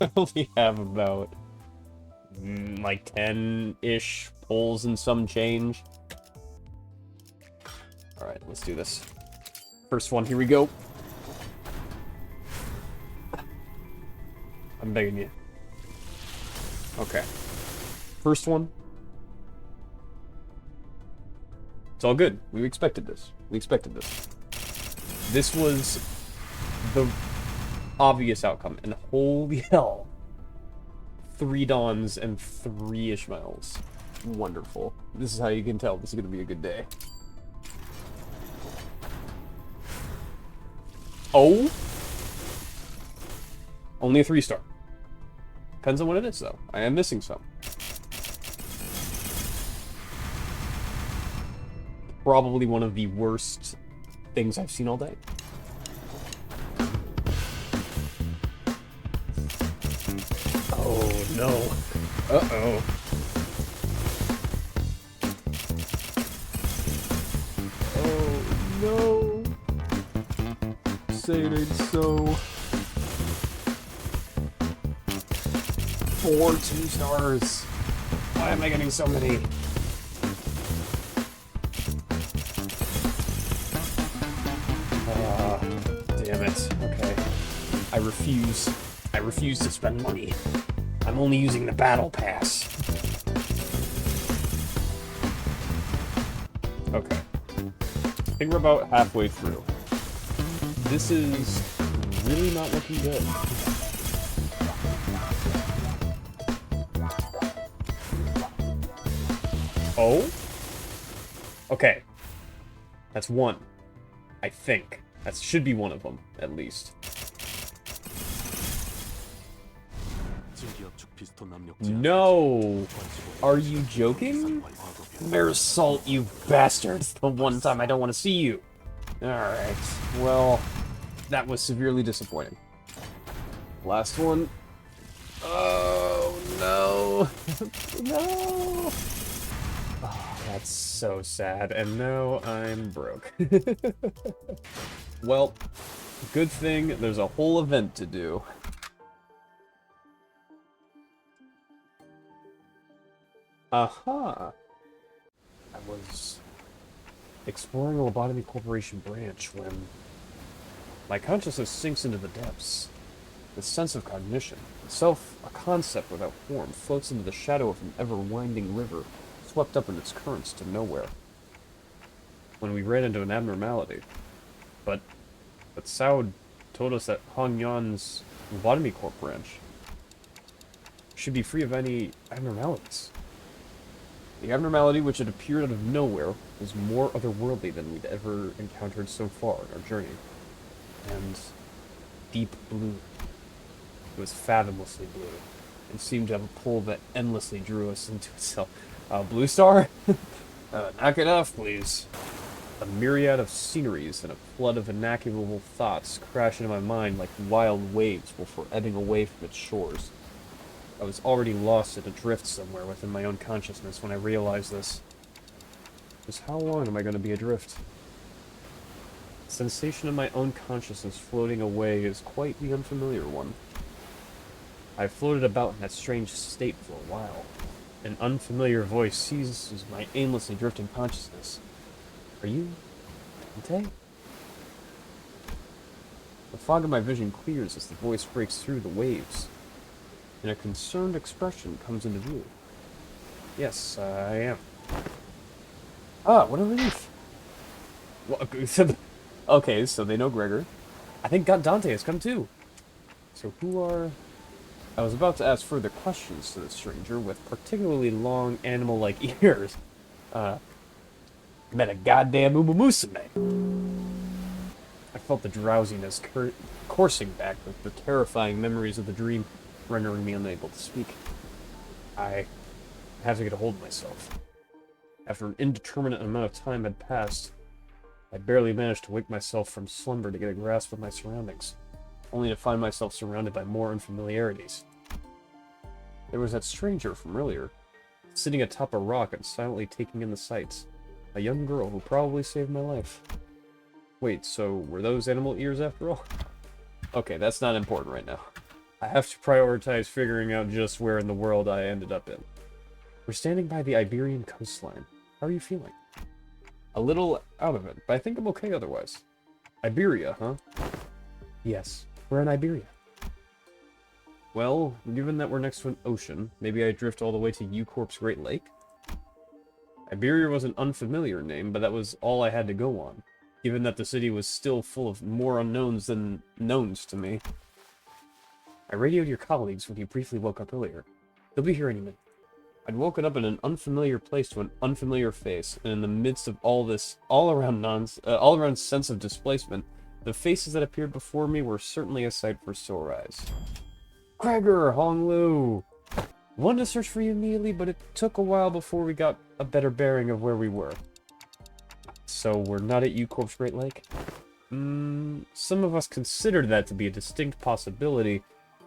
I only have about like 10-ish pulls and some change. Alright, let's do this. First one, here we go. I'm begging you. Okay. First one. It's all good. We expected this. We expected this. This was the obvious outcome, and holy hell. 3 Dawns and 3 Ishmaels. Wonderful. This is how you can tell this is going to be a good day. Oh? Only a 3-star. Depends on what it is, though. I am missing some. Probably one of the worst things I've seen all day. Oh, no. Uh-oh. Oh, no. Say it ain't so. 4 2-stars. Why am I getting so many? Damn it. Okay. I refuse. I refuse to spend money. I'm only using the battle pass. Okay. I think we're about halfway through. This is really not looking good. Oh? Okay. That's one. I think. That should be one of them, at least. No! Are you joking? Where's Salt, you bastards? The one time I don't want to see you. Alright, well, that was severely disappointing. Last one. Oh, no. No! Oh, that's so sad, and now I'm broke. Well, good thing there's a whole event to do. Aha! I was exploring a lobotomy corporation branch when my consciousness sinks into the depths. The sense of cognition, itself a concept without form, floats into the shadow of an ever-winding river, swept up in its currents to nowhere. When we ran into an abnormality. But Saud told us that Hong Yon's lobotomy corp branch should be free of any abnormalities. The abnormality, which had appeared out of nowhere, was more otherworldly than we'd ever encountered so far in our journey. And deep blue. It was fathomlessly blue, and seemed to have a pull that endlessly drew us into itself. Blue Star? Knock it off, please. A myriad of sceneries and a flood of inaccurable thoughts crash into my mind like wild waves before ebbing away from its shores. I was already lost and adrift somewhere within my own consciousness when I realized this. Just how long am I going to be adrift? The sensation of my own consciousness floating away is quite the unfamiliar one. I floated about in that strange state for a while. An unfamiliar voice seizes my aimlessly drifting consciousness. Are you Dante? The fog of my vision clears as the voice breaks through the waves, and a concerned expression comes into view. Yes, I am. Ah, what a relief. Well, okay, so they know Gregor. I think Dante has come too. So who are... I was about to ask further questions to the stranger with particularly long animal-like ears. Met a goddamn Umumusame. I felt the drowsiness coursing back with the terrifying memories of the dream, rendering me unable to speak. I have to get a hold of myself. After an indeterminate amount of time had passed, I barely managed to wake myself from slumber to get a grasp of my surroundings, only to find myself surrounded by more unfamiliarities. There was that stranger from earlier, sitting atop a rock and silently taking in the sights. A young girl who probably saved my life. Wait, so were those animal ears after all? Okay, that's not important right now. I have to prioritize figuring out just where in the world I ended up in. We're standing by the Iberian coastline. How are you feeling? A little out of it, but I think I'm okay otherwise. Iberia, huh? Yes, we're in Iberia. Well, given that we're next to an ocean, maybe I drift all the way to E.G.O.'s Great Lake? Iberia was an unfamiliar name, but that was all I had to go on, given that the city was still full of more unknowns than knowns to me. I radioed your colleagues when you briefly woke up earlier. They'll be here any minute. I'd woken up in an unfamiliar place to an unfamiliar face, and in the midst of all this all-around sense of displacement, the faces that appeared before me were certainly a sight for sore eyes. Gregor, Honglu! Wanted to search for you immediately, but it took a while before we got a better bearing of where we were. So we're not at E.G.O.'s Great Lake? Some of us considered that to be a distinct possibility,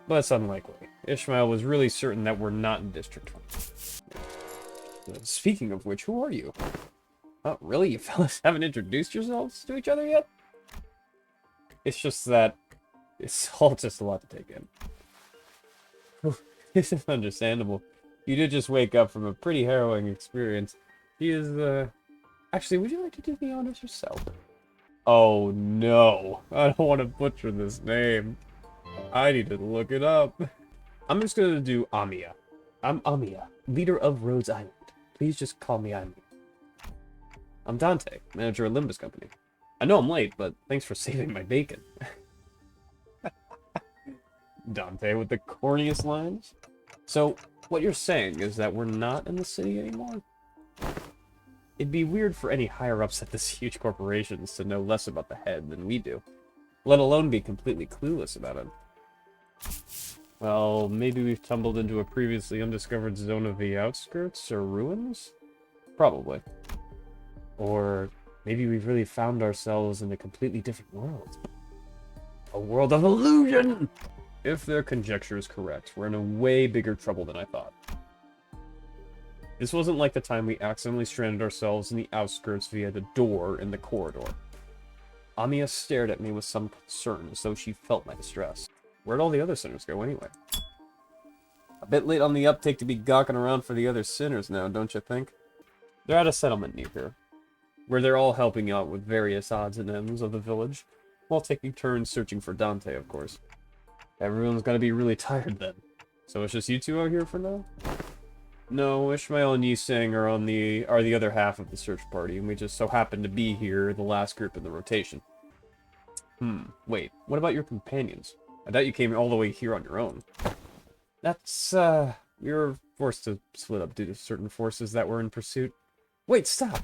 but it's unlikely. Ishmael was really certain that we're not in District 20. Speaking of which, who are you? Oh, really? You fellas haven't introduced yourselves to each other yet? It's just that it's all just a lot to take in. This is understandable. You did just wake up from a pretty harrowing experience. He is, Actually, would you like to do the honors yourself? Oh, no. I don't want to butcher this name. I need to look it up. I'm just gonna do Amiya. I'm Amiya, leader of Rhodes Island. Please just call me Amiya. I'm Dante, manager of Limbus Company. I know I'm late, but thanks for saving my bacon. Dante with the corniest lines. So, what you're saying is that we're not in the city anymore? It'd be weird for any higher-ups at this huge corporations to know less about the head than we do, let alone be completely clueless about it. Well, maybe we've tumbled into a previously undiscovered zone of the outskirts or ruins? Probably. Or maybe we've really found ourselves in a completely different world. A world of illusion! If their conjecture is correct, we're in a way bigger trouble than I thought. This wasn't like the time we accidentally stranded ourselves in the outskirts via the door in the corridor. Amiya stared at me with some concern, as though she felt my distress. Where'd all the other sinners go, anyway? A bit late on the uptake to be gawking around for the other sinners now, don't you think? They're at a settlement near here, where they're all helping out with various odds and ends of the village, while taking turns searching for Dante, of course. Everyone's gonna be really tired then. So it's just you two out here for now? No, Ishmael and Yiseng are the other half of the search party, and we just so happen to be here, the last group in the rotation. Wait, what about your companions? I doubt you came all the way here on your own. That's, we were forced to split up due to certain forces that were in pursuit. Wait, stop!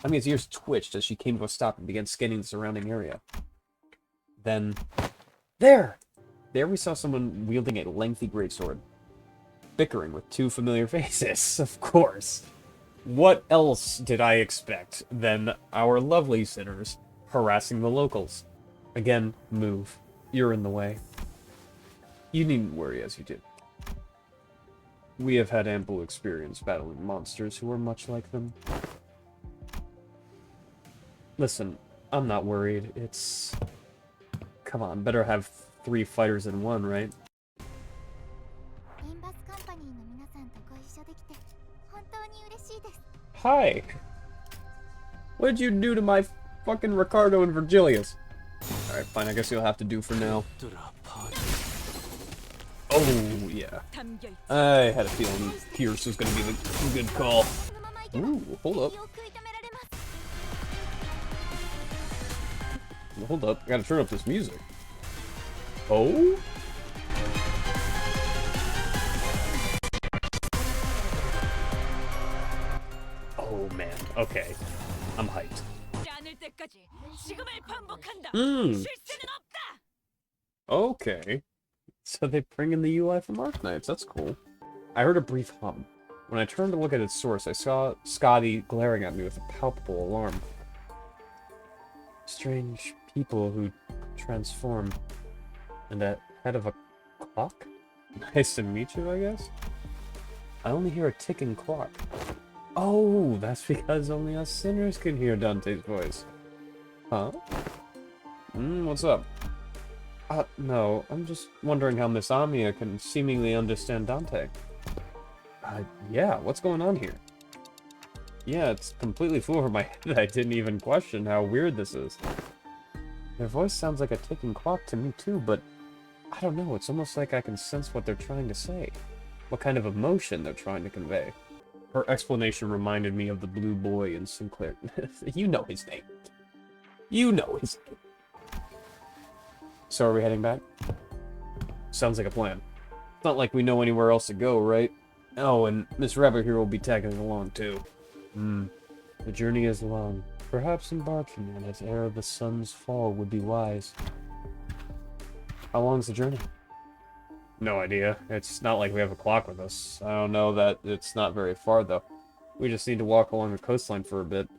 Amiya's ears twitched as she came to a stop and began scanning the surrounding area. Then... There! There we saw someone wielding a lengthy greatsword. Bickering with two familiar faces, of course. What else did I expect than our lovely sinners harassing the locals? Again, move. You're in the way. You needn't worry as you do. We have had ample experience battling monsters who are much like them. Listen, I'm not worried. It's... Come on, better have 3 fighters in one, right? Hi! What did you do to my fucking Ricardo and Virgilius? Alright, fine, I guess you'll have to do for now. Oh, yeah. I had a feeling Pierce was gonna be the good call. Ooh, hold up. Hold up, I gotta turn up this music. Oh? Oh man, okay. I'm hyped. Okay. So they bring in the UI from Arknights, that's cool. I heard a brief hum. When I turned to look at its source, I saw Scotty glaring at me with a palpable alarm. Strange people who transform. And the head of a clock? Nice to meet you, I guess? I only hear a ticking clock. Oh, that's because only us sinners can hear Dante's voice. Huh? What's up? No, I'm just wondering how Miss Amia can seemingly understand Dante. Yeah, what's going on here? Yeah, it's completely flew over my head. I didn't even question how weird this is. Their voice sounds like a ticking clock to me too, but I don't know, it's almost like I can sense what they're trying to say. What kind of emotion they're trying to convey. Her explanation reminded me of the blue boy in Sinclair. You know his name. You know his name. So are we heading back? Sounds like a plan. It's not like we know anywhere else to go, right? Oh, and Miss Rabbit here will be tagging along too. The journey is long. Perhaps embarking on it ere the sun's fall would be wise. How long's the journey? No idea. It's not like we have a clock with us. I don't know that it's not very far, though. We just need to walk along the coastline for a bit.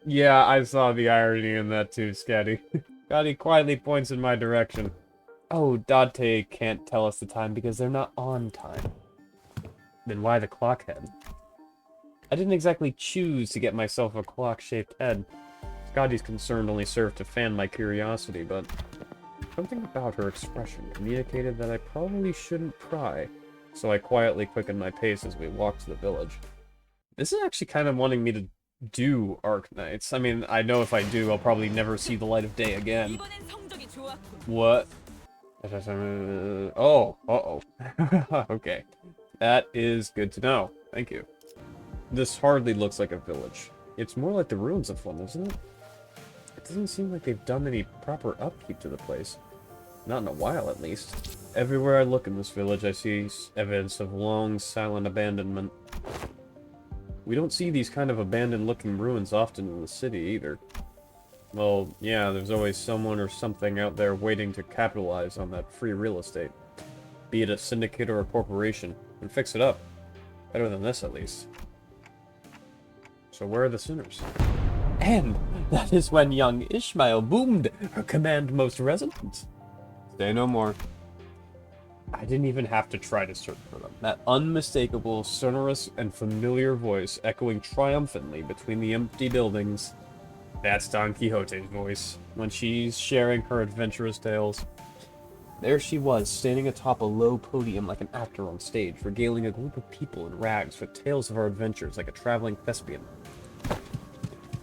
Yeah, I saw the irony in that too, Scatty. Scotty quietly points in my direction. Oh, Dante can't tell us the time because they're not on time. Then why the clock head? I didn't exactly choose to get myself a clock-shaped head. Scotty's concern only served to fan my curiosity, but something about her expression communicated that I probably shouldn't pry, so I quietly quickened my pace as we walked to the village. This is actually kind of wanting me to do Arknights. I mean, I know if I do, I'll probably never see the light of day again. What? Oh, uh-oh. Okay. That is good to know. Thank you. This hardly looks like a village. It's more like the ruins of one, isn't it? It doesn't seem like they've done any proper upkeep to the place. Not in a while, at least. Everywhere I look in this village, I see evidence of long, silent abandonment. We don't see these kind of abandoned-looking ruins often in the city, either. Well, yeah, there's always someone or something out there waiting to capitalize on that free real estate. Be it a syndicate or a corporation, and fix it up. Better than this, at least. So where are the sinners? And that is when young Ishmael boomed her command most resonant. Say no more. I didn't even have to try to search for them. That unmistakable, sonorous, and familiar voice echoing triumphantly between the empty buildings. That's Don Quixote's voice, when she's sharing her adventurous tales. There she was, standing atop a low podium like an actor on stage, regaling a group of people in rags with tales of our adventures like a traveling thespian.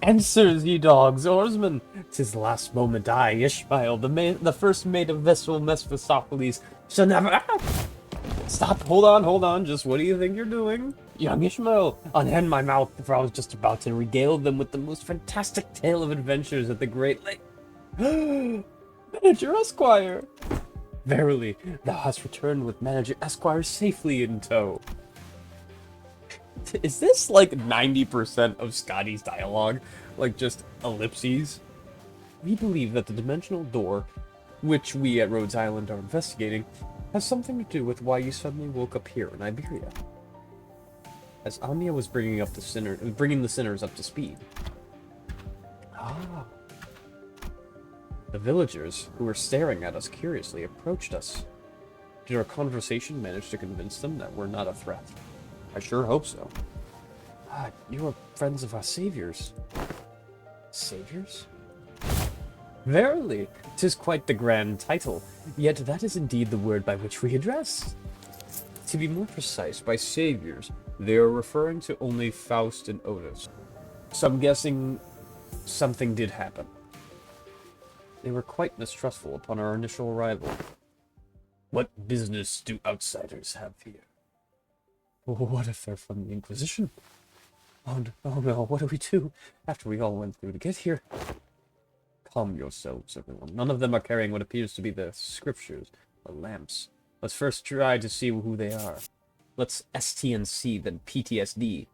Answers, ye dogs, oarsmen! 'Tis the last moment I, Ishmael, the first mate of vessel Mephistopheles, shall never... Stop, hold on, just what do you think you're doing? Young Ishmael, unhand my mouth, for I was just about to regale them with the most fantastic tale of adventures at the Great Lake. Manager Esquire! Verily, thou hast returned with Manager Esquire safely in tow. Is this like 90% of Scotty's dialogue? Like just ellipses? We believe that the dimensional door, which we at Rhodes Island are investigating, has something to do with why you suddenly woke up here in Iberia. As Amia was bringing the sinners up to speed. Ah. The villagers, who were staring at us curiously, approached us. Did our conversation manage to convince them that we're not a threat? I sure hope so. Ah, you are friends of our saviors. Saviors? Verily, 'tis quite the grand title, yet that is indeed the word by which we address. To be more precise, by saviors, they are referring to only Faust and Otis. So I'm guessing something did happen. They were quite mistrustful upon our initial arrival. What business do outsiders have here? What if they're from the Inquisition? Oh no, what do we do after we all went through to get here? Calm yourselves, everyone. None of them are carrying what appears to be the scriptures, or lamps. Let's first try to see who they are. Let's STNC, then PTSD.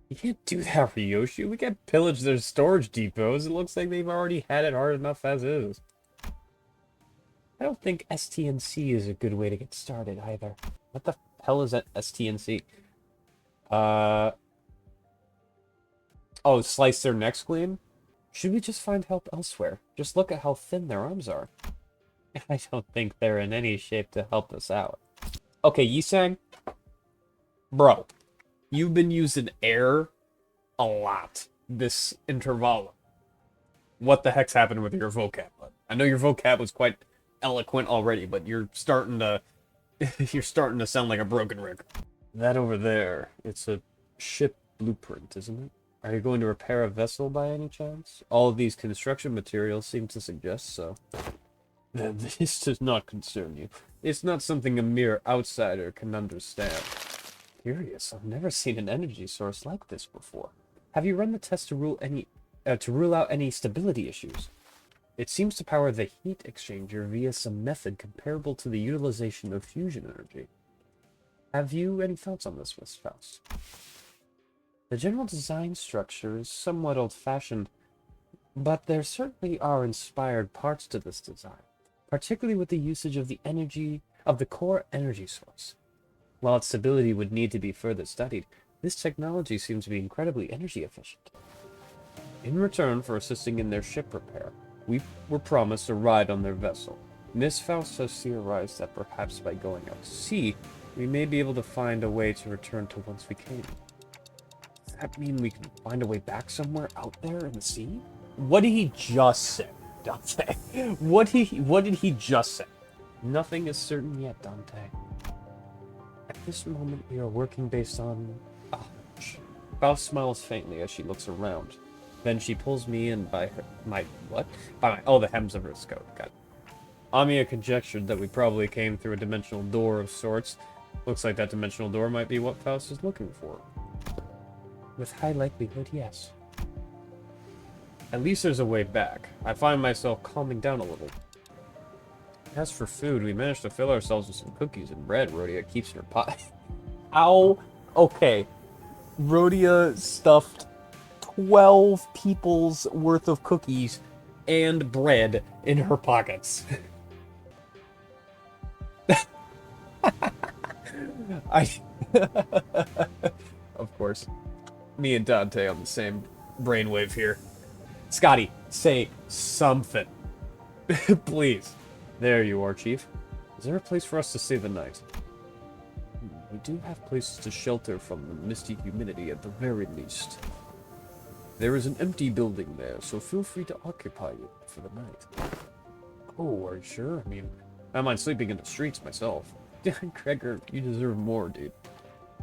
You can't do that, Ryoshi. We can't pillage their storage depots. It looks like they've already had it hard enough as is. I don't think STNC is a good way to get started, either. What the hell is that STNC? Oh, slice their necks clean? Should we just find help elsewhere? Just look at how thin their arms are. I don't think they're in any shape to help us out. Okay, Yisang? Bro, you've been using air a lot this interval. what the heck's happened with your vocab. I know your vocab was quite eloquent already, but you're starting to you're starting to sound like a broken record. That over there, it's a ship blueprint, isn't it? Are you going to repair a vessel by any chance? All of these construction materials seem to suggest so. Then this does not concern you. It's not something a mere outsider can understand. Curious, I've never seen an energy source like this before. Have you run the test to rule out any stability issues? It seems to power the heat exchanger via some method comparable to the utilization of fusion energy. Have you any thoughts on this, Miss Faust? The general design structure is somewhat old-fashioned, but there certainly are inspired parts to this design, particularly with the usage of the core energy source. While its stability would need to be further studied, this technology seems to be incredibly energy efficient. In return for assisting in their ship repair, we were promised a ride on their vessel. Miss Faust has theorized that perhaps by going out to sea, we may be able to find a way to return to whence we came. Does that mean we can find a way back somewhere out there in the sea? What did he just say, Dante? What did he just say? Nothing is certain yet, Dante. At this moment, we are working based on a hunch. Faust smiles faintly as she looks around. Then she pulls me in by the hems of her skirt. Got it. Amiya conjectured that we probably came through a dimensional door of sorts. Looks like that dimensional door might be what Faust is looking for. With high likelihood, yes. At least there's a way back. I find myself calming down a little. As for food, we managed to fill ourselves with some cookies and bread Rhodia keeps in her pot. Ow! Okay. Rhodia stuffed 12 people's worth of cookies and bread in her pockets. Of course. Me and Dante on the same brainwave here. Scotty, say something. Please. There you are, Chief. Is there a place for us to stay the night? We do have places to shelter from the misty humidity at the very least. There is an empty building there, so feel free to occupy it for the night. Oh, are you sure? I mean, I don't mind sleeping in the streets myself. Gregor, you deserve more, dude.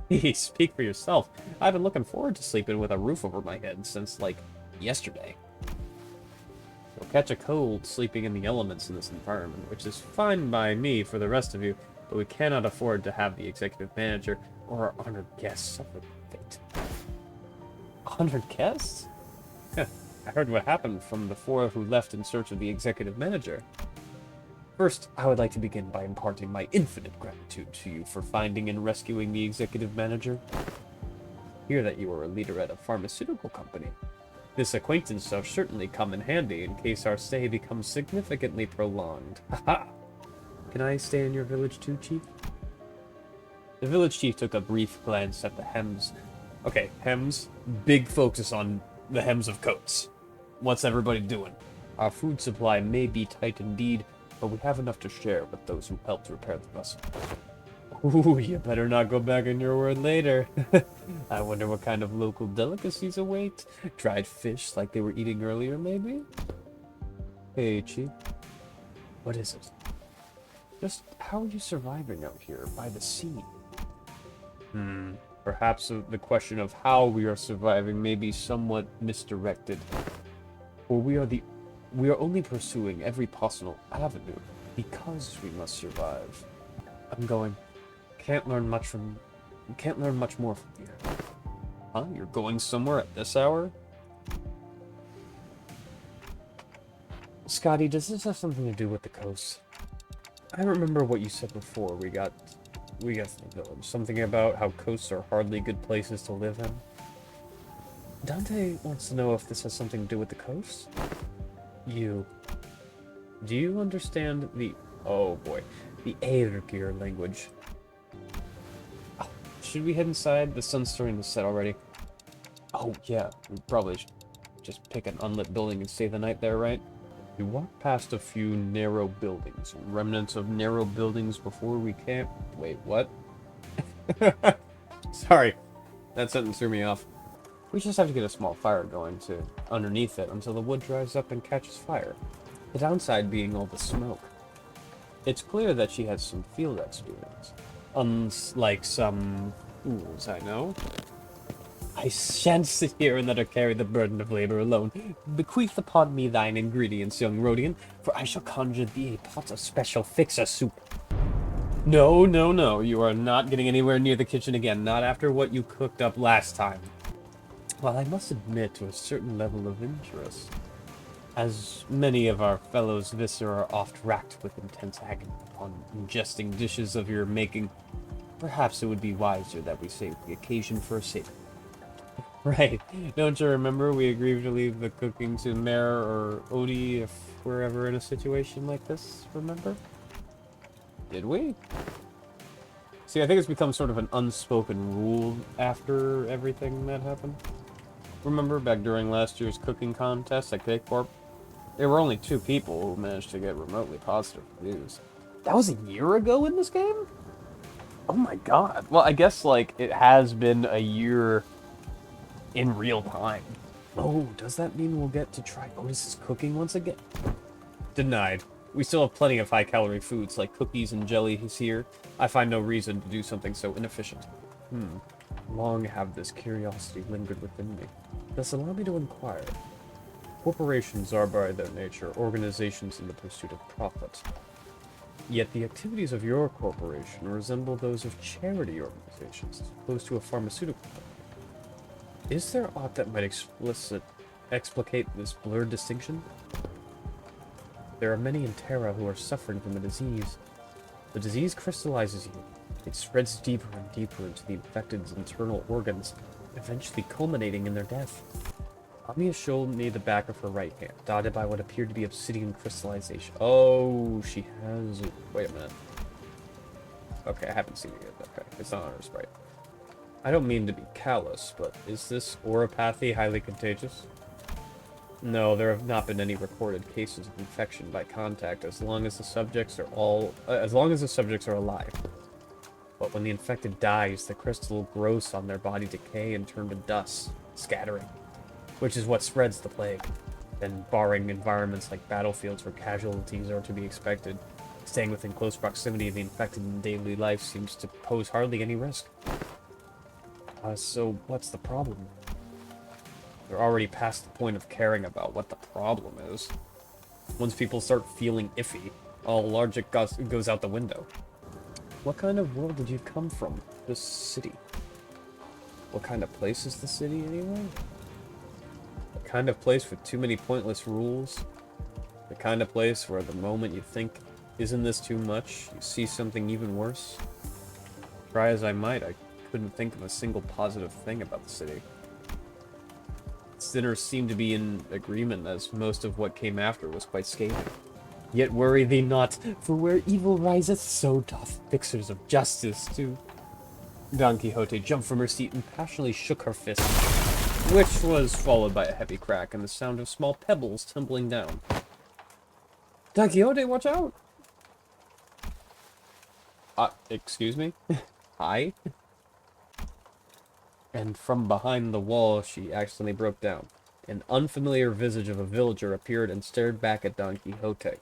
Hey, speak for yourself. I've been looking forward to sleeping with a roof over my head since, like, yesterday. You'll catch a cold sleeping in the elements in this environment, which is fine by me for the rest of you, but we cannot afford to have the executive manager or our honored guests suffer fate. Honored guests? I heard what happened from the four who left in search of the executive manager. First, I would like to begin by imparting my infinite gratitude to you for finding and rescuing the executive manager. Hear that you are a leader at a pharmaceutical company. This acquaintance shall certainly come in handy in case our stay becomes significantly prolonged. Haha! Can I stay in your village too, Chief? The village chief took a brief glance at the hems. Okay, hems. Big focus on the hems of coats. What's everybody doing? Our food supply may be tight indeed, but we have enough to share with those who helped repair the vessel. Ooh, you better not go back on your word later. I wonder what kind of local delicacies await. Dried fish like they were eating earlier, maybe? Hey, Chief. What is it? Just how are you surviving out here by the sea? Perhaps the question of how we are surviving may be somewhat misdirected. For we are only pursuing every possible avenue because we must survive. I'm going. Can't learn much more from here. Huh? You're going somewhere at this hour? Scotty, does this have something to do with the coast? I remember what you said before we got to the village. Something about how coasts are hardly good places to live in. Dante wants to know if this has something to do with the coast. Do you understand the... Oh boy. The E.G.O language. Should we head inside? The sun's starting to set already. Oh yeah, we probably should just pick an unlit building and stay the night there, right? We walked past a few narrow buildings, remnants of narrow buildings before we camp. Wait, what? Sorry, that sentence threw me off. We just have to get a small fire going to underneath it until the wood dries up and catches fire. The downside being all the smoke. It's clear that she has some field experience. Unlike some fools I know. I shan't sit here and let her carry the burden of labor alone. Bequeath upon me thine ingredients, young Rhodian, for I shall conjure thee a pot of special fixer soup. No, no, no, you are not getting anywhere near the kitchen again, not after what you cooked up last time. While I must admit to a certain level of interest, as many of our fellows viscera are oft racked with intense agony upon ingesting dishes of your making, perhaps it would be wiser that we save the occasion for a sip. Right. Don't you remember we agreed to leave the cooking to Mare or Odie if we're ever in a situation like this, remember? Did we? See, I think it's become sort of an unspoken rule after everything that happened. Remember back during last year's cooking contest at Cake Corp? There were only 2 people who managed to get remotely positive reviews. That was a year ago in this game? Oh my god. Well, I guess, like, it has been a year in real time. Oh, does that mean we'll get to try Otis's cooking once again? Denied. We still have plenty of high-calorie foods like cookies and jellies here. I find no reason to do something so inefficient. Long have this curiosity lingered within me. Thus allow me to inquire. Corporations are by their nature organizations in the pursuit of profit. Yet the activities of your corporation resemble those of charity organizations, as opposed to a pharmaceutical company. Is there aught that might explicate this blurred distinction? There are many in Terra who are suffering from a disease. The disease crystallizes you. It spreads deeper and deeper into the infected's internal organs, eventually culminating in their death. Amia showed me the back of her right hand, dotted by what appeared to be obsidian crystallization. Oh, she has... Wait a minute. Okay, I haven't seen it yet. Okay, it's not on her sprite. I don't mean to be callous, but is this auropathy highly contagious? No, there have not been any recorded cases of infection by contact as long as the subjects are alive. But when the infected dies, the crystal grows on their body decay and turn to dust, scattering, which is what spreads the plague. And barring environments like battlefields where casualties are to be expected, staying within close proximity of the infected in daily life seems to pose hardly any risk. So what's the problem? They're already past the point of caring about what the problem is. Once people start feeling iffy, all logic goes out the window. What kind of world did you come from? This city? What kind of place is the city, anyway? The kind of place with too many pointless rules? The kind of place where the moment you think, isn't this too much, you see something even worse? Try as I might, I couldn't think of a single positive thing about the city. Sinners seemed to be in agreement, as most of what came after was quite scathing. Yet worry thee not, for where evil riseth, so doth fixers of justice too. Don Quixote jumped from her seat and passionately shook her fist, which was followed by a heavy crack and the sound of small pebbles tumbling down. Don Quixote, watch out! Excuse me? Hi? And from behind the wall, she accidentally broke down. An unfamiliar visage of a villager appeared and stared back at Don Quixote.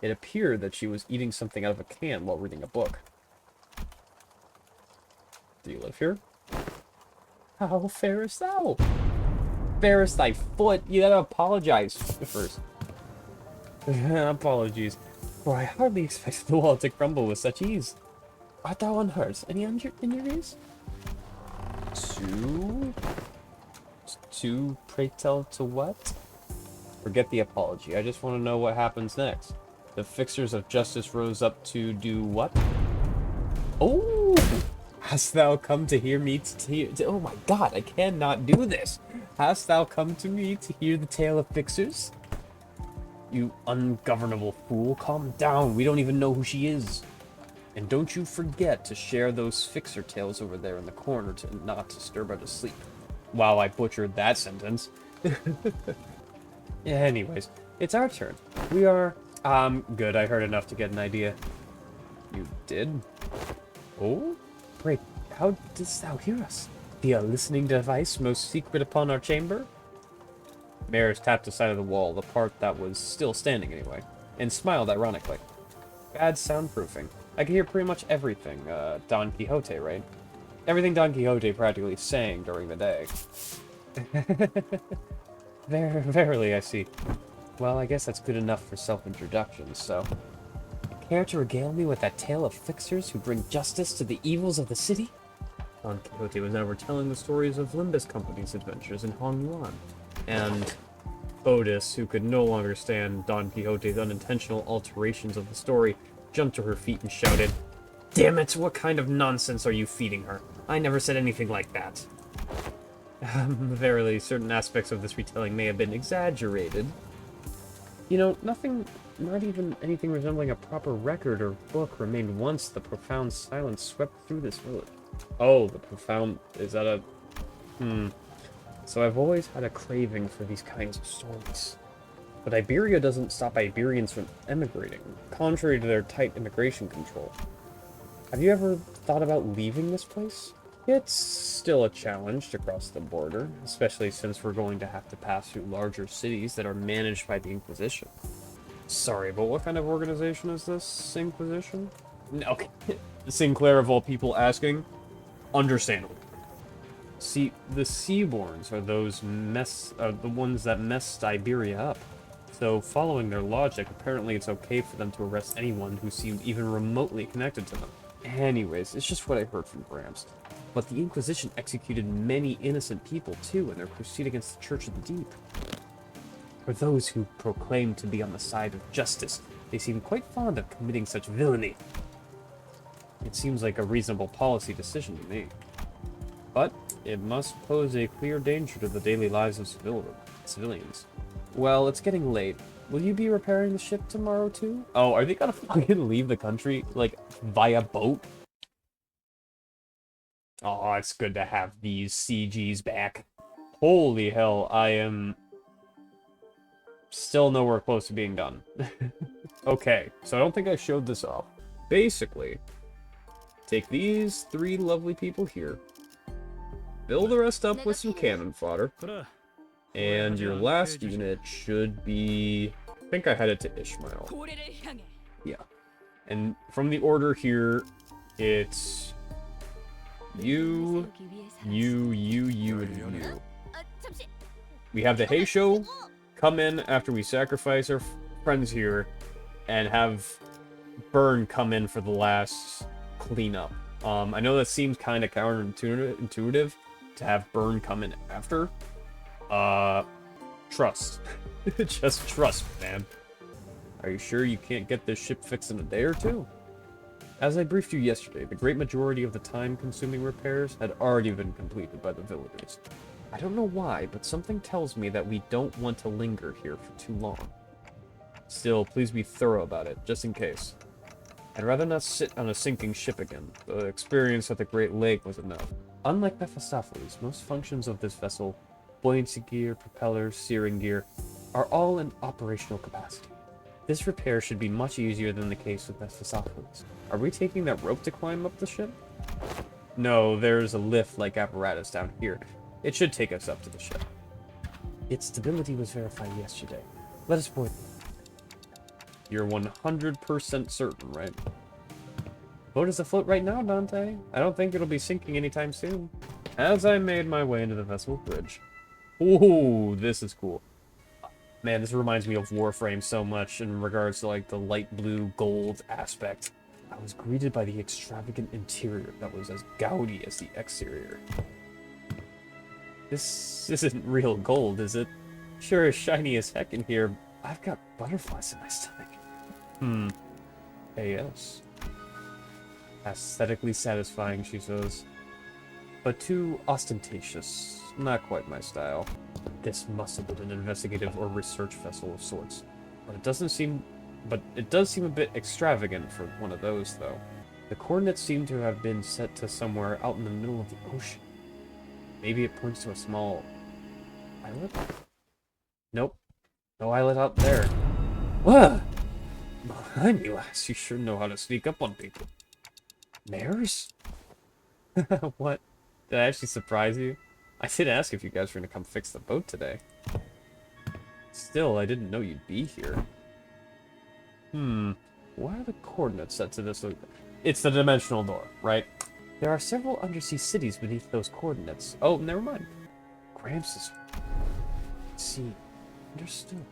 It appeared that she was eating something out of a can while reading a book. Do you live here? How farest thou? Farest thy foot? You gotta apologize first. Apologies, for I hardly expected the wall to crumble with such ease. Art thou unhurt? Any injuries? To pray tell to what? Forget the apology. I just want to know what happens next. The fixers of justice rose up to do what? Oh! Hast thou come to hear me oh my god, I cannot do this! Hast thou come to me to hear the tale of fixers? You ungovernable fool, calm down. We don't even know who she is. And don't you forget to share those fixer tales over there in the corner to not disturb her to sleep. Wow, I butchered that sentence. Yeah, anyways, it's our turn. We are... good, I heard enough to get an idea. You did? Oh? Pray, how didst thou hear us? The listening device most secret upon our chamber? Maris tapped the side of the wall, the part that was still standing anyway, and smiled ironically. Bad soundproofing. I could hear pretty much everything, Don Quixote, right? Everything Don Quixote practically sang during the day. Verily, I see. Well, I guess that's good enough for self-introductions, so... Care to regale me with that tale of fixers who bring justice to the evils of the city? Don Quixote was now retelling the stories of Limbus Company's adventures in Hong Yuan. And Otis, who could no longer stand Don Quixote's unintentional alterations of the story, jumped to her feet and shouted, "Damn it, what kind of nonsense are you feeding her? I never said anything like that." Verily, certain aspects of this retelling may have been exaggerated. You know, nothing, not even anything resembling a proper record or book remained once the profound silence swept through this village. Oh, the profound... is that a... So I've always had a craving for these kinds of stories. But Iberia doesn't stop Iberians from emigrating, contrary to their tight immigration control. Have you ever thought about leaving this place? It's still a challenge to cross the border, especially since we're going to have to pass through larger cities that are managed by the Inquisition. Sorry, but what kind of organization is this Inquisition? Okay, Sinclair of all people asking? Understandable. See, the Seaborns are the ones that messed Iberia up. So, following their logic, apparently it's okay for them to arrest anyone who seemed even remotely connected to them. Anyways, it's just what I heard from Gramps. But the Inquisition executed many innocent people, too, in their crusade against the Church of the Deep. For those who proclaim to be on the side of justice, they seem quite fond of committing such villainy. It seems like a reasonable policy decision to me. But it must pose a clear danger to the daily lives of civilians. Well, it's getting late. Will you be repairing the ship tomorrow, too? Oh, are they gonna fucking leave the country, like, via boat? Oh, it's good to have these CGs back. Holy hell, I am still nowhere close to being done. Okay, so I don't think I showed this off. Basically, take these three lovely people here, fill the rest up with some cannon fodder, and your last unit should be... I think I had it to Ishmael. Yeah. And from the order here, it's... you, and you. We have the Heisho come in after we sacrifice our friends here, and have Burn come in for the last cleanup. I know that seems kind of counterintuitive to have Burn come in after. Trust. Just trust, man. Are you sure you can't get this ship fixed in a day or two? As I briefed you yesterday, the great majority of the time-consuming repairs had already been completed by the villagers. I don't know why, but something tells me that we don't want to linger here for too long. Still, please be thorough about it, just in case. I'd rather not sit on a sinking ship again. The experience at the Great Lake was enough. Unlike Mephistopheles, most functions of this vessel, buoyancy gear, propellers, steering gear, are all in operational capacity. This repair should be much easier than the case with Mephistopheles. Are we taking that rope to climb up the ship? No, there's a lift-like apparatus down here. It should take us up to the ship. Its stability was verified yesterday. Let us board. You're 100% certain, right? Boat is afloat right now, Dante. I don't think it'll be sinking anytime soon. As I made my way into the vessel bridge. Ooh, this is cool. Man, this reminds me of Warframe so much in regards to, like, the light blue gold aspect. I was greeted by the extravagant interior that was as gaudy as the exterior. This isn't real gold, is it? Sure is shiny as heck in here. I've got butterflies in my stomach. Yes. Aesthetically satisfying, she says. But too ostentatious. Not quite my style. This must have been an investigative or research vessel of sorts. But it does seem a bit extravagant for one of those, though. The coordinates seem to have been set to somewhere out in the middle of the ocean. Maybe it points to a small islet? Nope. No islet out there. What? Behind me, lass. You sure know how to sneak up on people. Mares? What? Did I actually surprise you? I did ask if you guys were gonna come fix the boat today. Still, I didn't know you'd be here. What are the coordinates set to this? It's the dimensional door, right? There are several undersea cities beneath those coordinates. Oh, never mind. Gramps is... See. Understood.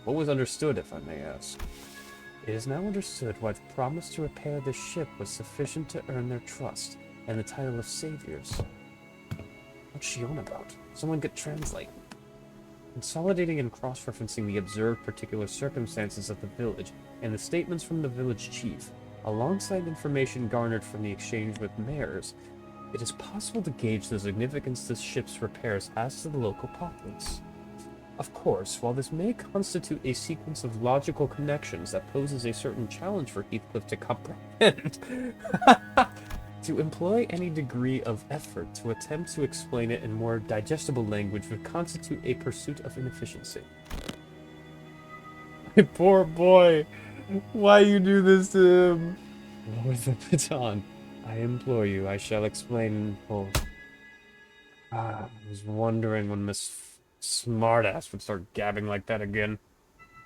What was understood, if I may ask? It is now understood why the promise to repair the ship was sufficient to earn their trust, and the title of saviors. What's she on about? Someone could translate. Consolidating and cross-referencing the observed particular circumstances of the village and the statements from the village chief, alongside information garnered from the exchange with mayors, it is possible to gauge the significance this ship's repairs has to the local populace. Of course, while this may constitute a sequence of logical connections that poses a certain challenge for Heathcliff to comprehend, to employ any degree of effort to attempt to explain it in more digestible language would constitute a pursuit of inefficiency. My poor boy! Why you do this to him? Lower the baton. I implore you, I shall explain in full. I was wondering when Miss Smartass would start gabbing like that again.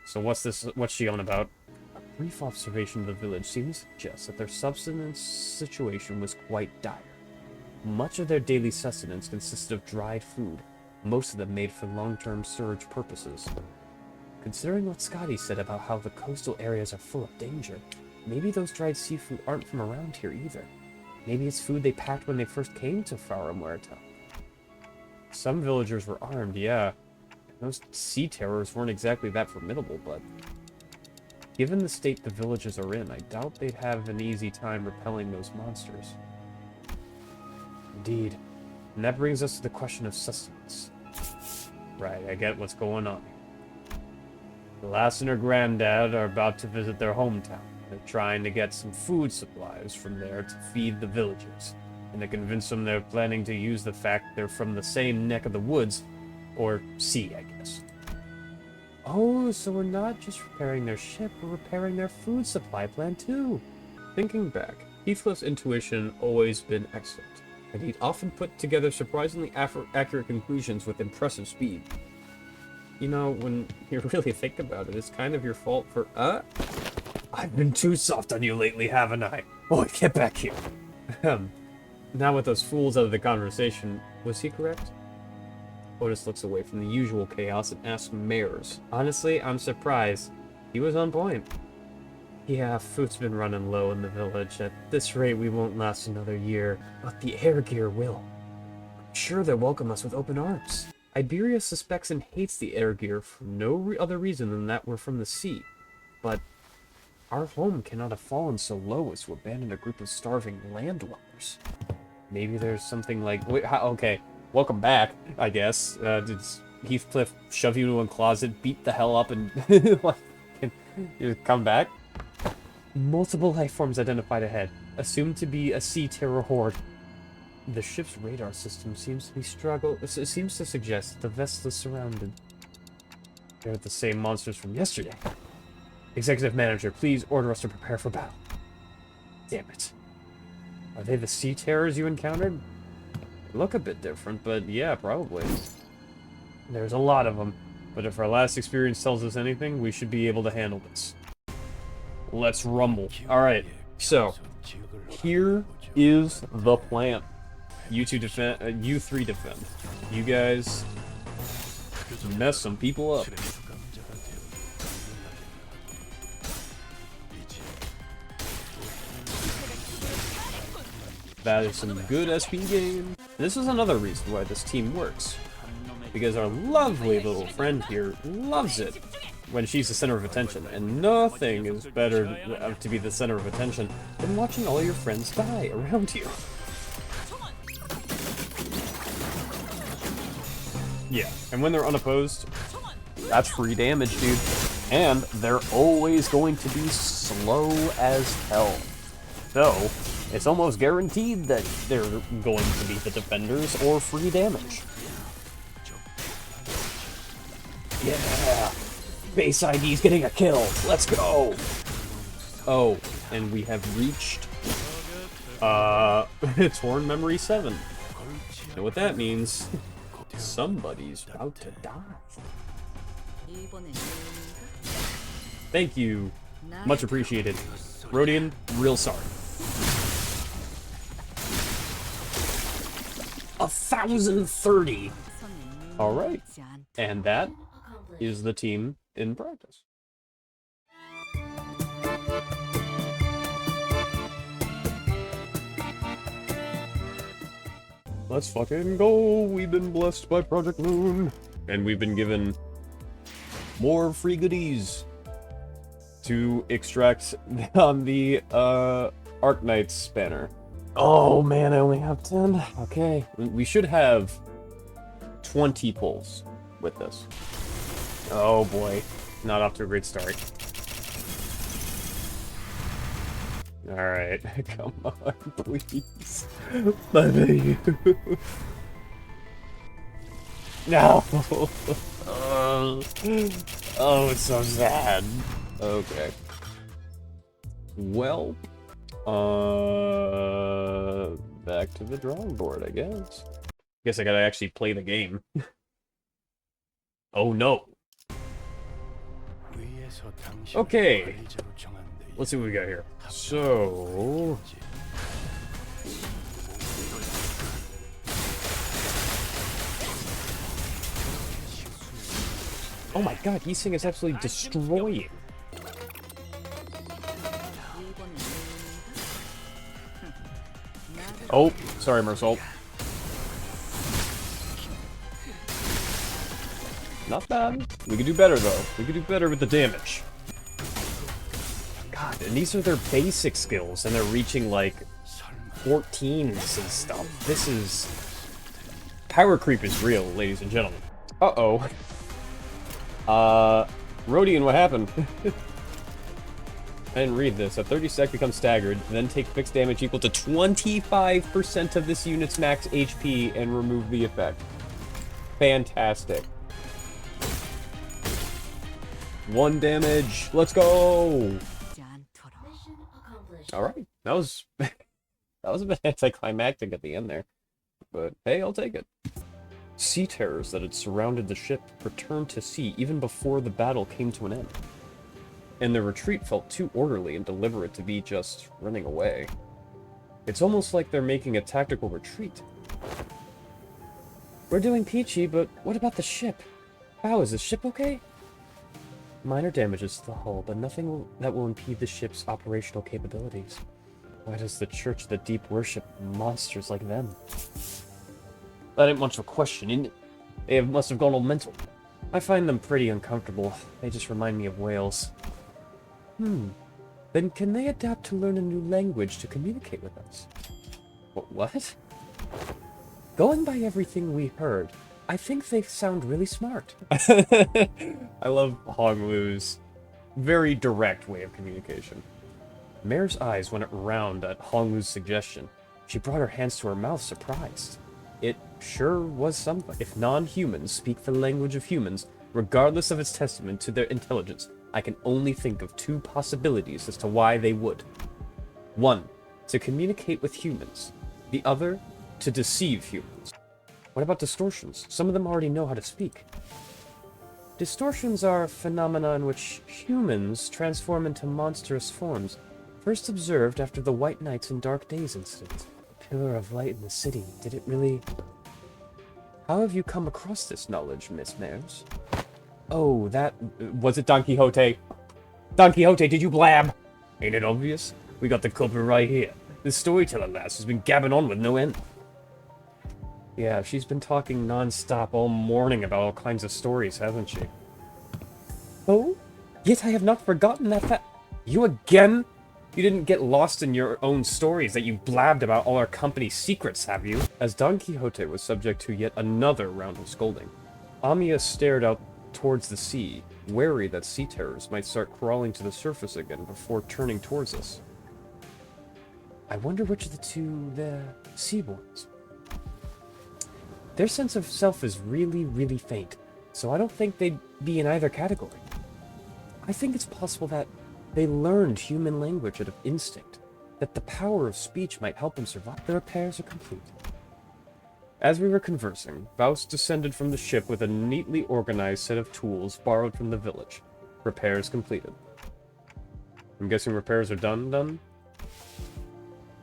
So what's she on about? A brief observation of the village seems to suggest that their subsistence situation was quite dire. Much of their daily sustenance consisted of dried food, most of them made for long-term storage purposes. Considering what Scotty said about how the coastal areas are full of danger, maybe those dried seafood aren't from around here either. Maybe it's food they packed when they first came to Faramwerta. Some villagers were armed, yeah. Those sea terrors weren't exactly that formidable, but... Given the state the villages are in, I doubt they'd have an easy time repelling those monsters. Indeed. And that brings us to the question of sustenance. Right, I get what's going on here. The lass and her granddad are about to visit their hometown. They're trying to get some food supplies from there to feed the villagers. And to convince them they're planning to use the fact they're from the same neck of the woods, or sea, I guess. Oh, so we're not just repairing their ship, we're repairing their food supply plan too. Thinking back, Heathcliff's intuition always been excellent, and he'd often put together surprisingly accurate conclusions with impressive speed. You know, when you really think about it, it's kind of your fault for, I've been too soft on you lately, haven't I? Boy, get back here. Now with those fools out of the conversation, was he correct? Otis looks away from the usual chaos and asks Mayors. Honestly, I'm surprised. He was on point. Yeah, food's been running low in the village. At this rate, we won't last another year, but the air gear will. I'm sure they'll welcome us with open arms. Iberia suspects and hates the air gear for no other reason than that we're from the sea. But our home cannot have fallen so low as to abandon a group of starving landdwellers. Maybe there's something like... Wait, okay, welcome back, I guess. Did Heathcliff shove you into a closet, beat the hell up, and you come back? Multiple life forms identified ahead, assumed to be a sea terror horde. The ship's radar system seems to suggest that the vessel is surrounded. They're the same monsters from yesterday. Executive Manager, please order us to prepare for battle. Damn it. Are they the sea terrors you encountered? They look a bit different, but yeah, probably. There's a lot of them, but if our last experience tells us anything, we should be able to handle this. Let's rumble. Alright, so, here is the plan. You two defend, you three defend. You guys mess some people up. That is some good SP game. This is another reason why this team works. Because our lovely little friend here loves it when she's the center of attention. And nothing is better to be the center of attention than watching all your friends die around you. Yeah, and when they're unopposed, that's free damage, dude. And they're always going to be slow as hell. So, it's almost guaranteed that they're going to be the defenders or free damage. Yeah! Base ID's getting a kill! Let's go! Oh, and we have reached Torn Memory 7. And what that means, somebody's about to die. Thank you. Much appreciated. Rodian, real sorry. 1,030! Alright. And that is the team in practice. Let's fucking go! We've been blessed by Project Moon. And we've been given more free goodies to extract on the Arknights spanner. Oh man, I only have 10. Okay. We should have 20 pulls with this. Oh boy. Not off to a great start. Alright, come on, please. I beg you. No! Oh, it's so sad. Okay. Well, back to the drawing board, I guess. Guess I gotta actually play the game. Oh no. Okay. Let's see what we got here. So... oh my god, E.G.O is absolutely destroying. Oh, sorry, Mersault. Not bad. We could do better, though. We could do better with the damage. God, and these are their basic skills, and they're reaching, like, 14s and stuff. This is... power creep is real, ladies and gentlemen. Uh-oh. Rodian, what happened? I didn't read this. A 30 sec becomes staggered, then take fixed damage equal to 25% of this unit's max HP and remove the effect. Fantastic. 1 damage. Let's go! Alright. That was a bit anticlimactic at the end there. But hey, I'll take it. Sea terrors that had surrounded the ship returned to sea even before the battle came to an end. And their retreat felt too orderly and deliberate to be just running away. It's almost like they're making a tactical retreat. We're doing peachy, but what about the ship? How is the ship okay? Minor damages to the hull, but nothing that will impede the ship's operational capabilities. Why does the Church of the Deep worship monsters like them? That ain't much of a question, isn't it? They must have gone all mental. I find them pretty uncomfortable. They just remind me of whales. Then can they adapt to learn a new language to communicate with us? What? Going by everything we heard, I think they sound really smart. I love Honglu's very direct way of communication. Mare's eyes went round at Honglu's suggestion. She brought her hands to her mouth, surprised. It sure was something. If non-humans speak the language of humans, regardless of its testament to their intelligence, I can only think of 2 possibilities as to why they would. 1, to communicate with humans. The other, to deceive humans. What about distortions? Some of them already know how to speak. Distortions are a phenomena in which humans transform into monstrous forms, first observed after the White Nights and Dark Days incident. A pillar of light in the city. Did it really... How have you come across this knowledge, Miss Mares? Oh, that... was it Don Quixote? Don Quixote, did you blab? Ain't it obvious? We got the culprit right here. This storyteller lass has been gabbing on with no end. Yeah, she's been talking non-stop all morning about all kinds of stories, hasn't she? Oh? Yet I have not forgotten that You again? You didn't get lost in your own stories that you blabbed about all our company's secrets, have you? As Don Quixote was subject to yet another round of scolding, Amiya stared out towards the sea, wary that sea terrors might start crawling to the surface again before turning towards us. I wonder which of the 2 the seaborns. Their sense of self is really, really faint, so I don't think they'd be in either category. I think it's possible that they learned human language out of instinct, that the power of speech might help him survive. The repairs are complete. As we were conversing, Faust descended from the ship with a neatly organized set of tools borrowed from the village. Repairs completed. I'm guessing repairs are done?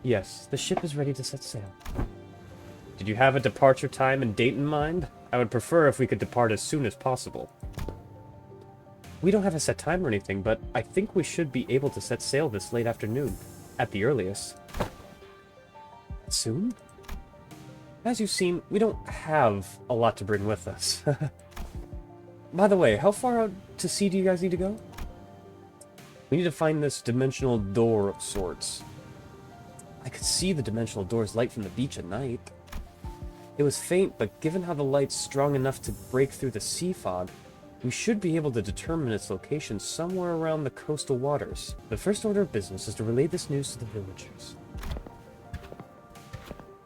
Yes, the ship is ready to set sail. Did you have a departure time and date in mind? I would prefer if we could depart as soon as possible. We don't have a set time or anything, but I think we should be able to set sail this late afternoon, at the earliest. Soon? As you've seen, we don't have a lot to bring with us. By the way, how far out to sea do you guys need to go? We need to find this dimensional door of sorts. I could see the dimensional door's light from the beach at night. It was faint, but given how the light's strong enough to break through the sea fog, we should be able to determine its location somewhere around the coastal waters. The first order of business is to relay this news to the villagers.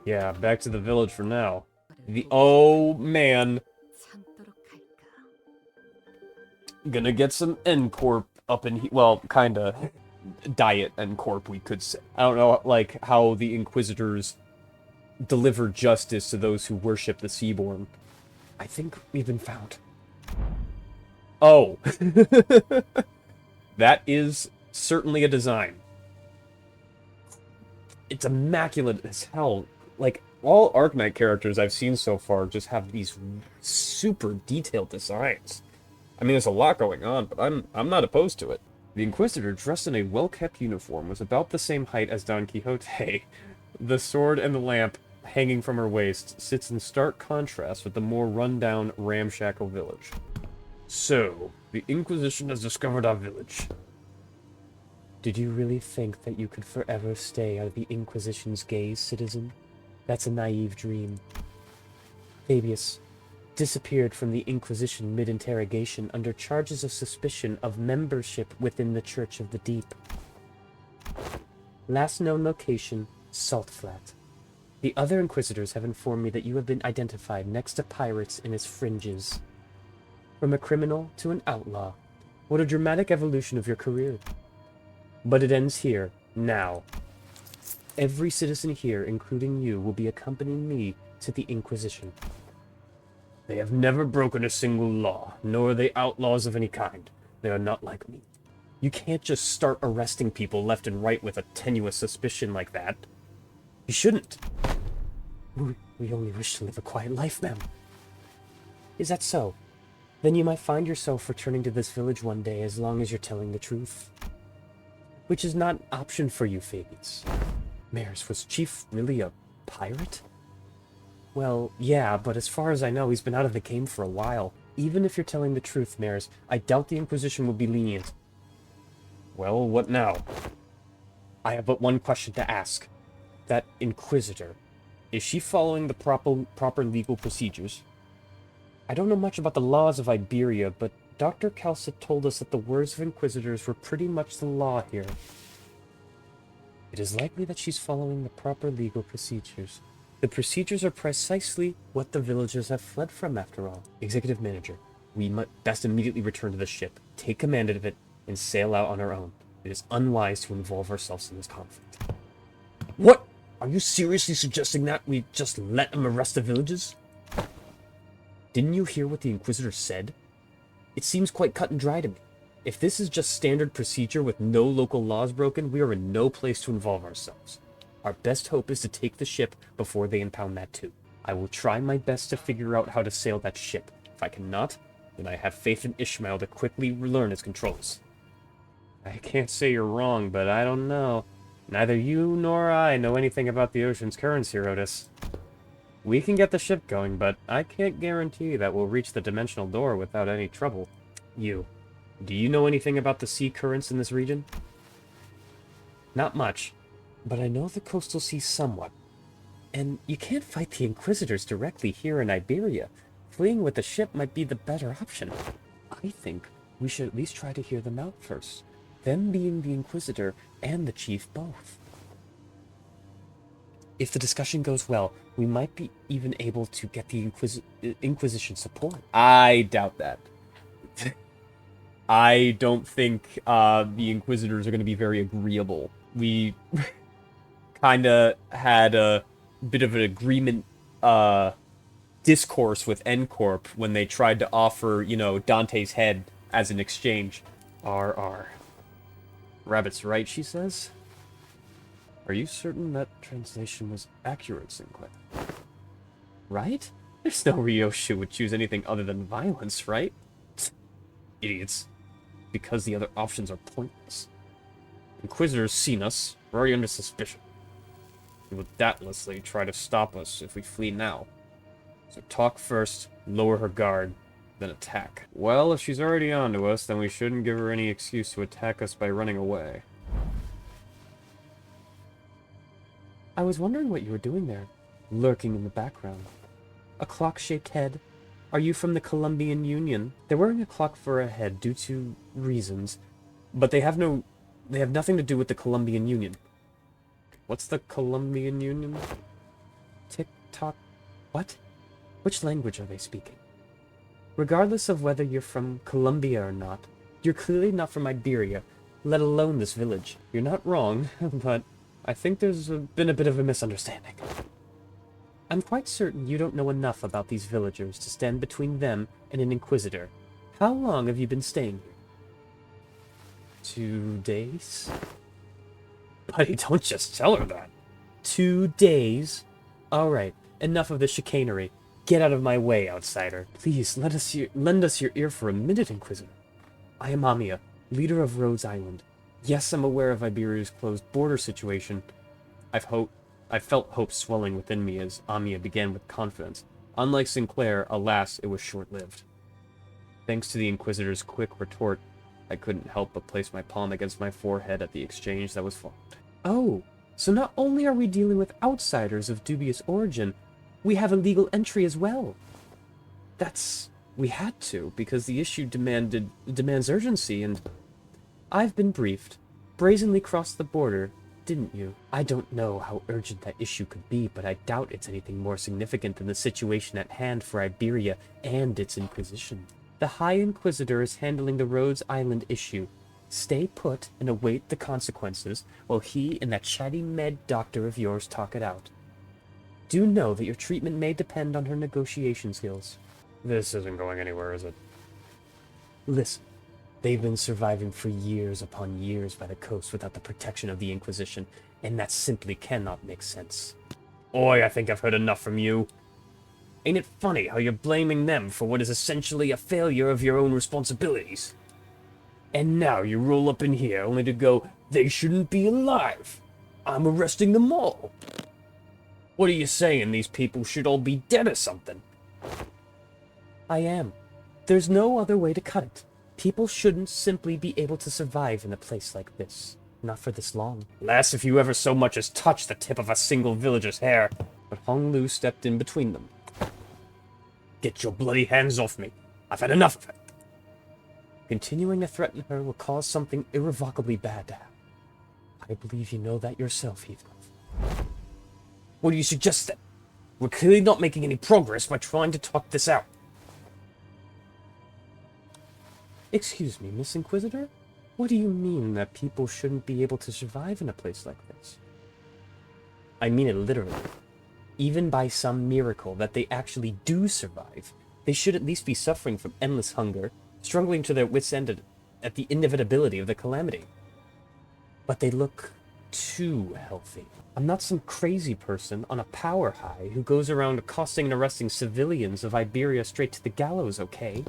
Yeah, back to the village for now. Oh man. Gonna get some N-Corp up in here. Well, kinda. Diet N-Corp, we could say. I don't know, like, how the Inquisitors deliver justice to those who worship the Seaborn. I think we've been found. Oh. That is certainly a design. It's immaculate as hell. Like, all Arknight characters I've seen so far just have these super detailed designs. I mean, there's a lot going on, but I'm not opposed to it. The Inquisitor, dressed in a well-kept uniform, was about the same height as Don Quixote. The sword and the lamp, hanging from her waist, sits in stark contrast with the more run-down, ramshackle village. So, the Inquisition has discovered our village. Did you really think that you could forever stay out of the Inquisition's gaze, citizen? That's a naive dream. Fabius disappeared from the Inquisition mid-interrogation under charges of suspicion of membership within the Church of the Deep. Last known location, Salt Flat. The other Inquisitors have informed me that you have been identified next to pirates in its fringes. From a criminal to an outlaw. What a dramatic evolution of your career. But it ends here, now. Every citizen here, including you, will be accompanying me to the Inquisition. They have never broken a single law, nor are they outlaws of any kind. They are not like me. You can't just start arresting people left and right with a tenuous suspicion like that. You shouldn't. We only wish to live a quiet life, ma'am. Is that so? Then you might find yourself returning to this village one day as long as you're telling the truth. Which is not an option for you, Fabius. Maris, was Chief really a pirate? Well, yeah, but as far as I know, he's been out of the game for a while. Even if you're telling the truth, Maris, I doubt the Inquisition will be lenient. Well, what now? I have but one question to ask. That Inquisitor, is she following the proper legal procedures? I don't know much about the laws of Iberia, but Dr. Calcit told us that the words of Inquisitors were pretty much the law here. It is likely that she's following the proper legal procedures. The procedures are precisely what the villagers have fled from, after all. Executive Manager, we must best immediately return to the ship, take command of it, and sail out on our own. It is unwise to involve ourselves in this conflict. What? Are you seriously suggesting that we just let them arrest the villagers? Didn't you hear what the Inquisitor said? It seems quite cut and dry to me. If this is just standard procedure with no local laws broken, we are in no place to involve ourselves. Our best hope is to take the ship before they impound that too. I will try my best to figure out how to sail that ship. If I cannot, then I have faith in Ishmael to quickly relearn its controls. I can't say you're wrong, but I don't know. Neither you nor I know anything about the ocean's currents here, Otis. We can get the ship going, but I can't guarantee that we'll reach the dimensional door without any trouble. Do you know anything about the sea currents in this region? Not much, but I know the coastal sea somewhat. And you can't fight the Inquisitors directly here in Iberia. Fleeing with the ship might be the better option. I think we should at least try to hear them out first. Them being the Inquisitor and the Chief both. If the discussion goes well, we might be even able to get the Inquisition support. I doubt that. I don't think the Inquisitors are going to be very agreeable. kinda had a bit of an agreement, discourse with N-Corp when they tried to offer, Dante's head as an exchange. R. Rabbit's right, she says. Are you certain that translation was accurate, Sinclair? Right? There's no Ryoshu would choose anything other than violence, right? Idiots. Because the other options are pointless. Inquisitors seen us. We're already under suspicion. He will doubtlessly try to stop us if we flee now. So talk first, lower her guard, then attack. Well, if she's already onto us, then we shouldn't give her any excuse to attack us by running away. I was wondering what you were doing there, lurking in the background. A clock-shaped head? Are you from the Colombian Union? They're wearing a clock for a head due to reasons, but they have nothing to do with the Colombian Union. What's the Colombian Union? Tick-tock... What? Which language are they speaking? Regardless of whether you're from Colombia or not, you're clearly not from Iberia, let alone this village. You're not wrong, but I think there's been a bit of a misunderstanding. I'm quite certain you don't know enough about these villagers to stand between them and an Inquisitor. How long have you been staying here? 2 days? Buddy, don't just tell her that. 2 days? Alright, enough of the chicanery. Get out of my way, outsider. Please, lend us your ear for a minute, Inquisitor. I am Amia, leader of Rhodes Island. Yes, I'm aware of Iberia's closed border situation. I felt hope swelling within me as Amia began with confidence. Unlike Sinclair, alas, it was short-lived. Thanks to the Inquisitor's quick retort, I couldn't help but place my palm against my forehead at the exchange that was formed. Oh, so not only are we dealing with outsiders of dubious origin, we have illegal entry as well. We had to, because the issue demands urgency, and I've been briefed. Brazenly crossed the border, didn't you? I don't know how urgent that issue could be, but I doubt it's anything more significant than the situation at hand for Iberia and its Inquisition. The High Inquisitor is handling the Rhodes Island issue. Stay put and await the consequences, while he and that chatty med doctor of yours talk it out. Do know that your treatment may depend on her negotiation skills. This isn't going anywhere, is it? Listen, they've been surviving for years upon years by the coast without the protection of the Inquisition, and that simply cannot make sense. Oi, I think I've heard enough from you. Ain't it funny how you're blaming them for what is essentially a failure of your own responsibilities? And now you roll up in here only to go, they shouldn't be alive. I'm arresting them all. What are you saying, these people should all be dead or something? I am. There's no other way to cut it. People shouldn't simply be able to survive in a place like this. Not for this long. Less if you ever so much as touch the tip of a single villager's hair. But Hong Lu stepped in between them. Get your bloody hands off me. I've had enough of it. Continuing to threaten her will cause something irrevocably bad to happen. I believe you know that yourself, Heathcliff. What do you suggest then? We're clearly not making any progress by trying to talk this out. Excuse me, Miss Inquisitor? What do you mean that people shouldn't be able to survive in a place like this? I mean it literally. Even by some miracle that they actually do survive, they should at least be suffering from endless hunger, struggling to their wits' end at the inevitability of the calamity. But they look too healthy. I'm not some crazy person on a power high who goes around accosting and arresting civilians of Iberia straight to the gallows, okay?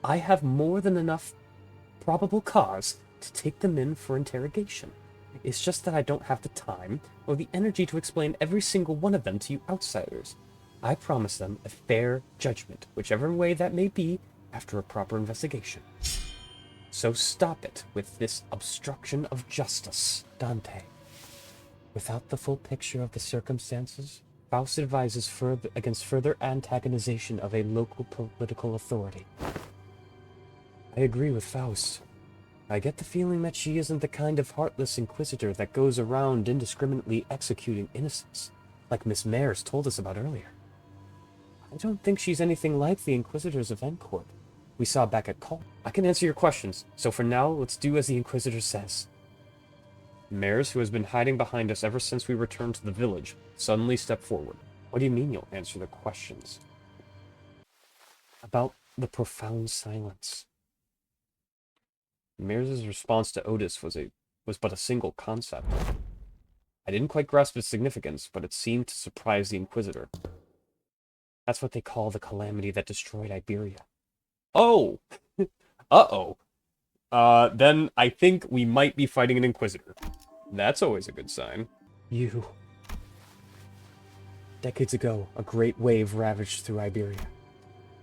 I have more than enough probable cause to take them in for interrogation. It's just that I don't have the time or the energy to explain every single one of them to you outsiders. I promise them a fair judgment, whichever way that may be, after a proper investigation. So stop it with this obstruction of justice, Dante. Without the full picture of the circumstances, Faust advises against further antagonization of a local political authority. I agree with Faust. I get the feeling that she isn't the kind of heartless inquisitor that goes around indiscriminately executing innocents, like Miss Mayers told us about earlier. I don't think she's anything like the inquisitors of N-Corp we saw back at Collab. I can answer your questions, so for now, let's do as the Inquisitor says. Mares, who has been hiding behind us ever since we returned to the village, suddenly stepped forward. What do you mean you'll answer the questions? About the profound silence. Mares' response to Otis was but a single concept. I didn't quite grasp its significance, but it seemed to surprise the Inquisitor. That's what they call the calamity that destroyed Iberia. Oh! Uh-oh. Then I think we might be fighting an Inquisitor. That's always a good sign. You. Decades ago, a great wave ravaged through Iberia.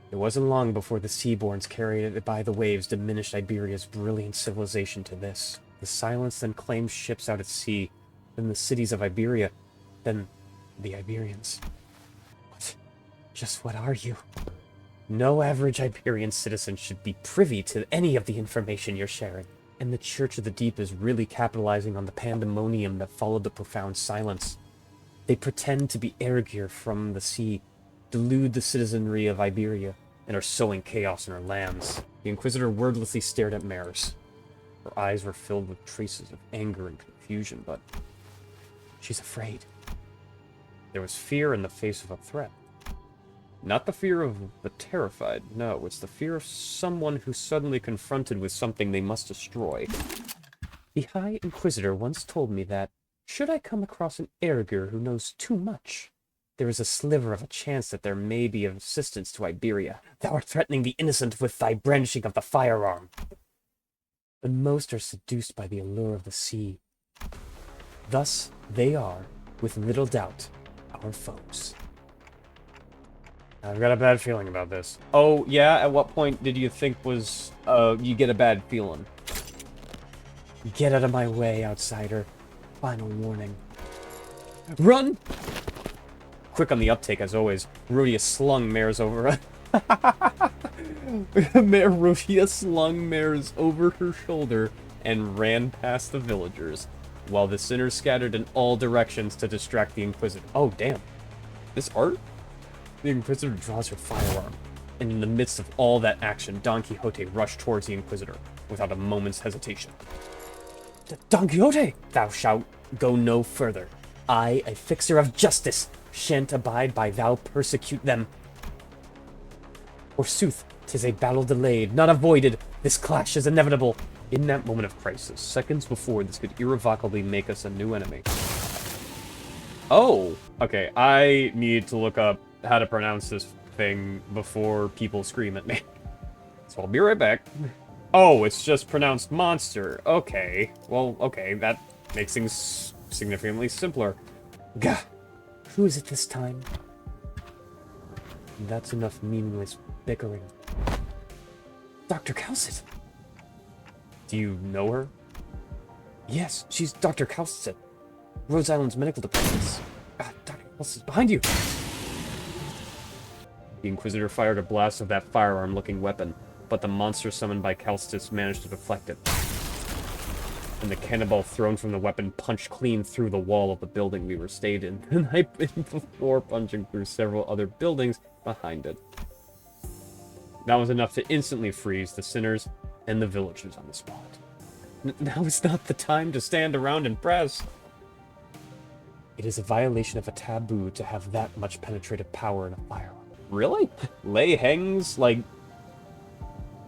It wasn't long before the Seaborns carried it by the waves diminished Iberia's brilliant civilization to this. The silence then claimed ships out at sea, then the cities of Iberia, then the Iberians. Just what are you? No average Iberian citizen should be privy to any of the information you're sharing. And the Church of the Deep is really capitalizing on the pandemonium that followed the profound silence. They pretend to be Aegir from the sea, delude the citizenry of Iberia, and are sowing chaos in our lands. The Inquisitor wordlessly stared at Maris. Her eyes were filled with traces of anger and confusion, but she's afraid. There was fear in the face of a threat. Not the fear of the terrified, no, it's the fear of someone who's suddenly confronted with something they must destroy. The High Inquisitor once told me that, should I come across an Aegir who knows too much, there is a sliver of a chance that there may be of assistance to Iberia. Thou art threatening the innocent with thy brandishing of the firearm. But most are seduced by the allure of the sea. Thus, they are, with little doubt, our foes. I've got a bad feeling about this. Oh, yeah? At what point did you think was, you get a bad feeling? Get out of my way, outsider. Final warning. Run! Quick on the uptake, as always, Rudia slung Mares over Rudia slung Mares over her shoulder and ran past the villagers, while the sinners scattered in all directions to distract the Inquisitor. Oh, damn. This art? The Inquisitor draws her firearm, and in the midst of all that action, Don Quixote rushed towards the Inquisitor, without a moment's hesitation. Don Quixote! Thou shalt go no further. I, a fixer of justice, shan't abide by thou persecute them. Forsooth, 'tis a battle delayed, not avoided. This clash is inevitable. In that moment of crisis, seconds before, this could irrevocably make us a new enemy. Oh! Okay, I need to look up how to pronounce this thing before people scream at me. So I'll be right back. Oh, it's just pronounced monster. Okay. Well, okay, that makes things significantly simpler. Gah! Who is it this time? That's enough meaningless bickering. Dr. Calcit! Do you know her? Yes, she's Dr. Calcit. Rhode Island's medical department. Dr. Calcit, behind you! The Inquisitor fired a blast of that firearm-looking weapon, but the monster summoned by Calcit managed to deflect it. And the cannonball thrown from the weapon punched clean through the wall of the building we were stayed in the night before, punching through several other buildings behind it. That was enough to instantly freeze the sinners and the villagers on the spot. Now is not the time to stand around and press. It is a violation of a taboo to have that much penetrative power in a firearm. Really? Lei Heng's, like,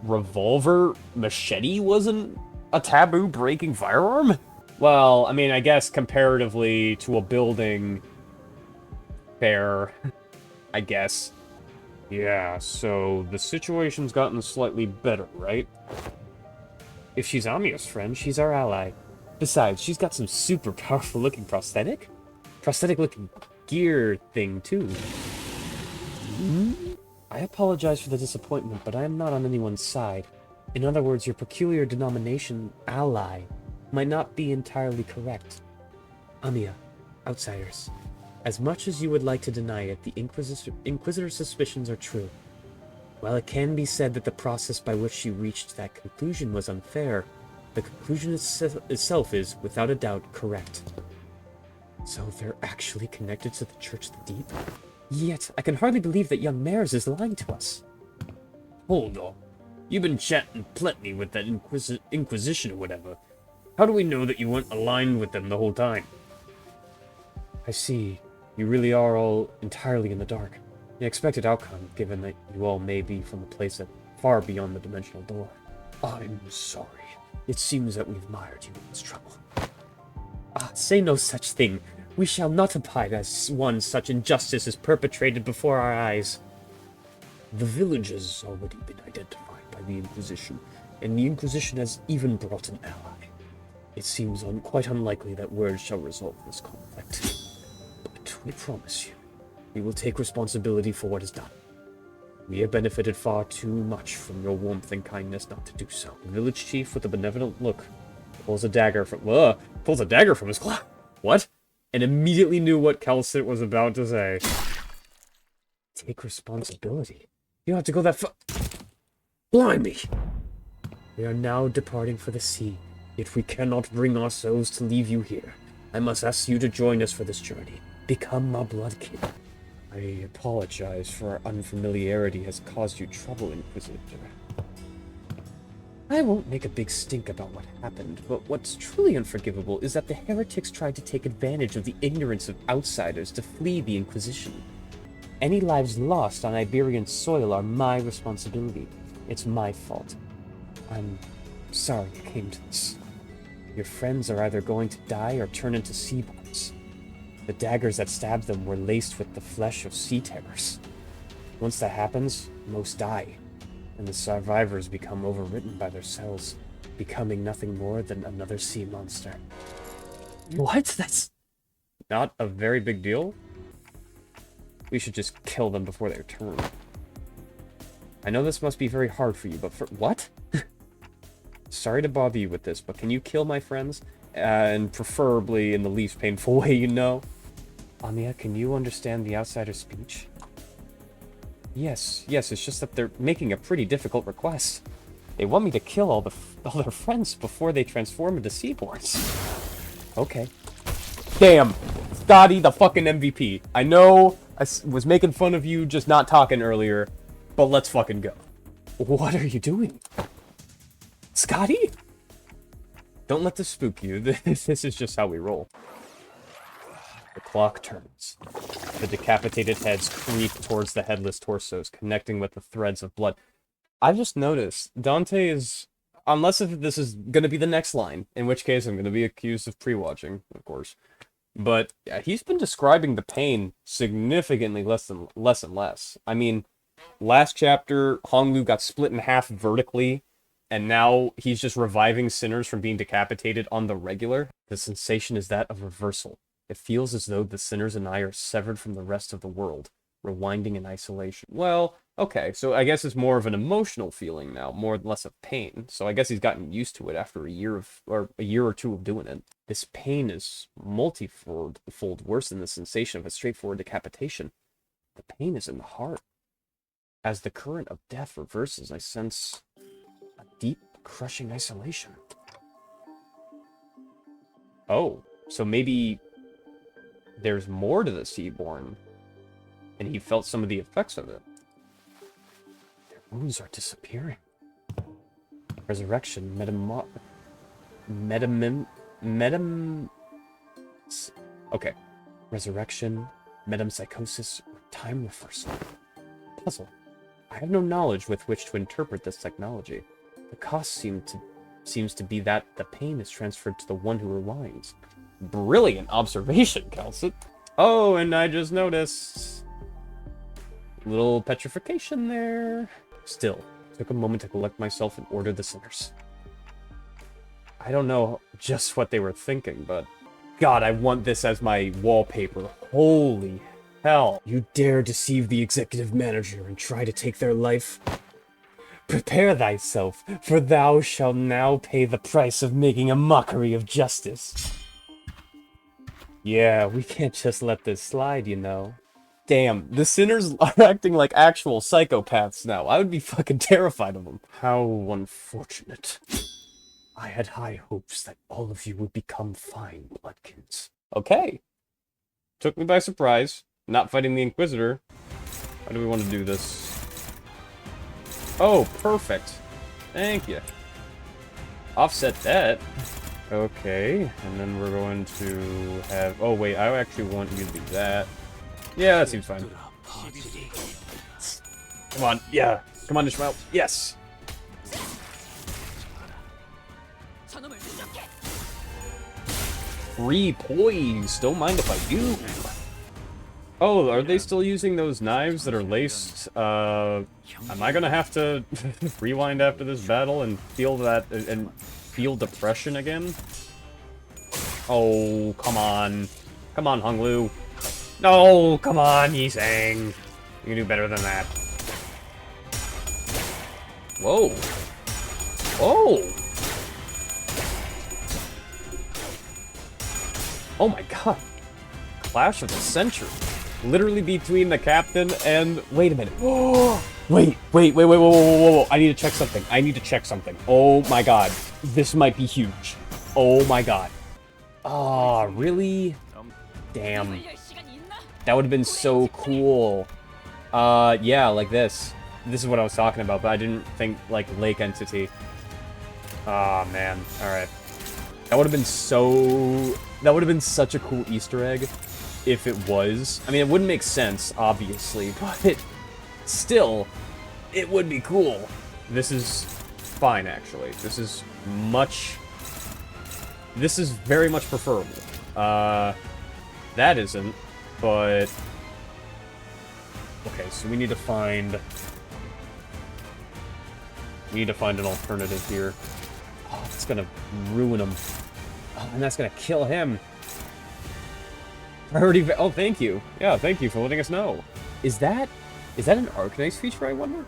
revolver machete wasn't a taboo-breaking firearm? Well, I mean, I guess comparatively to a building, fair, I guess. Yeah, so the situation's gotten slightly better, right? If she's Amiya's friend, she's our ally. Besides, she's got some super powerful-looking prosthetic-looking gear thing, too. I apologize for the disappointment, but I am not on anyone's side. In other words, your peculiar denomination, ally, might not be entirely correct. Amiya, outsiders. As much as you would like to deny it, the Inquisitor's suspicions are true. While it can be said that the process by which she reached that conclusion was unfair, the conclusion itself is, without a doubt, correct. So they're actually connected to the Church of the Deep? Yet, I can hardly believe that young Mares is lying to us. Hold on. You've been chatting plenty with that Inquisition or whatever. How do we know that you weren't aligned with them the whole time? I see. You really are all entirely in the dark. The expected outcome, given that you all may be from a place that far beyond the dimensional door. I'm sorry. It seems that we've mired you in this trouble. Ah, say no such thing. We shall not abide as one such injustice is perpetrated before our eyes. The village has already been identified by the Inquisition, and the Inquisition has even brought an ally. It seems quite unlikely that words shall resolve this conflict. But we promise you, we will take responsibility for what is done. We have benefited far too much from your warmth and kindness not to do so. The village chief, with a benevolent look, pulls a dagger from his cloak. What? And immediately knew what Kelsit was about to say. Take responsibility? You don't have to go that far. Blimey! We are now departing for the sea, yet we cannot bring ourselves to leave you here. I must ask you to join us for this journey. Become my bloodkin. I apologize for our unfamiliarity has caused you trouble, Inquisitor. I won't make a big stink about what happened, but what's truly unforgivable is that the heretics tried to take advantage of the ignorance of outsiders to flee the Inquisition. Any lives lost on Iberian soil are my responsibility. It's my fault. I'm sorry it came to this. Your friends are either going to die or turn into seaborns. The daggers that stabbed them were laced with the flesh of sea terrors. Once that happens, most die, and the survivors become overwritten by their cells, becoming nothing more than another sea monster. What? That's not a very big deal? We should just kill them before their turn. I know this must be very hard for you, but for what? Sorry to bother you with this, but can you kill my friends? And preferably in the least painful way you know. Anya, can you understand the outsider's speech? Yes, it's just that they're making a pretty difficult request. They want me to kill all their friends before they transform into seaborns. Okay. Damn! Scotty, the fucking MVP. I know I was making fun of you just not talking earlier, but let's fucking go. What are you doing? Scotty? Don't let this spook you. This is just how we roll. The clock turns. The decapitated heads creep towards the headless torsos, connecting with the threads of blood. I've just noticed, Dante is... Unless if this is going to be the next line, in which case I'm going to be accused of pre-watching, of course. But yeah, he's been describing the pain significantly less and less. I mean, last chapter, Honglu got split in half vertically, and now he's just reviving sinners from being decapitated on the regular. The sensation is that of reversal. It feels as though the sinners and I are severed from the rest of the world, rewinding in isolation. Well, okay, so I guess it's more of an emotional feeling now, more or less of pain. So I guess he's gotten used to it after a year or two of doing it. This pain is multifold worse than the sensation of a straightforward decapitation. The pain is in the heart. As the current of death reverses, I sense a deep, crushing isolation. Oh, so maybe there's more to the Seaborn, and he felt some of the effects of it. Their wounds are disappearing. Resurrection, okay. Resurrection, metempsychosis, or time reversal. Puzzle. I have no knowledge with which to interpret this technology. The cost seems to be that the pain is transferred to the one who rewinds. Brilliant observation, Kelsit. Oh, and I just noticed little petrification there. Still, took a moment to collect myself and order the sinners. I don't know just what they were thinking, but God, I want this as my wallpaper. Holy hell. You dare deceive the executive manager and try to take their life? Prepare thyself, for thou shalt now pay the price of making a mockery of justice. Yeah, we can't just let this slide, you know. Damn, the sinners are acting like actual psychopaths now. I would be fucking terrified of them. How unfortunate. I had high hopes that all of you would become fine bloodkins. Okay. Took me by surprise. Not fighting the Inquisitor. How do we want to do this? Oh, perfect. Thank you. Offset that. Okay, and then we're going to have... Oh, wait, I actually want you to do that. Yeah, that seems fine. Come on, yeah. Come on, Ishmael. Yes! Free poise. Don't mind if I do. Oh, are they still using those knives that are laced? Am I gonna have to rewind after this battle and feel that and feel depression again? Oh, come on. Come on, Hung Lu. No, come on, Yi Sang. You can do better than that. Whoa. Whoa. Oh my god. Clash of the century. Literally between the captain and... Wait a minute. Wait. Whoa. I need to check something. Oh my god. This might be huge. Oh my god. Oh, really? Damn. That would have been so cool. Yeah, like this. This is what I was talking about, but I didn't think, like, lake entity. Oh, man. Alright. That would have been so... That would have been such a cool Easter egg if it was. I mean, it wouldn't make sense, obviously, but still, it would be cool. This is fine, actually. This is very much preferable. That isn't, but... Okay, so we need to find... an alternative here. Oh, that's gonna ruin him. Oh, and that's gonna kill him. Priority... Oh, thank you. Yeah, thank you for letting us know. Is that an Arcanite feature, I wonder?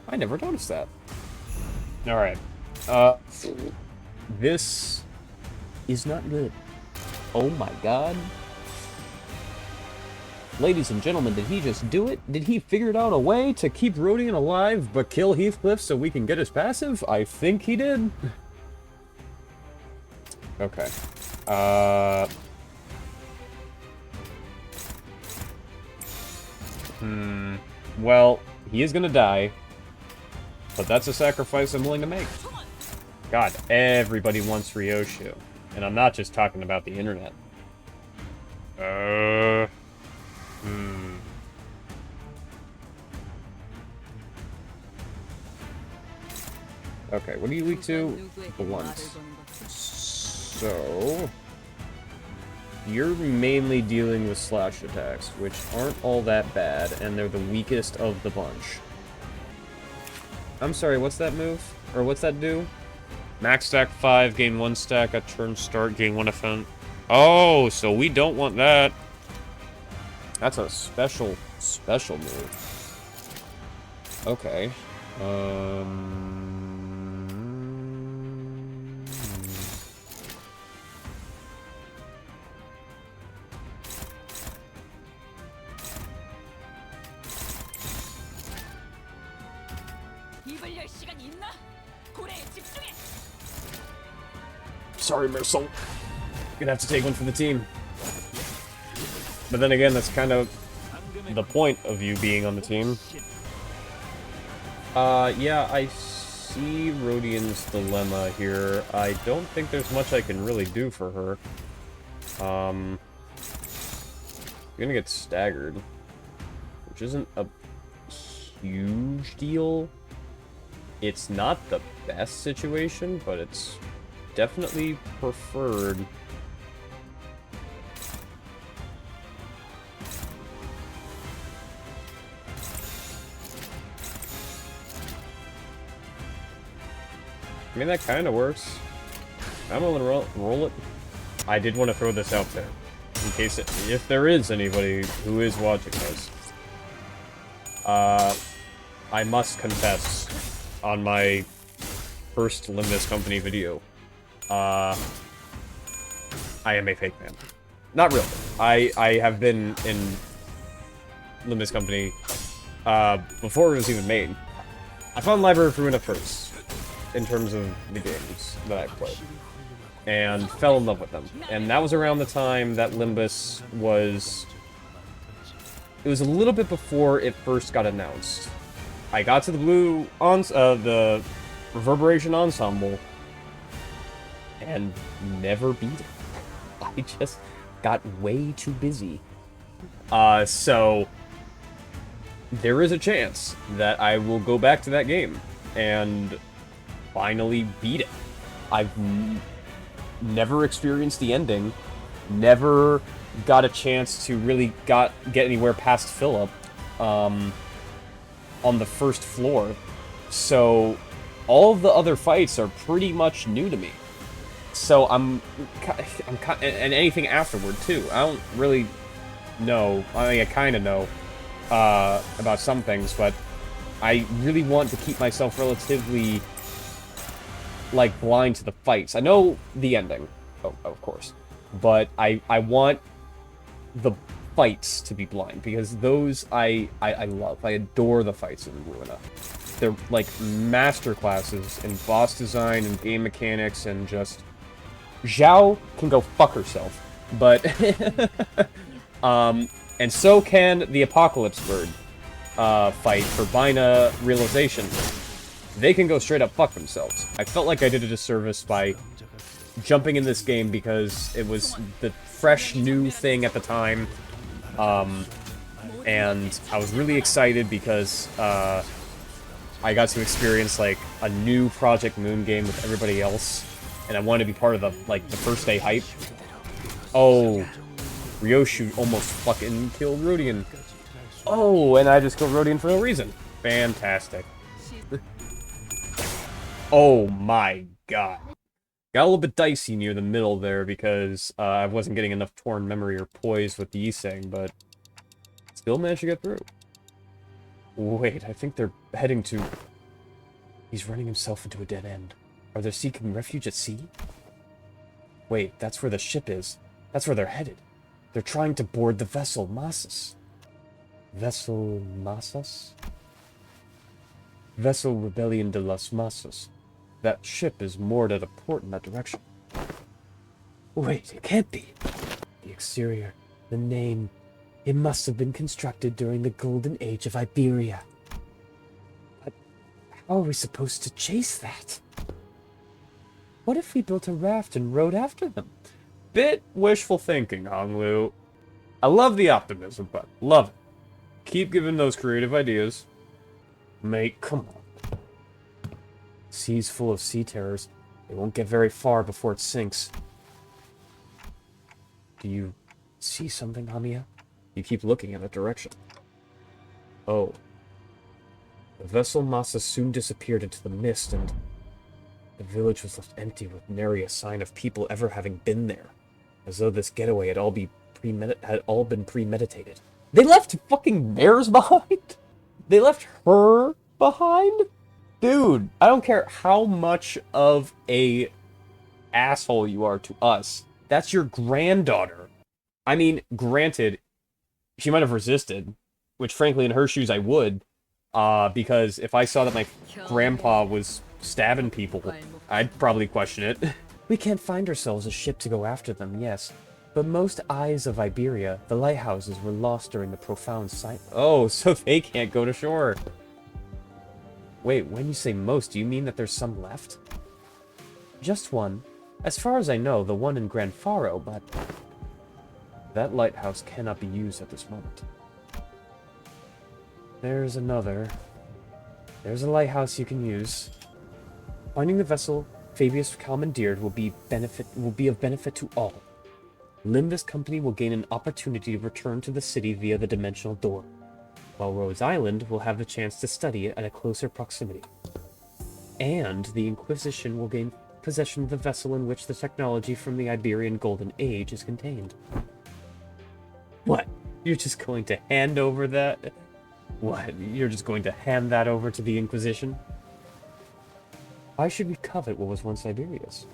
I never noticed that. Alright. This is not good. Oh my god. Ladies and gentlemen, did he just do it? Did he figure out a way to keep Rodion alive, but kill Heathcliff so we can get his passive? I think he did. Okay. Well, he is gonna die. But that's a sacrifice I'm willing to make. God, everybody wants Ryoshu. And I'm not just talking about the internet. Okay, what are you weak to? Blunt. So... You're mainly dealing with slash attacks, which aren't all that bad, and they're the weakest of the bunch. I'm sorry, what's that move? Or what's that do? Max stack 5, gain 1 stack at turn start, gain 1 event. Oh, so we don't want that. That's a special move. Okay. Sorry, Mercel. Gonna have to take one for the team. But then again, that's kind of the point of you being on the team. Yeah, I see Rodion's dilemma here. I don't think there's much I can really do for her. You're gonna get staggered, which isn't a huge deal. It's not the best situation, but it's definitely preferred. I mean, that kind of works. I'm gonna roll it. I did want to throw this out there, in case if there is anybody who is watching this. I must confess, on my first Limbus Company video, I am a fake man. Not really. I have been in Limbus Company before it was even made. I found Library of Ruina first, in terms of the games that I played, and fell in love with them. And that was around the time that Limbus was... It was a little bit before it first got announced. I got to the the Reverberation Ensemble, and never beat it. I just got way too busy. So there is a chance that I will go back to that game and finally beat it. I've never experienced the ending, never got a chance to really get anywhere past Philip on the first floor, so all of the other fights are pretty much new to me. So I'm and anything afterward too. I don't really know. I mean, I kind of know about some things, but I really want to keep myself relatively like blind to the fights. I know the ending, of course, but I want the fights to be blind, because those I love. I adore the fights in Ruina. They're like masterclasses in boss design and game mechanics, and just Zhao can go fuck herself. But and so can the Apocalypse Bird fight for Bina Realization. They can go straight up fuck themselves. I felt like I did a disservice by jumping in this game because it was the fresh new thing at the time. And I was really excited because I got to experience like a new Project Moon game with everybody else, and I wanted to be part of the the first day hype. Oh, Ryoshu almost fucking killed Rodion. Oh, and I just killed Rodion for no reason. Fantastic. Oh my god. Got a little bit dicey near the middle there because I wasn't getting enough torn memory or poise with the Iseng, but still managed to get through. Wait, I think they're heading to... He's running himself into a dead end. Are they seeking refuge at sea? Wait, that's where the ship is. That's where they're headed. They're trying to board the vessel Masas. Vessel Masas? Vessel Rebellion de las Masas. That ship is moored at a port in that direction. Wait, it can't be. The exterior, the name, it must have been constructed during the Golden Age of Iberia. But how are we supposed to chase that? What if we built a raft and rowed after them? Bit wishful thinking, Honglu. I love the optimism, but love it. Keep giving those creative ideas. Mate, come on. Sea's full of sea terrors. They won't get very far before it sinks. Do you see something, Hamiya? You keep looking in that direction. Oh. The vessel Masa soon disappeared into the mist, and the village was left empty with nary a sign of people ever having been there. As though this getaway had all been premeditated. They left fucking bears behind? They left her behind? Dude, I don't care how much of a asshole you are to us. That's your granddaughter. I mean, granted, she might have resisted, which frankly in her shoes I would, because if I saw that my grandpa was stabbing people, I'd probably question it. We can't find ourselves a ship to go after them, yes. But most eyes of Iberia, the lighthouses, were lost during the profound silence. Oh, so they can't go to shore. Wait, when you say most, do you mean that there's some left? Just one. As far as I know, the one in Gran Faro, but... that lighthouse cannot be used at this moment. There's another. There's a lighthouse you can use. Finding the vessel Fabius commandeered will be of benefit to all. Limbus Company will gain an opportunity to return to the city via the dimensional door, while Rose Island will have the chance to study it at a closer proximity. And the Inquisition will gain possession of the vessel in which the technology from the Iberian Golden Age is contained. What? You're just going to hand over that? What? You're just going to hand that over to the Inquisition? Why should we covet what was once Iberia's?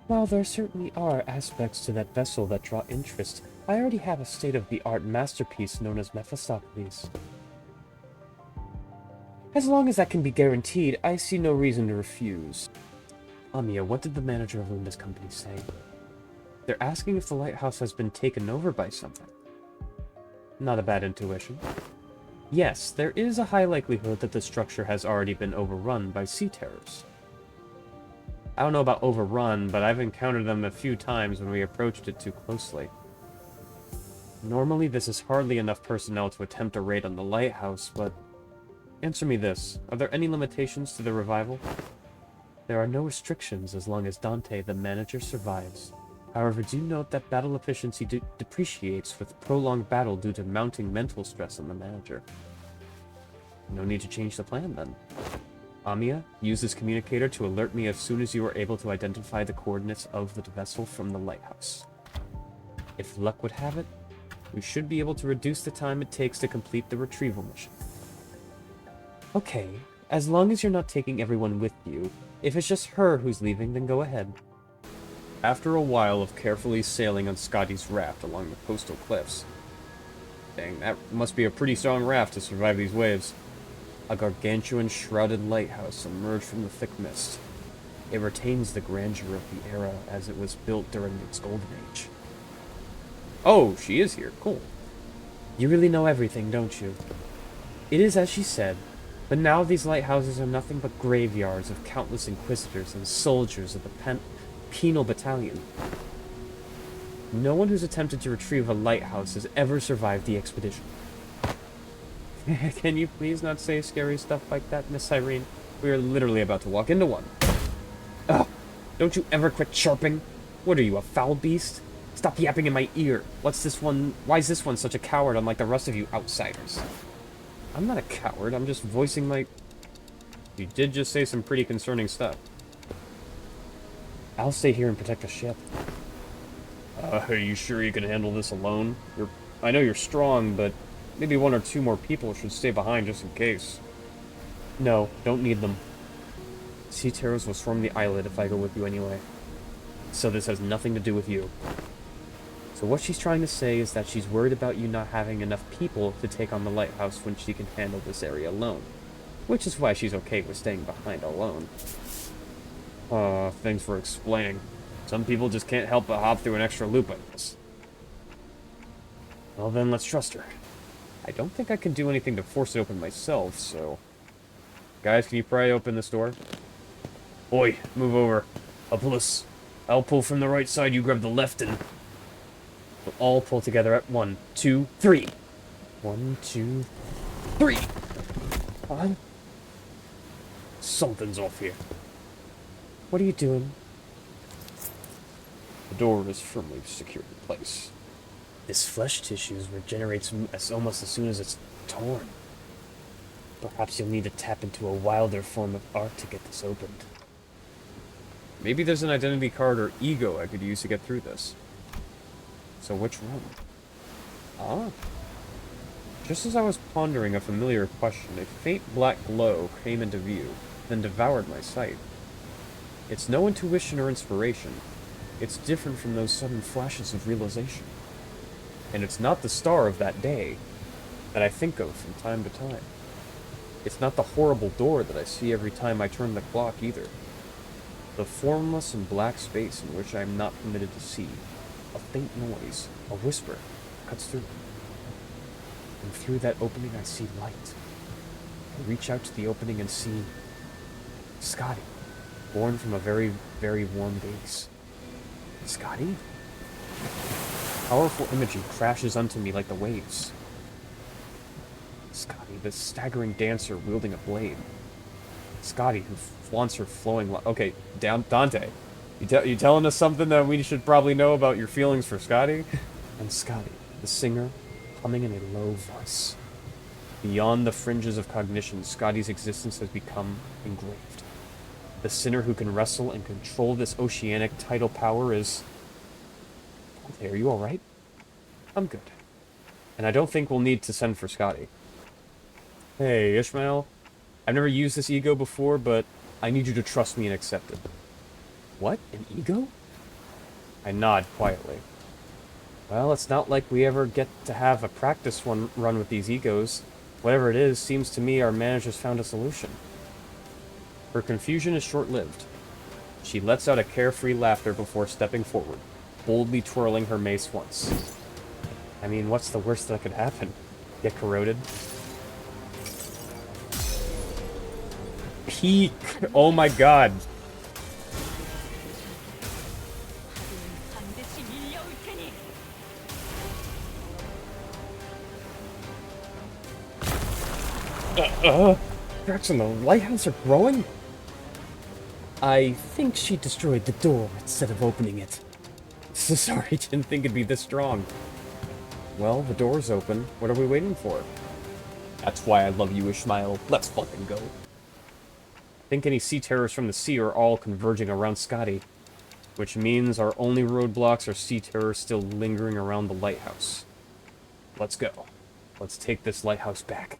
While there certainly are aspects to that vessel that draw interest, I already have a state-of-the-art masterpiece known as Mephistopheles. As long as that can be guaranteed, I see no reason to refuse. Amiya, what did the manager of Limbus Company say? They're asking if the lighthouse has been taken over by something. Not a bad intuition. Yes, there is a high likelihood that the structure has already been overrun by sea terrors. I don't know about overrun, but I've encountered them a few times when we approached it too closely. Normally, this is hardly enough personnel to attempt a raid on the lighthouse, but... Answer me this. Are there any limitations to the revival? There are no restrictions as long as Dante, the manager, survives. However, do note that battle efficiency depreciates with prolonged battle due to mounting mental stress on the manager. No need to change the plan, then. Amiya, use this communicator to alert me as soon as you are able to identify the coordinates of the vessel from the lighthouse. If luck would have it, we should be able to reduce the time it takes to complete the retrieval mission. Okay, as long as you're not taking everyone with you. If it's just her who's leaving, then go ahead. After a while of carefully sailing on Scotty's raft along the coastal cliffs. Dang, that must be a pretty strong raft to survive these waves. A gargantuan shrouded lighthouse emerged from the thick mist. It retains the grandeur of the era as it was built during its golden age. Oh, she is here. Cool. You really know everything, don't you? It is as she said, but now these lighthouses are nothing but graveyards of countless inquisitors and soldiers of the penal battalion. No one who's attempted to retrieve a lighthouse has ever survived the expedition. Can you please not say scary stuff like that, Miss Irene? We are literally about to walk into one. Ugh! Don't you ever quit chirping? What are you, a foul beast? Stop yapping in my ear. Why is this one such a coward unlike the rest of you outsiders? I'm not a coward, I'm just voicing my... You did just say some pretty concerning stuff. I'll stay here and protect the ship. Are you sure you can handle this alone? I know you're strong, but maybe one or two more people should stay behind just in case. No, don't need them. Sea terrors will swarm the islet if I go with you anyway. So this has nothing to do with you. So what she's trying to say is that she's worried about you not having enough people to take on the lighthouse when she can handle this area alone. Which is why she's okay with staying behind alone. Thanks for explaining. Some people just can't help but hop through an extra loop like this. Well then, let's trust her. I don't think I can do anything to force it open myself, so... Guys, can you pry open this door? Oi, move over. I'll pull from the right side, you grab the left, and... We'll all pull together at 1, 2, 3. 1, 2, 3. On. Something's off here. What are you doing? The door is firmly secured in place. This flesh tissue regenerates almost as soon as it's torn. Perhaps you'll need to tap into a wilder form of art to get this opened. Maybe there's an identity card or E.G.O I could use to get through this. So which room? Ah. Just as I was pondering a familiar question, a faint black glow came into view, then devoured my sight. It's no intuition or inspiration. It's different from those sudden flashes of realization. And it's not the star of that day that I think of from time to time. It's not the horrible door that I see every time I turn the clock either. The formless and black space in which I am not permitted to see. A faint noise, a whisper, cuts through. And through that opening I see light. I reach out to the opening and see... Scotty, born from a very, very warm base. Scotty? Powerful imagery crashes onto me like the waves. Scotty, the staggering dancer wielding a blade. Scotty, who flaunts her flowing... Okay, Dante. You telling us something that we should probably know about your feelings for Scotty? And Scotty, the singer, humming in a low voice. Beyond the fringes of cognition, Scotty's existence has become engraved. The sinner who can wrestle and control this oceanic tidal power is... Dante, are you alright? I'm good. And I don't think we'll need to send for Scotty. Hey, Ishmael. I've never used this E.G.O before, but I need you to trust me and accept it. What? An E.G.O? I nod quietly. Well, it's not like we ever get to have a practice run with these E.G.Os. Whatever it is, seems to me our manager's found a solution. Her confusion is short-lived. She lets out a carefree laughter before stepping forward, boldly twirling her mace once. I mean, what's the worst that could happen? Get corroded? Peak! Oh my god! Cracks in the lighthouse are growing? I think she destroyed the door instead of opening it. Sorry, didn't think it'd be this strong. Well, the door's open. What are we waiting for? That's why I love you, Ishmael. Let's fucking go. I think any sea terrors from the sea are all converging around Scotty. Which means our only roadblocks are sea terrors still lingering around the lighthouse. Let's go. Let's take this lighthouse back.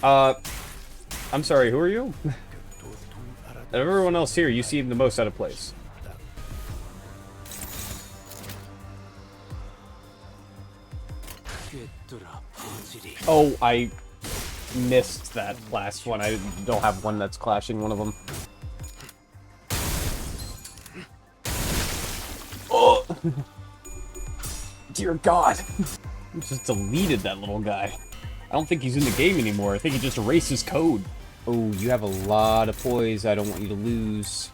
I'm sorry, who are you? Everyone else here, you seem the most out of place. Oh, I missed that last one. I don't have one that's clashing one of them. Oh! Dear God! I just deleted that little guy. I don't think he's in the game anymore. I think he just erased his code. Oh, you have a lot of poise I don't want you to lose.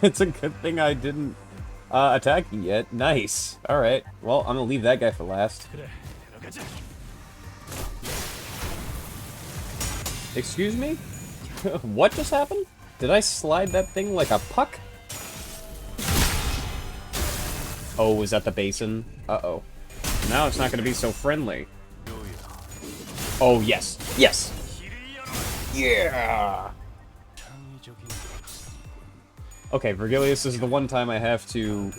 It's a good thing I didn't attack you yet. Nice. Alright. Well, I'm gonna leave that guy for last. Excuse me? What just happened? Did I slide that thing like a puck? Oh, was that the basin? Uh-oh. Now it's not going to be so friendly. Oh, yes. Yes! Yeah! Okay, Virgilius, this is the one time I have to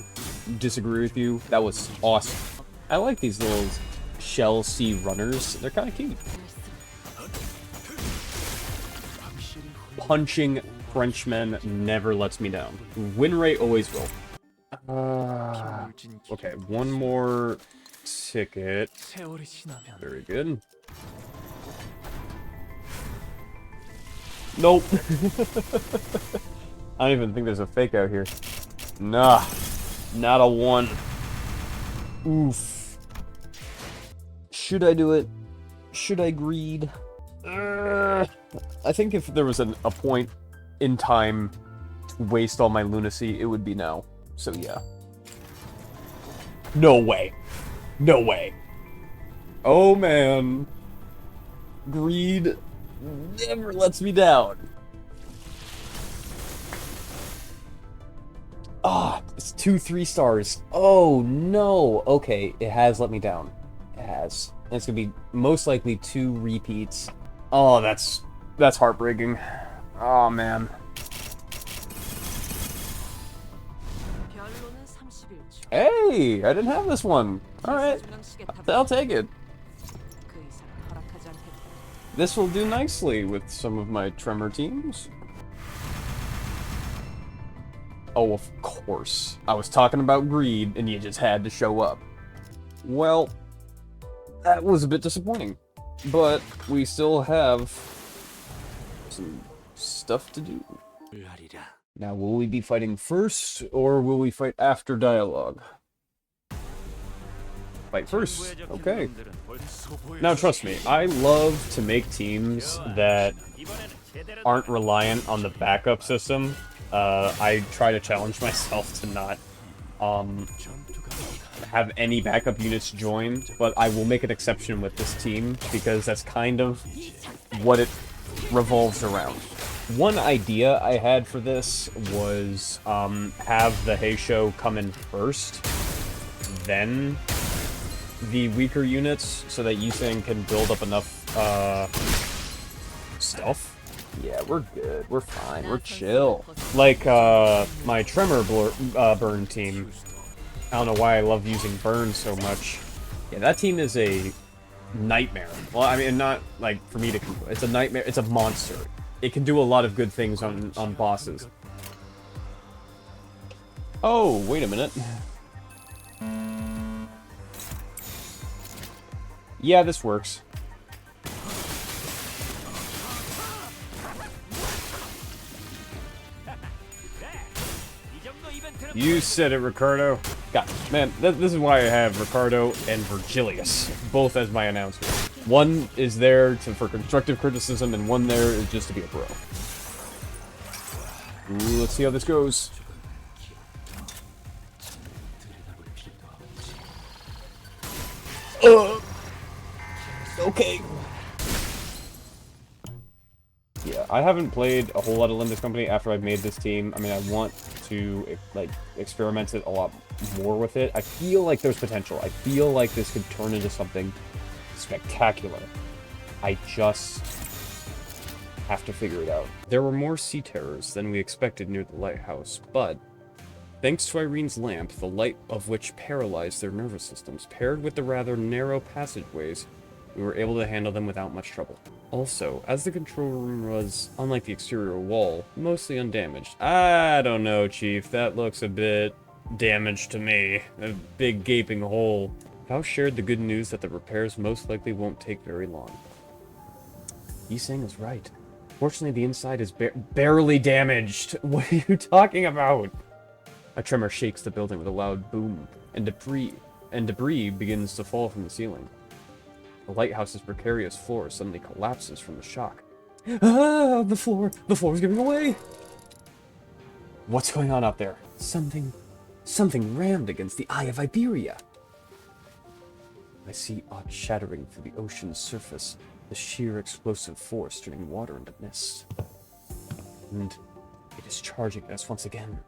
disagree with you. That was awesome. I like these little shell sea runners. They're kind of cute. Punching Frenchmen never lets me down. Win rate always will. Okay, one more ticket. Very good. Nope. I don't even think there's a fake out here. Nah. Not a one. Oof. Should I do it? Should I greed? I think if there was a point in time to waste all my lunacy, it would be now. So yeah. No way. No way. Oh man. Greed never lets me down. Ah, it's 2 3-stars. Oh no. Okay, it has let me down. It has. And it's gonna be most likely 2 repeats. Oh, that's heartbreaking. Oh man. Hey, I didn't have this one. Alright, I'll take it. This will do nicely with some of my Tremor teams. Oh, of course. I was talking about greed, and you just had to show up. Well, that was a bit disappointing. But we still have some stuff to do. Now, will we be fighting first, or will we fight after dialogue? Fight first. Okay. Now, trust me, I love to make teams that aren't reliant on the backup system. I try to challenge myself to not have any backup units join, but I will make an exception with this team, because that's kind of what it revolves around. One idea I had for this was have the Heisho come in first, then the weaker units, so that Yusang can build up enough stuff. Yeah, we're good. We're fine. We're chill. Like my Tremor burn team. I don't know why I love using burn so much. Yeah, that team is a nightmare. Well, I mean, not like for me to control. It's a nightmare. It's a monster. It can do a lot of good things on bosses. Oh, wait a minute. Yeah, this works. You said it, Ricardo. God, man, this is why I have Ricardo and Virgilius, both as my announcers. One is there for constructive criticism, and one there is just to be a bro. Ooh, let's see how this goes. Okay. Yeah, I haven't played a whole lot of Limbus Company after I've made this team. I mean, I want to, like, experiment it a lot more with it. I feel like there's potential. I feel like this could turn into something spectacular. I just have to figure it out. There were more sea terrors than we expected near the lighthouse, but thanks to Irene's lamp, the light of which paralyzed their nervous systems, paired with the rather narrow passageways, we were able to handle them without much trouble. Also, as the control room was, unlike the exterior wall, mostly undamaged. I don't know, Chief. That looks a bit damaged to me. A big gaping hole. Faust shared the good news that the repairs most likely won't take very long. Yiseng was right. Fortunately, the inside is barely damaged. What are you talking about? A tremor shakes the building with a loud boom, and debris begins to fall from the ceiling. The lighthouse's precarious floor suddenly collapses from the shock. Ah, the floor's giving away! What's going on out there? Something rammed against the eye of Iberia. I see odd shattering through the ocean's surface, the sheer explosive force turning water into mist. And it is charging us once again.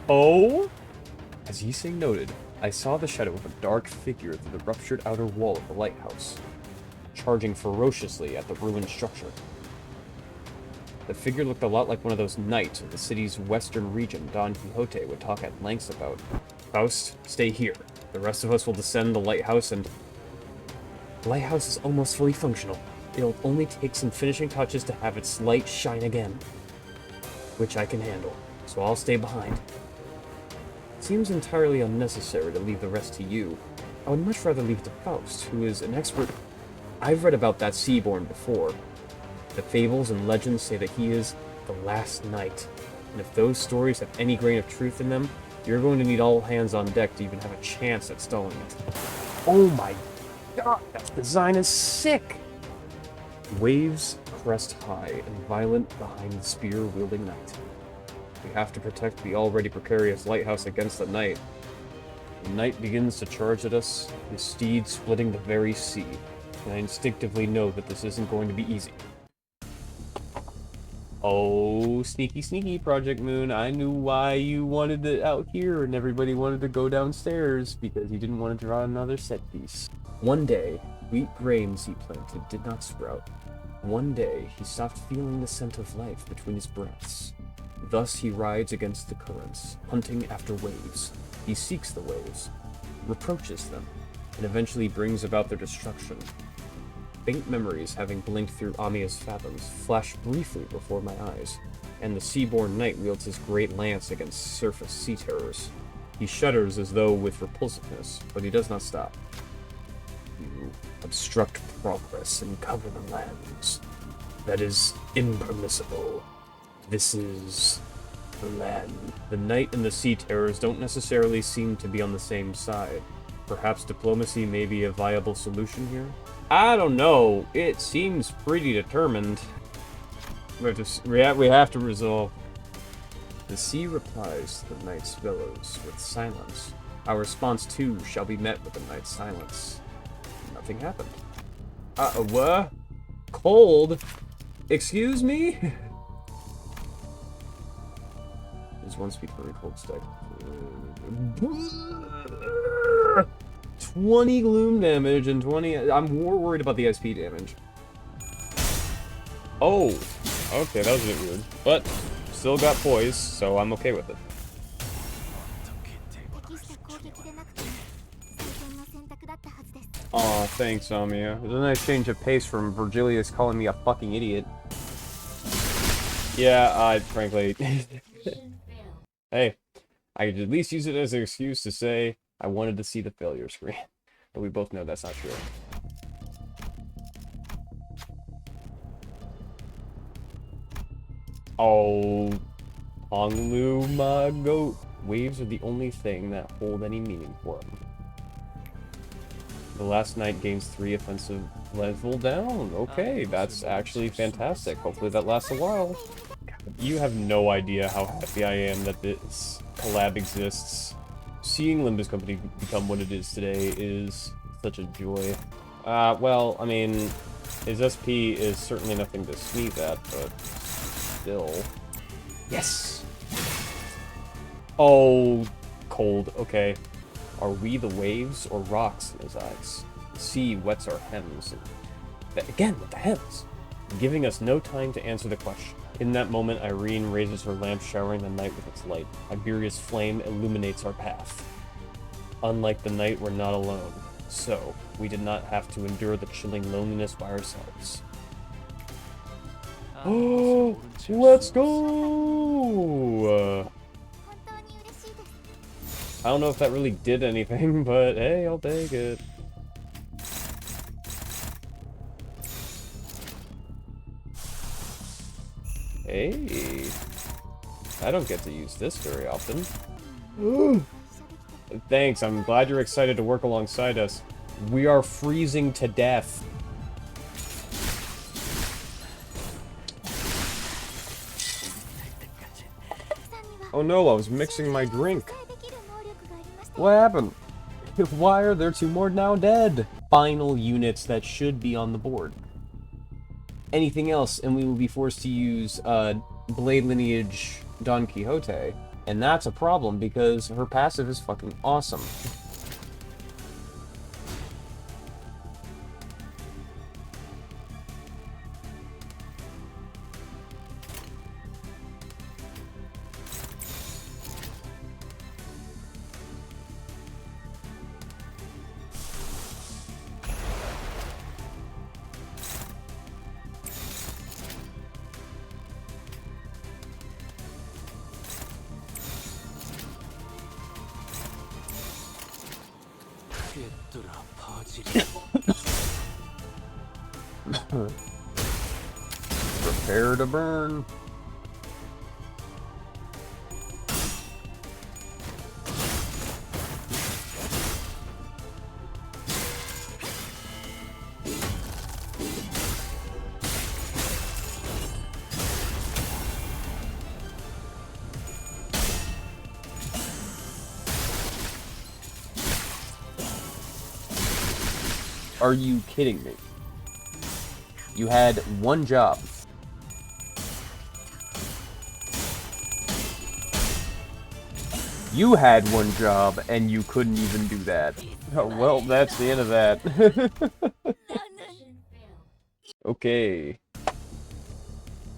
Oh? As Yiseng noted, I saw the shadow of a dark figure through the ruptured outer wall of the lighthouse, charging ferociously at the ruined structure. The figure looked a lot like one of those knights of the city's western region Don Quixote would talk at lengths about. Faust, stay here. The rest of us will descend the lighthouse and... The lighthouse is almost fully functional. It'll only take some finishing touches to have its light shine again, which I can handle, so I'll stay behind. It seems entirely unnecessary to leave the rest to you. I would much rather leave it to Faust, who is an expert. I've read about that Seaborn before. The fables and legends say that he is the last knight, and if those stories have any grain of truth in them, you're going to need all hands on deck to even have a chance at stalling it. Oh my god, that design is sick! Waves crest high and violent behind the spear-wielding knight. We have to protect the already precarious lighthouse against the knight. The knight begins to charge at us, his steed splitting the very sea, and I instinctively know that this isn't going to be easy. Oh, sneaky, sneaky, Project Moon. I knew why you wanted it out here and everybody wanted to go downstairs, because you didn't want to draw another set piece. One day, wheat grains he planted did not sprout. One day, he stopped feeling the scent of life between his breaths. Thus he rides against the currents, hunting after waves. He seeks the waves, reproaches them, and eventually brings about their destruction. Faint memories, having blinked through Amiya's fathoms, flash briefly before my eyes, and the Seaborn Knight wields his great lance against surface sea terrors. He shudders as though with repulsiveness, but he does not stop. You obstruct progress and cover the lands. That is impermissible. This is the land. The Knight and the Sea Terrors don't necessarily seem to be on the same side. Perhaps diplomacy may be a viable solution here? I don't know. It seems pretty determined. We have to resolve. The sea replies to the Knight's billows with silence. Our response too shall be met with the Knight's silence. Nothing happened. What? Cold? Excuse me? There's one speed for cold stack. 20 gloom damage and 20... I'm more worried about the SP damage. Oh! Okay, that was a bit weird. But, still got poise, so I'm okay with it. Aw, thanks, Amiya. It was a nice change of pace from Virgilius calling me a fucking idiot. Yeah, frankly... Hey, I could at least use it as an excuse to say I wanted to see the failure screen. But we both know that's not true. Oh, Honglu, my goat. Waves are the only thing that hold any meaning for him. The last knight gains 3 offensive level down. Okay, that's actually fantastic. Hopefully that lasts a while. You have no idea how happy I am that this collab exists. Seeing Limbus Company become what it is today is Such a joy. Well, I mean, his SP is certainly nothing to sneeze at, but still. Yes! Oh, cold. Okay. Are we the waves or rocks in his eyes? The sea wets our hems. Again, with the hems! Giving us no time to answer the question. In that moment, Irene raises her lamp, showering the night with its light. Iberia's flame illuminates our path. Unlike the night, we're not alone. So, we did not have to endure the chilling loneliness by ourselves. Oh, let's go! I don't know if that really did anything, but hey, I'll take it. Hey, I don't get to use this very often. Thanks, I'm glad you're excited to work alongside us. We are freezing to death. Oh no, I was mixing my drink. What happened? Why are there 2 more now dead? Final units that should be on the board. Anything else, and we will be forced to use Blade Lineage Don Quixote. And that's a problem, because her passive is fucking awesome. Prepare to burn. Are you kidding me? You had one job. You had one job, and you couldn't even do that. Oh, well, that's the end of that. Okay.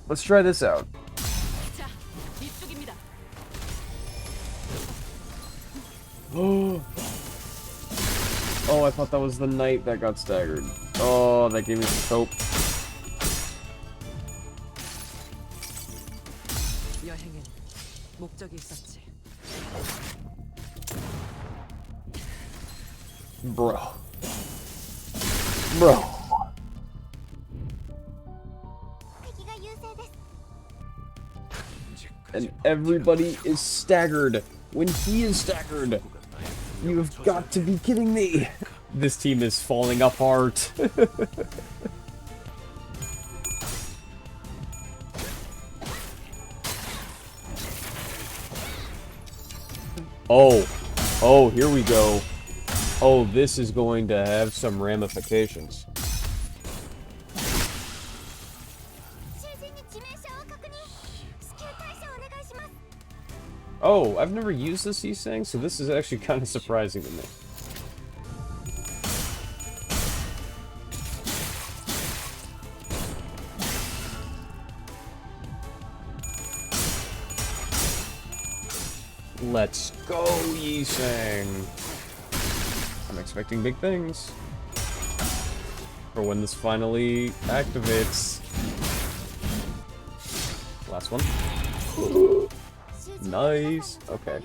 Let's try this out. Oh, I thought that was the knight that got staggered. Oh, that gave me some hope. Bro. Bro. And everybody is staggered when he is staggered. You have got to be kidding me. This team is falling apart. Oh, here we go. Oh, this is going to have some ramifications. Oh, I've never used this E.G.O, so this is actually kind of surprising to me. Let's go, E.G.O. I'm expecting big things. For when this finally activates. Last one. Nice. Okay.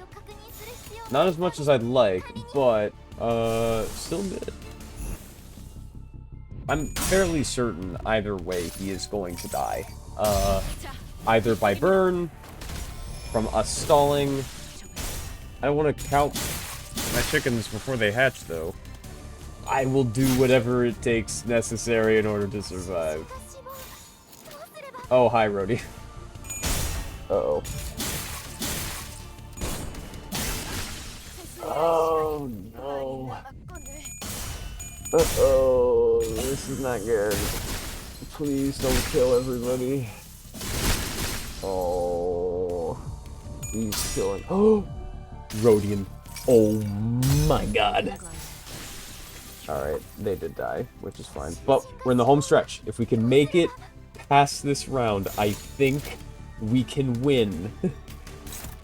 Not as much as I'd like, but, still good. I'm fairly certain either way he is going to die. Either by burn, from us stalling. I don't want to count my chickens before they hatch, though. I will do whatever it takes necessary in order to survive. Oh, hi, Rhodey. Uh-oh. Oh, no. Uh-oh, this is not good. Please don't kill everybody. Oh, he's killing. Oh, Rodian. Oh my god. Alright, they did die, which is fine. But we're in the home stretch. If we can make it past this round, I think we can win.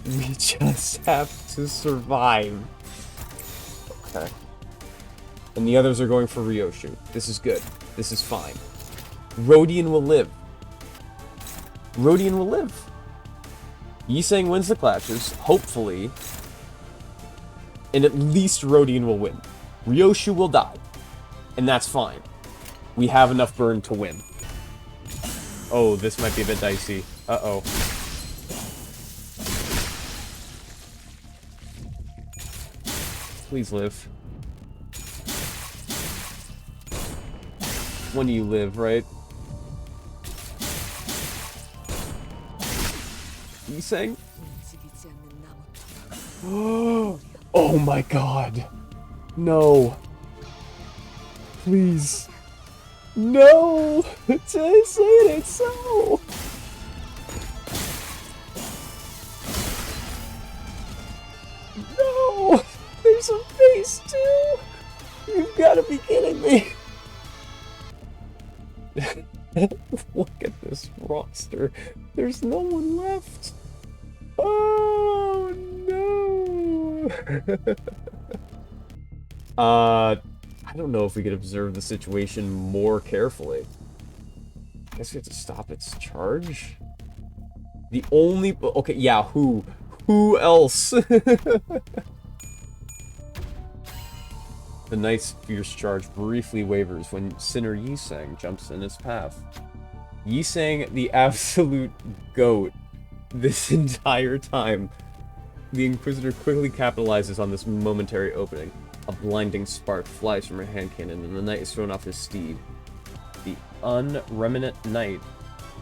We just have to survive. Okay. And the others are going for Ryoshu. This is good. This is fine. Rodian will live. Rodian will live. Yiseng wins the clashes, hopefully. And at least Rodian will win. Ryoshu will die. And that's fine. We have enough burn to win. Oh, this might be a bit dicey. Uh-oh. Please live. When do you live, right? Yiseng? Oh my god. No. Please. No! Just say it so! No! There's a face too! You've gotta be kidding me! Look at this roster. There's no one left. Oh no! I don't know if we could observe the situation more carefully. I guess we have to stop its charge? The only... Okay, yeah, who? Who else? The Knight's fierce charge briefly wavers when Sinner Yiseng jumps in its path. Yiseng, the absolute GOAT, this entire time. The Inquisitor quickly capitalizes on this momentary opening. A blinding spark flies from her hand cannon, and the Knight is thrown off his steed. The unreminant Knight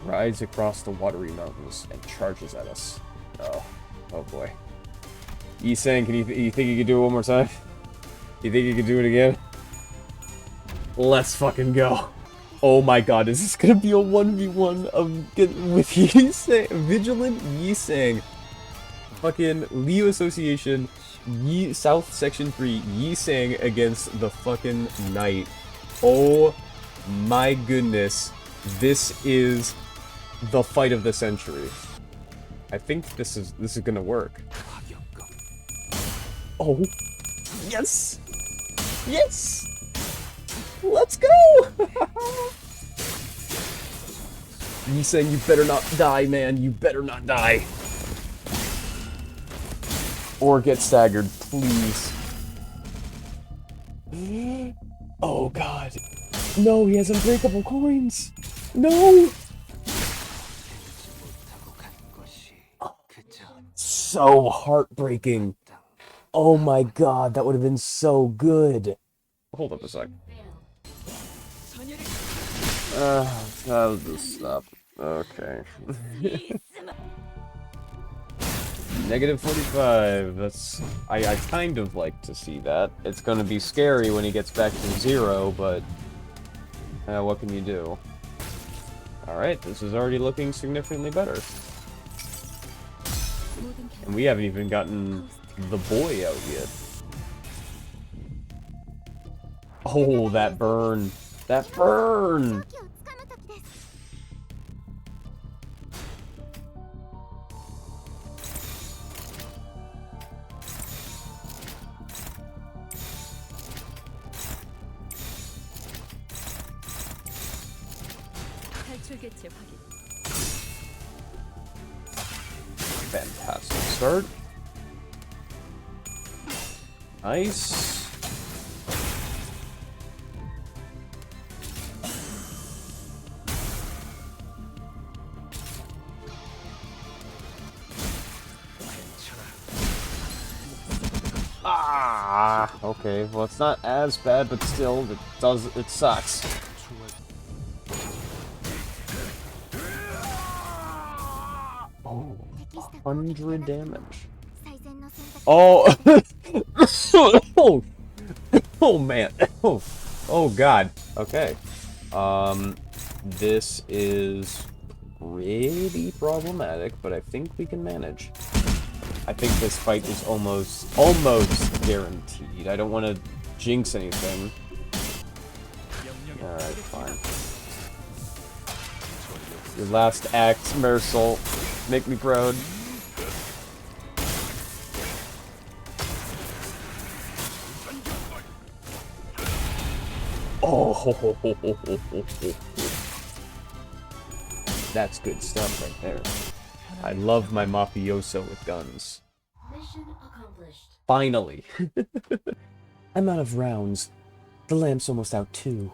rides across the watery mountains and charges at us. Oh boy. Yiseng, you think you could do it one more time? You think you could do it again? Let's fucking go. Oh my god, is this gonna be a 1v1 with Yiseng? Vigilant Yiseng. Fucking Leo Association, South Section 3, Yiseng against the fucking Knight. Oh my goodness. This is the fight of the century. I think this is gonna work. Oh. Yes! Yes! Let's go! Yiseng, you better not die, man. You better not die. Or get staggered, please. Oh god. No, he has unbreakable coins! No! So heartbreaking. Oh my god, that would have been so good. Hold up a sec. I'll just stop. Okay. Negative 45. That's... I kind of like to see that. It's gonna be scary when he gets back to 0, but... what can you do? Alright, this is already looking significantly better. And we haven't even gotten the boy out yet. Oh, that burn. That burn! Fantastic start. Nice. Ah, okay. Well, it's not as bad, but still, it sucks. Oh, 100 damage. Oh, oh, oh man. Oh, Oh god. Okay. This is pretty problematic, but I think we can manage. I think this fight is almost guaranteed. I don't want to jinx anything. Alright, fine. Your last act, Marisol. Make me proud. Oh, that's good stuff right there. I love my mafioso with guns. Mission accomplished. Finally. I'm out of rounds. The lamp's almost out too.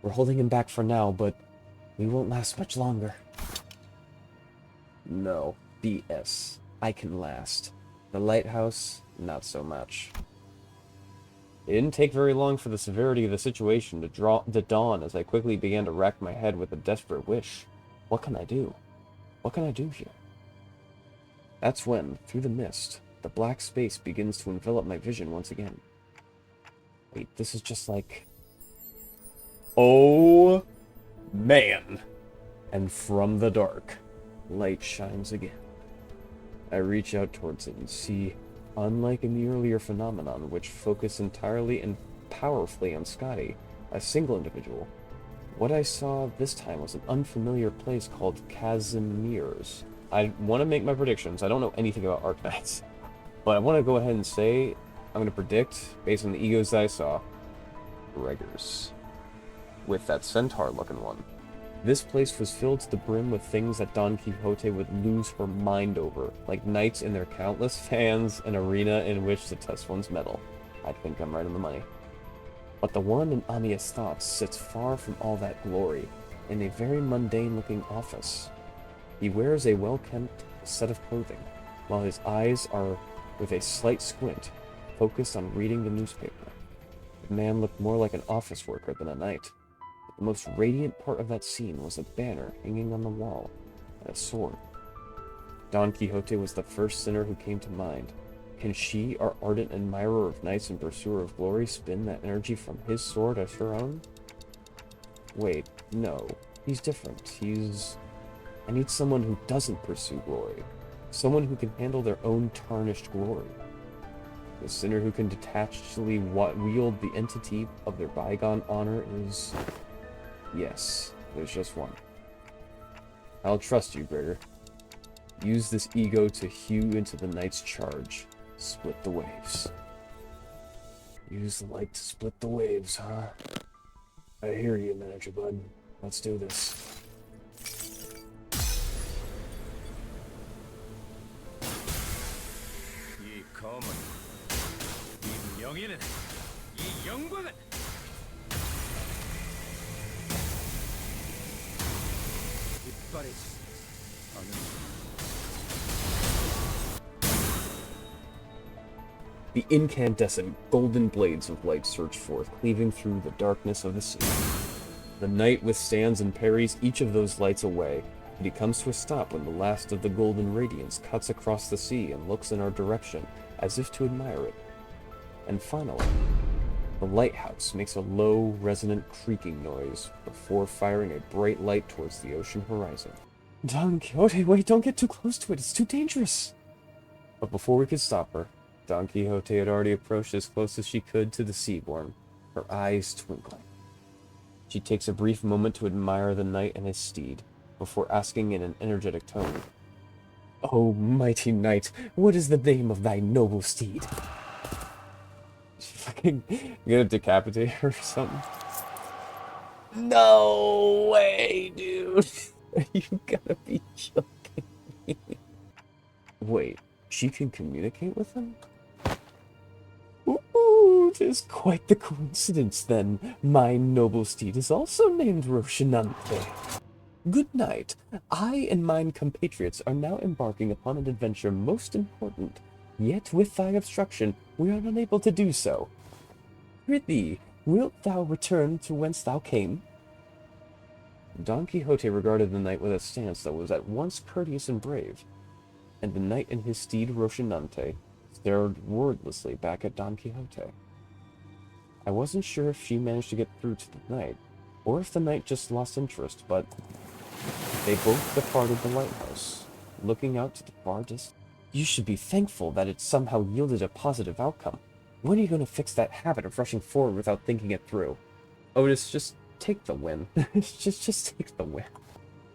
We're holding him back for now, but we won't last much longer. No, BS. I can last. The lighthouse, not so much. It didn't take very long for the severity of the situation to dawn as I quickly began to rack my head with a desperate wish. What can I do? What can I do here? That's when, through the mist, the black space begins to envelop my vision once again. Wait, this is just like... Oh, man. And from the dark, light shines again. I reach out towards it and see, unlike in the earlier phenomenon, which focused entirely and powerfully on Scotty, a single individual, what I saw this time was an unfamiliar place called Casimir's. I want to make my predictions. I don't know anything about Arknights, but I want to go ahead and say, I'm going to predict, based on the E.G.Os that I saw, Gregors. With that centaur-looking one. This place was filled to the brim with things that Don Quixote would lose her mind over, like knights and their countless fans, an arena in which to test one's mettle. I think I'm right on the money. But the one in Amiya's thoughts sits far from all that glory, in a very mundane-looking office. He wears a well-kempt set of clothing, while his eyes are, with a slight squint, focused on reading the newspaper. The man looked more like an office worker than a knight. The most radiant part of that scene was a banner hanging on the wall, and a sword. Don Quixote was the first sinner who came to mind. Can she, our ardent admirer of knights and pursuer of glory, spin that energy from his sword as her own? Wait, no. He's different. I need someone who doesn't pursue glory. Someone who can handle their own tarnished glory. The sinner who can detachedly wield the entity of their bygone honor is... Yes, there's just one. I'll trust you, Gregor. Use this ego to hew into the knight's charge. Split the waves. Use the light to split the waves, huh? I hear you, manager bud. Let's do this. The incandescent, golden blades of light surge forth, cleaving through the darkness of the sea. The knight withstands and parries each of those lights away, but he comes to a stop when the last of the golden radiance cuts across the sea and looks in our direction, as if to admire it. And finally, the lighthouse makes a low, resonant creaking noise before firing a bright light towards the ocean horizon. Don Quixote, wait, don't get too close to it, it's too dangerous! But before we could stop her, Don Quixote had already approached as close as she could to the Seaborn, her eyes twinkling. She takes a brief moment to admire the knight and his steed, before asking in an energetic tone, "O mighty knight, what is the name of thy noble steed?" Fucking gonna decapitate her or something? No way, dude! You gotta be joking me. Wait, she can communicate with him? Ooh, 'tis quite the coincidence, then. My noble steed is also named Rocinante. Good night. I and mine compatriots are now embarking upon an adventure most important, yet with thy obstruction we are unable to do so. Prithee, wilt thou return to whence thou came? Don Quixote regarded the knight with a stance that was at once courteous and brave, and the knight and his steed Rocinante stared wordlessly back at Don Quixote. I wasn't sure if she managed to get through to the knight, or if the knight just lost interest, but they both departed the lighthouse, looking out to the far distance. You should be thankful that it somehow yielded a positive outcome. When are you going to fix that habit of rushing forward without thinking it through? Otis, just take the win. just take the win.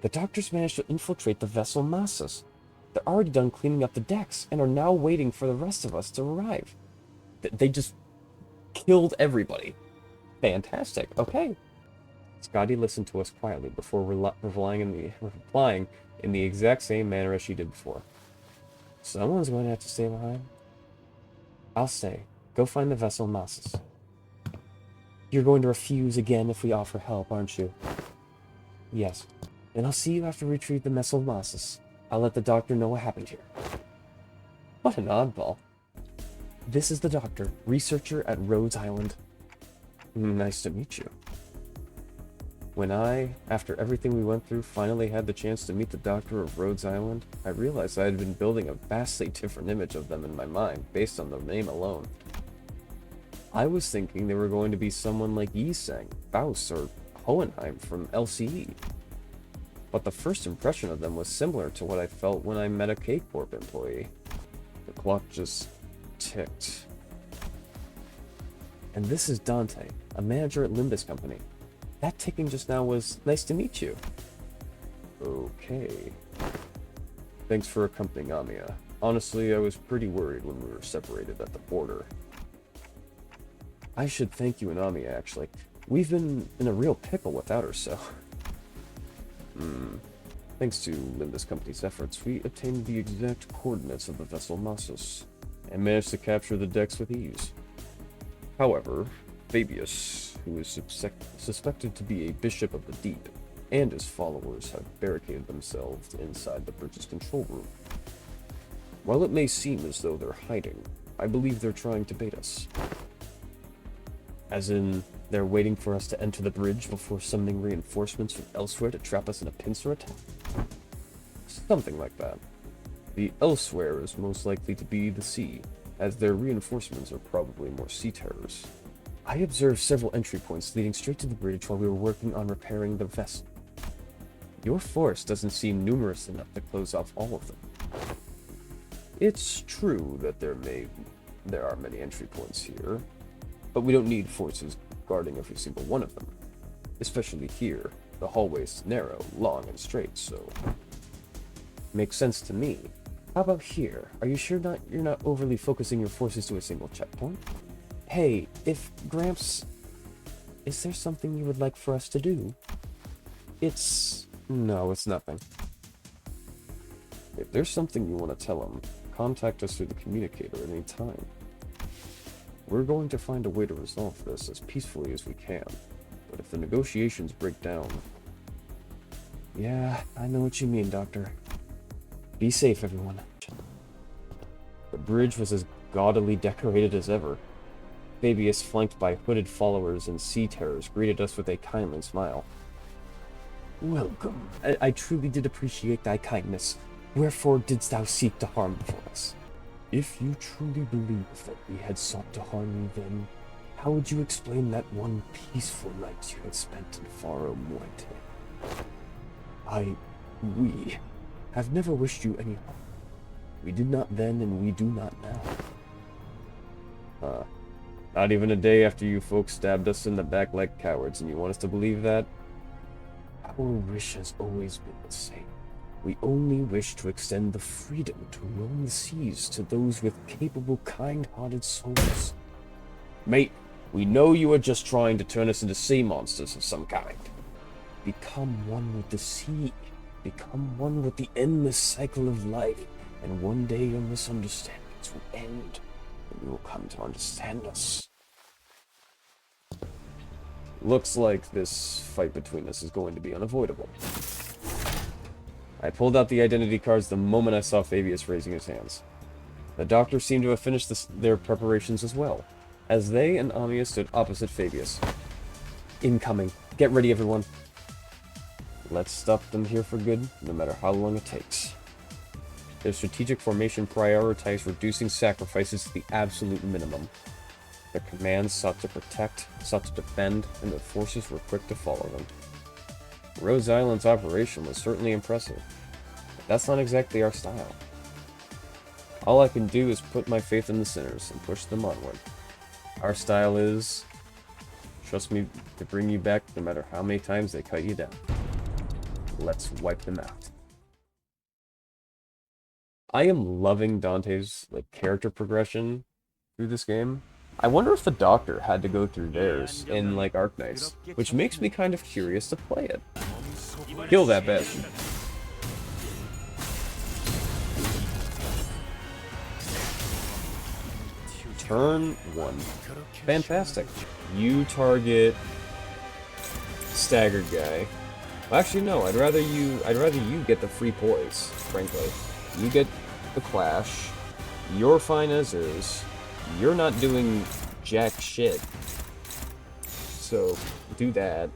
The doctors managed to infiltrate the vessel masses. They're already done cleaning up the decks and are now waiting for the rest of us to arrive. They just killed everybody. Fantastic. Okay. Scotty listened to us quietly before replying in the exact same manner as she did before. Someone's going to have to stay behind. I'll stay. Go find the vessel masses. You're going to refuse again if we offer help, aren't you? Yes. Then I'll see you after we retrieve the vessel masses. I'll let the doctor know what happened here. What an oddball. This is the doctor, researcher at Rhodes Island. Nice to meet you. When I, after everything we went through, finally had the chance to meet the doctor of Rhodes Island, I realized I had been building a vastly different image of them in my mind, based on their name alone. I was thinking they were going to be someone like Yiseng, Faust, or Hohenheim from LCE. But the first impression of them was similar to what I felt when I met a K-Corp employee. The clock just ticked. And this is Dante, a manager at Limbus Company. That ticking just now was nice to meet you. Okay. Thanks for accompanying Amiya. Honestly, I was pretty worried when we were separated at the border. I should thank you and Amiya, actually. We've been in a real pickle without her, so... Thanks to Limbus Company's efforts, we obtained the exact coordinates of the vessel Massus, and managed to capture the decks with ease. However, Fabius, who is suspected to be a bishop of the deep, and his followers have barricaded themselves inside the bridge's control room. While it may seem as though they're hiding, I believe they're trying to bait us. As in, they're waiting for us to enter the bridge before summoning reinforcements from elsewhere to trap us in a pincer attack? Something like that. The elsewhere is most likely to be the sea, as their reinforcements are probably more sea terrors. I observed several entry points leading straight to the bridge while we were working on repairing the vessel. Your force doesn't seem numerous enough to close off all of them. It's true that there are many entry points here, but we don't need forces guarding every single one of them. Especially here, the hallway's narrow, long, and straight, so... Makes sense to me. How about here? Are you sure you're not overly focusing your forces to a single checkpoint? Hey, if Gramps... Is there something you would like for us to do? No, it's nothing. If there's something you want to tell him, contact us through the communicator at any time. We're going to find a way to resolve this as peacefully as we can, but if the negotiations break down... Yeah, I know what you mean, Doctor. Be safe, everyone. The bridge was as gaudily decorated as ever. Fabius, flanked by hooded followers and sea terrors, greeted us with a kindly smile. Welcome. I truly did appreciate thy kindness. Wherefore didst thou seek to harm before us? If you truly believe that we had sought to harm you then, how would you explain that one peaceful night you had spent in Faro Muerte? We have never wished you any harm. We did not then, and we do not now. Not even a day after you folks stabbed us in the back like cowards, and you want us to believe that? Our wish has always been the same. We only wish to extend the freedom to roam the seas to those with capable, kind-hearted souls. Mate, we know you are just trying to turn us into sea monsters of some kind. Become one with the sea. Become one with the endless cycle of life, and one day your misunderstandings will end, and you will come to understand us. Looks like this fight between us is going to be unavoidable. I pulled out the identity cards the moment I saw Fabius raising his hands. The doctor seemed to have finished their preparations as well, as they and Amiya stood opposite Fabius. Incoming. Get ready, everyone. Let's stop them here for good, no matter how long it takes. Their strategic formation prioritized reducing sacrifices to the absolute minimum. Their commands sought to protect, sought to defend, and their forces were quick to follow them. Rose Island's operation was certainly impressive, but that's not exactly our style. All I can do is put my faith in the sinners and push them onward. Our style is, trust me to bring you back no matter how many times they cut you down. Let's wipe them out. I am loving Dante's character progression through this game. I wonder if the Doctor had to go through theirs in Arknights, which makes me kind of curious to play it. Kill that bastard. Turn 1. Fantastic. You target staggered guy. Well, actually, no. I'd rather you get the free poise. Frankly, you get the clash. You're fine as is. You're not doing jack shit. So do that.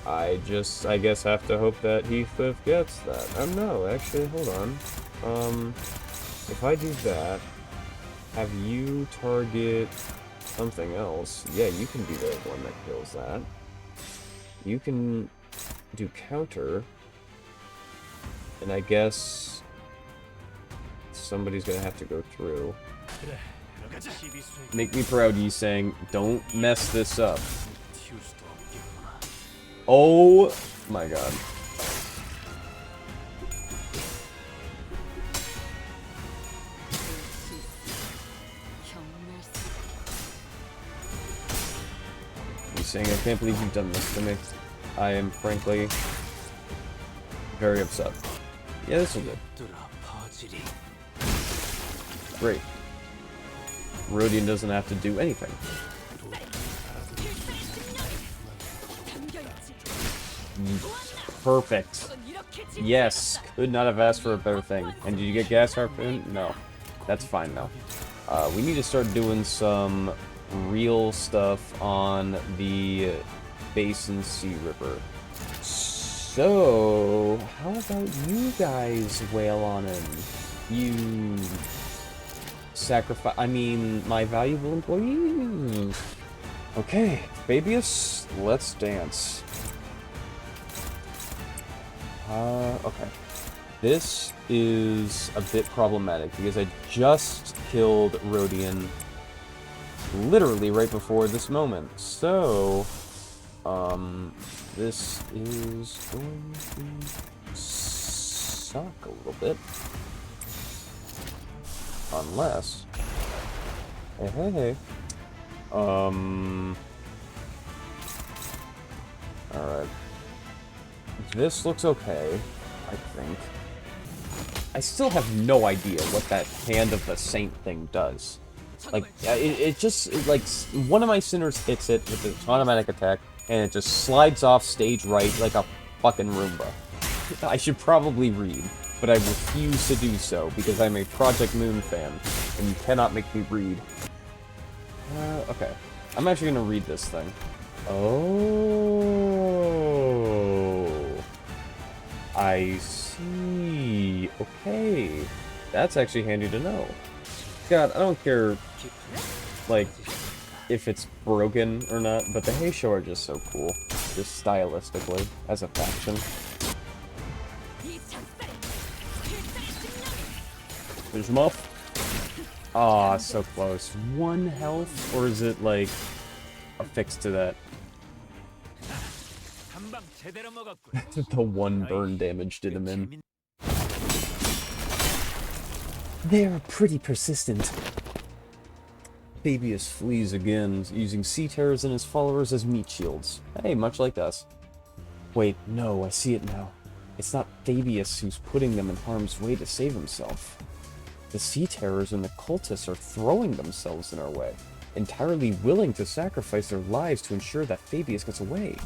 I guess have to hope that Heathcliff gets that. Oh no, actually, hold on. If I do that, have you target something else. Yeah, you can be the one that kills that. You can do counter. And I guess somebody's gonna have to go through. Make me proud, Yi saying, don't mess this up. Oh my god. Yi saying, I can't believe you've done this to me. I am frankly very upset. Yeah, this will do. Great. Rodian doesn't have to do anything. Perfect. Yes, could not have asked for a better thing. And did you get gas harpoon? No. That's fine now. We need to start doing some real stuff on the Basin Sea River. So, how about you guys wail on him? You sacrifice, my valuable employees. Okay, Fabius, let's dance. Okay. This is a bit problematic because I just killed Rodian literally right before this moment. So, this is going to suck a little bit. Unless... Hey. Alright. This looks okay, I think. I still have no idea what that Hand of the Saint thing does. It just, one of my sinners hits it with its automatic attack, and it just slides off stage right like a fucking Roomba. I should probably read, but I refuse to do so, because I'm a Project Moon fan, and you cannot make me read. Okay. I'm actually gonna read this thing. Oh... I see. Okay. That's actually handy to know. God, I don't care, if it's broken or not, but the Heisho are just so cool. Just stylistically, as a faction. Finish him off. Aw, so close. 1 health? Or is it, affixed to that? The 1 burn damage did him in. They're pretty persistent. Fabius flees again, using sea terrors and his followers as meat shields. Hey, much like us. Wait, no, I see it now. It's not Fabius who's putting them in harm's way to save himself. The sea terrors and the cultists are throwing themselves in our way, entirely willing to sacrifice their lives to ensure that Fabius gets away.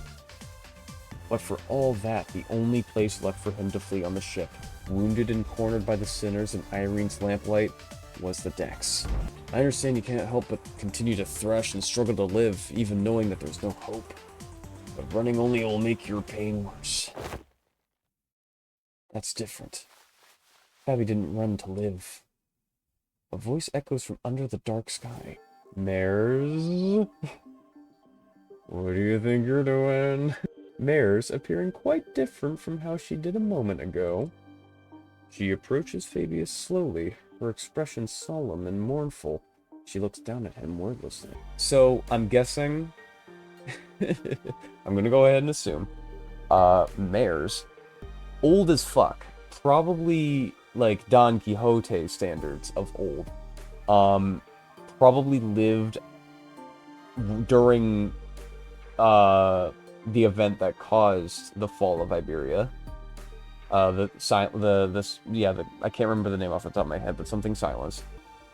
But for all that, the only place left for him to flee on the ship, wounded and cornered by the sinners in Irene's lamplight, was the decks. I understand you can't help but continue to thresh and struggle to live, even knowing that there's no hope. But running only will make your pain worse. That's different. Fabi didn't run to live. A voice echoes from under the dark sky. Mares? What do you think you're doing? Mares appearing quite different from how she did a moment ago. She approaches Fabius slowly, her expression solemn and mournful. She looks down at him wordlessly. So, I'm guessing... I'm gonna go ahead and assume. Mares. Old as fuck. Probably, like, Don Quixote standards of old. Probably lived during, the event that caused the fall of Iberia. I can't remember the name off the top of my head, but something Silence.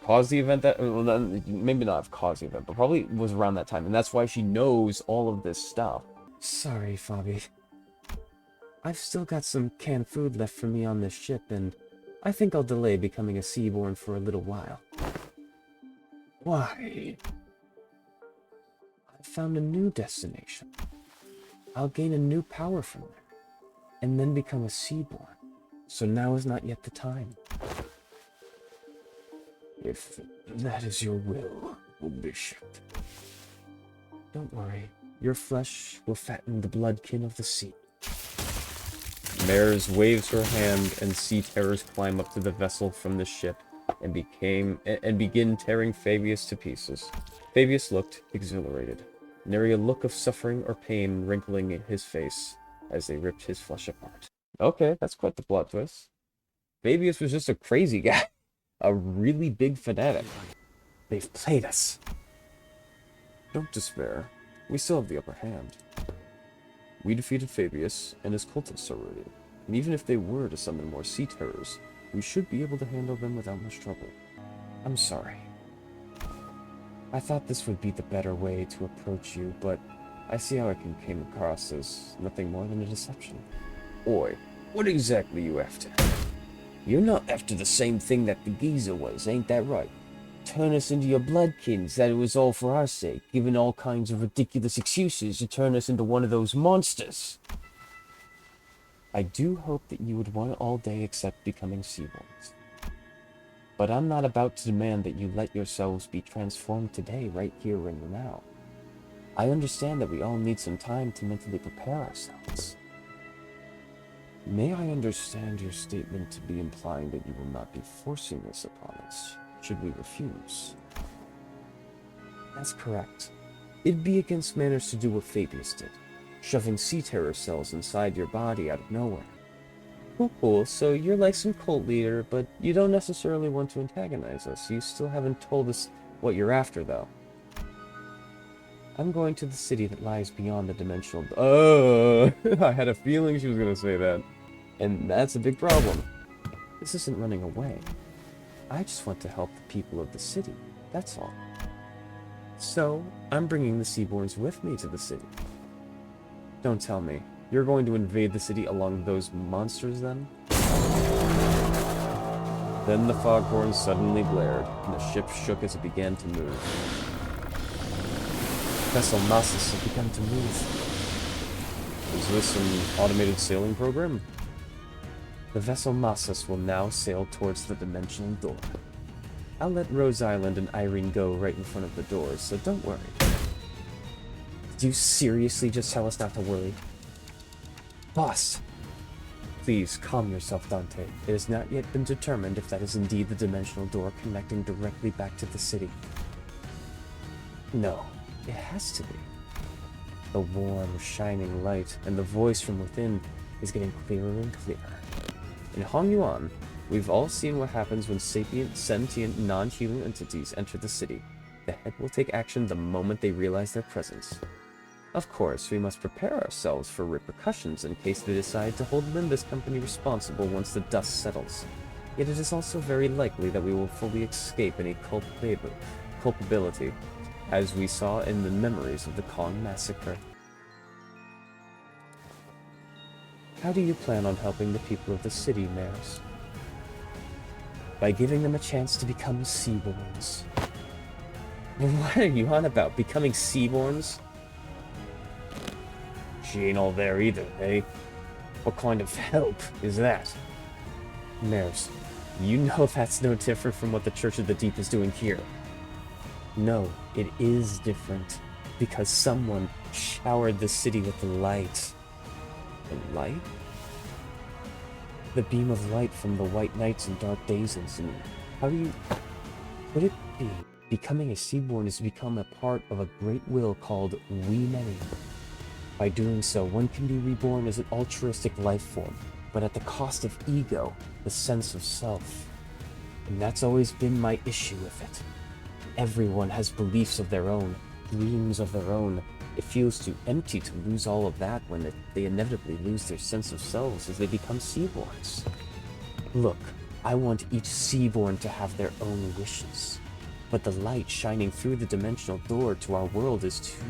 Caused the event that, well, maybe not have caused the event, but probably was around that time, and that's why she knows all of this stuff. Sorry, Fabi. I've still got some canned food left for me on this ship, and I think I'll delay becoming a Seaborn for a little while. Why? I've found a new destination. I'll gain a new power from there, and then become a Seaborn. So now is not yet the time. If that is your will, O Bishop. Don't worry, your flesh will fatten the bloodkin of the sea. Mares waves her hand, and sea terrors climb up to the vessel from the ship and begin tearing Fabius to pieces. Fabius looked exhilarated, nary a look of suffering or pain wrinkling in his face as they ripped his flesh apart. Okay, that's quite the plot twist. Fabius was just a crazy guy. A really big fanatic. They've played us. Don't despair. We still have the upper hand. We defeated Fabius and his cultists already, and even if they were to summon more sea terrors, we should be able to handle them without much trouble. I'm sorry. I thought this would be the better way to approach you, but I see how it came across as nothing more than a deception. Oi, what exactly you after? You're not after the same thing that the geezer was, ain't that right? Turn us into your bloodkins, that it was all for our sake, giving all kinds of ridiculous excuses to turn us into one of those monsters. I do hope that you would want all day except becoming Seaborns. But I'm not about to demand that you let yourselves be transformed today, right here and now. I understand that we all need some time to mentally prepare ourselves. May I understand your statement to be implying that you will not be forcing this upon us, should we refuse? That's correct. It'd be against manners to do what Fabius did, shoving sea terror cells inside your body out of nowhere. Cool, so you're like some cult leader, but you don't necessarily want to antagonize us. You still haven't told us what you're after, though. I'm going to the city that lies beyond the dimensional... Oh, I had a feeling she was going to say that. And that's a big problem. This isn't running away. I just want to help the people of the city, that's all. So, I'm bringing the Seaborns with me to the city. Don't tell me. You're going to invade the city along those monsters, then? Then the foghorn suddenly blared, and the ship shook as it began to move. Vessel Masses had begun to move. Is this an automated sailing program? The vessel Masses will now sail towards the dimensional door. I'll let Rose Island and Irene go right in front of the doors, so don't worry. Did you seriously just tell us not to worry? Boss! Please, calm yourself, Dante. It has not yet been determined if that is indeed the dimensional door connecting directly back to the city. No, it has to be. The warm, shining light and the voice from within is getting clearer and clearer. In Hong Yuan, we've all seen what happens when sapient, sentient, non-human entities enter the city. The head will take action the moment they realize their presence. Of course, we must prepare ourselves for repercussions in case they decide to hold Limbus Company responsible once the dust settles. Yet it is also very likely that we will fully escape any culpability, as we saw in the memories of the Kong Massacre. How do you plan on helping the people of the city, Mares? By giving them a chance to become Seaborns. What are you on about? Becoming Seaborns? She ain't all there either, eh? What kind of help is that? Mares, you know that's no different from what the Church of the Deep is doing here. No, it is different. Because someone showered the city with light. The light? The beam of light from the white nights and dark days and how do you... Would it be? Becoming a Seaborn is to become a part of a great will called We Many. By doing so, one can be reborn as an altruistic life form, but at the cost of ego, the sense of self. And that's always been my issue with it. Everyone has beliefs of their own, dreams of their own. It feels too empty to lose all of that when they inevitably lose their sense of selves as they become Seaborns. Look, I want each Seaborn to have their own wishes. But the light shining through the dimensional door to our world is too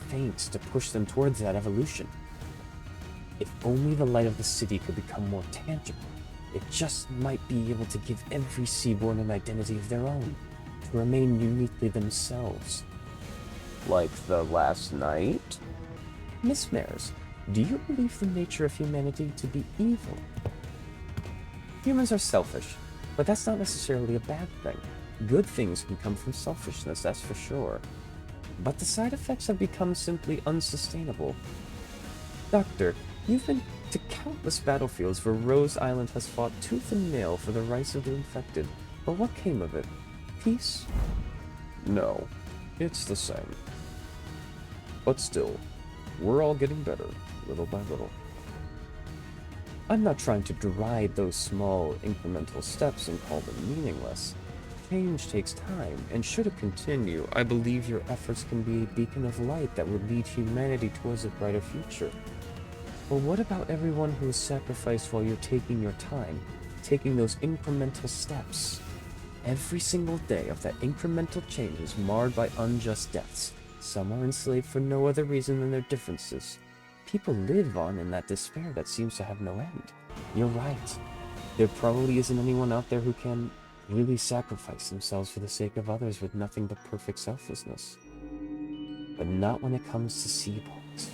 faint to push them towards that evolution. If only the light of the city could become more tangible, it just might be able to give every Seaborn an identity of their own, to remain uniquely themselves. Like the last night? Miss Mares, do you believe the nature of humanity to be evil? Humans are selfish, but that's not necessarily a bad thing. Good things can come from selfishness, that's for sure. But the side effects have become simply unsustainable. Doctor, you've been to countless battlefields where Rose Island has fought tooth and nail for the rights of the infected. But what came of it? Peace? No, it's the same. But still, we're all getting better, little by little. I'm not trying to deride those small, incremental steps and call them meaningless. Change takes time, and should it continue, I believe your efforts can be a beacon of light that would lead humanity towards a brighter future. But what about everyone who is sacrificed while you're taking your time, taking those incremental steps? Every single day of that incremental change is marred by unjust deaths. Some are enslaved for no other reason than their differences. People live on in that despair that seems to have no end. You're right. There probably isn't anyone out there who can really sacrifice themselves for the sake of others with nothing but perfect selflessness. But not when it comes to Seaborns.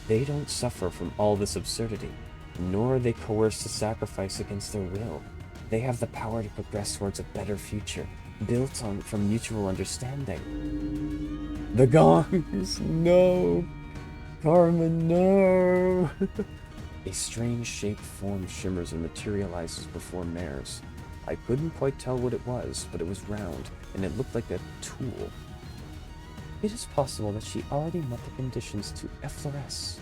They don't suffer from all this absurdity, nor are they coerced to sacrifice against their will. They have the power to progress towards a better future, built from mutual understanding. The gongs! No! Carmen, no! A strange shaped form shimmers and materializes before Mares. I couldn't quite tell what it was, but it was round, and it looked like a tool. It is possible that she already met the conditions to effloresce.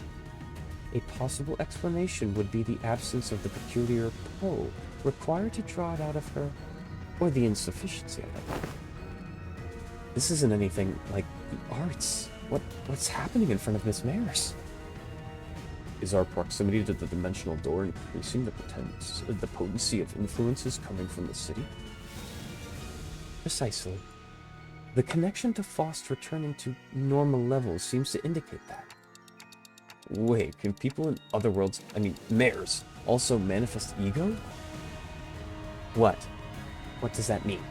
A possible explanation would be the absence of the peculiar pull required to draw it out of her, or the insufficiency of it. This isn't anything like the arts. What's happening in front of Miss Mares? Is our proximity to the dimensional door increasing the potency of influences coming from the city? Precisely. The connection to Faust returning to normal levels seems to indicate that. Wait, can people in other worlds, Mares, also manifest E.G.O? What? What does that mean?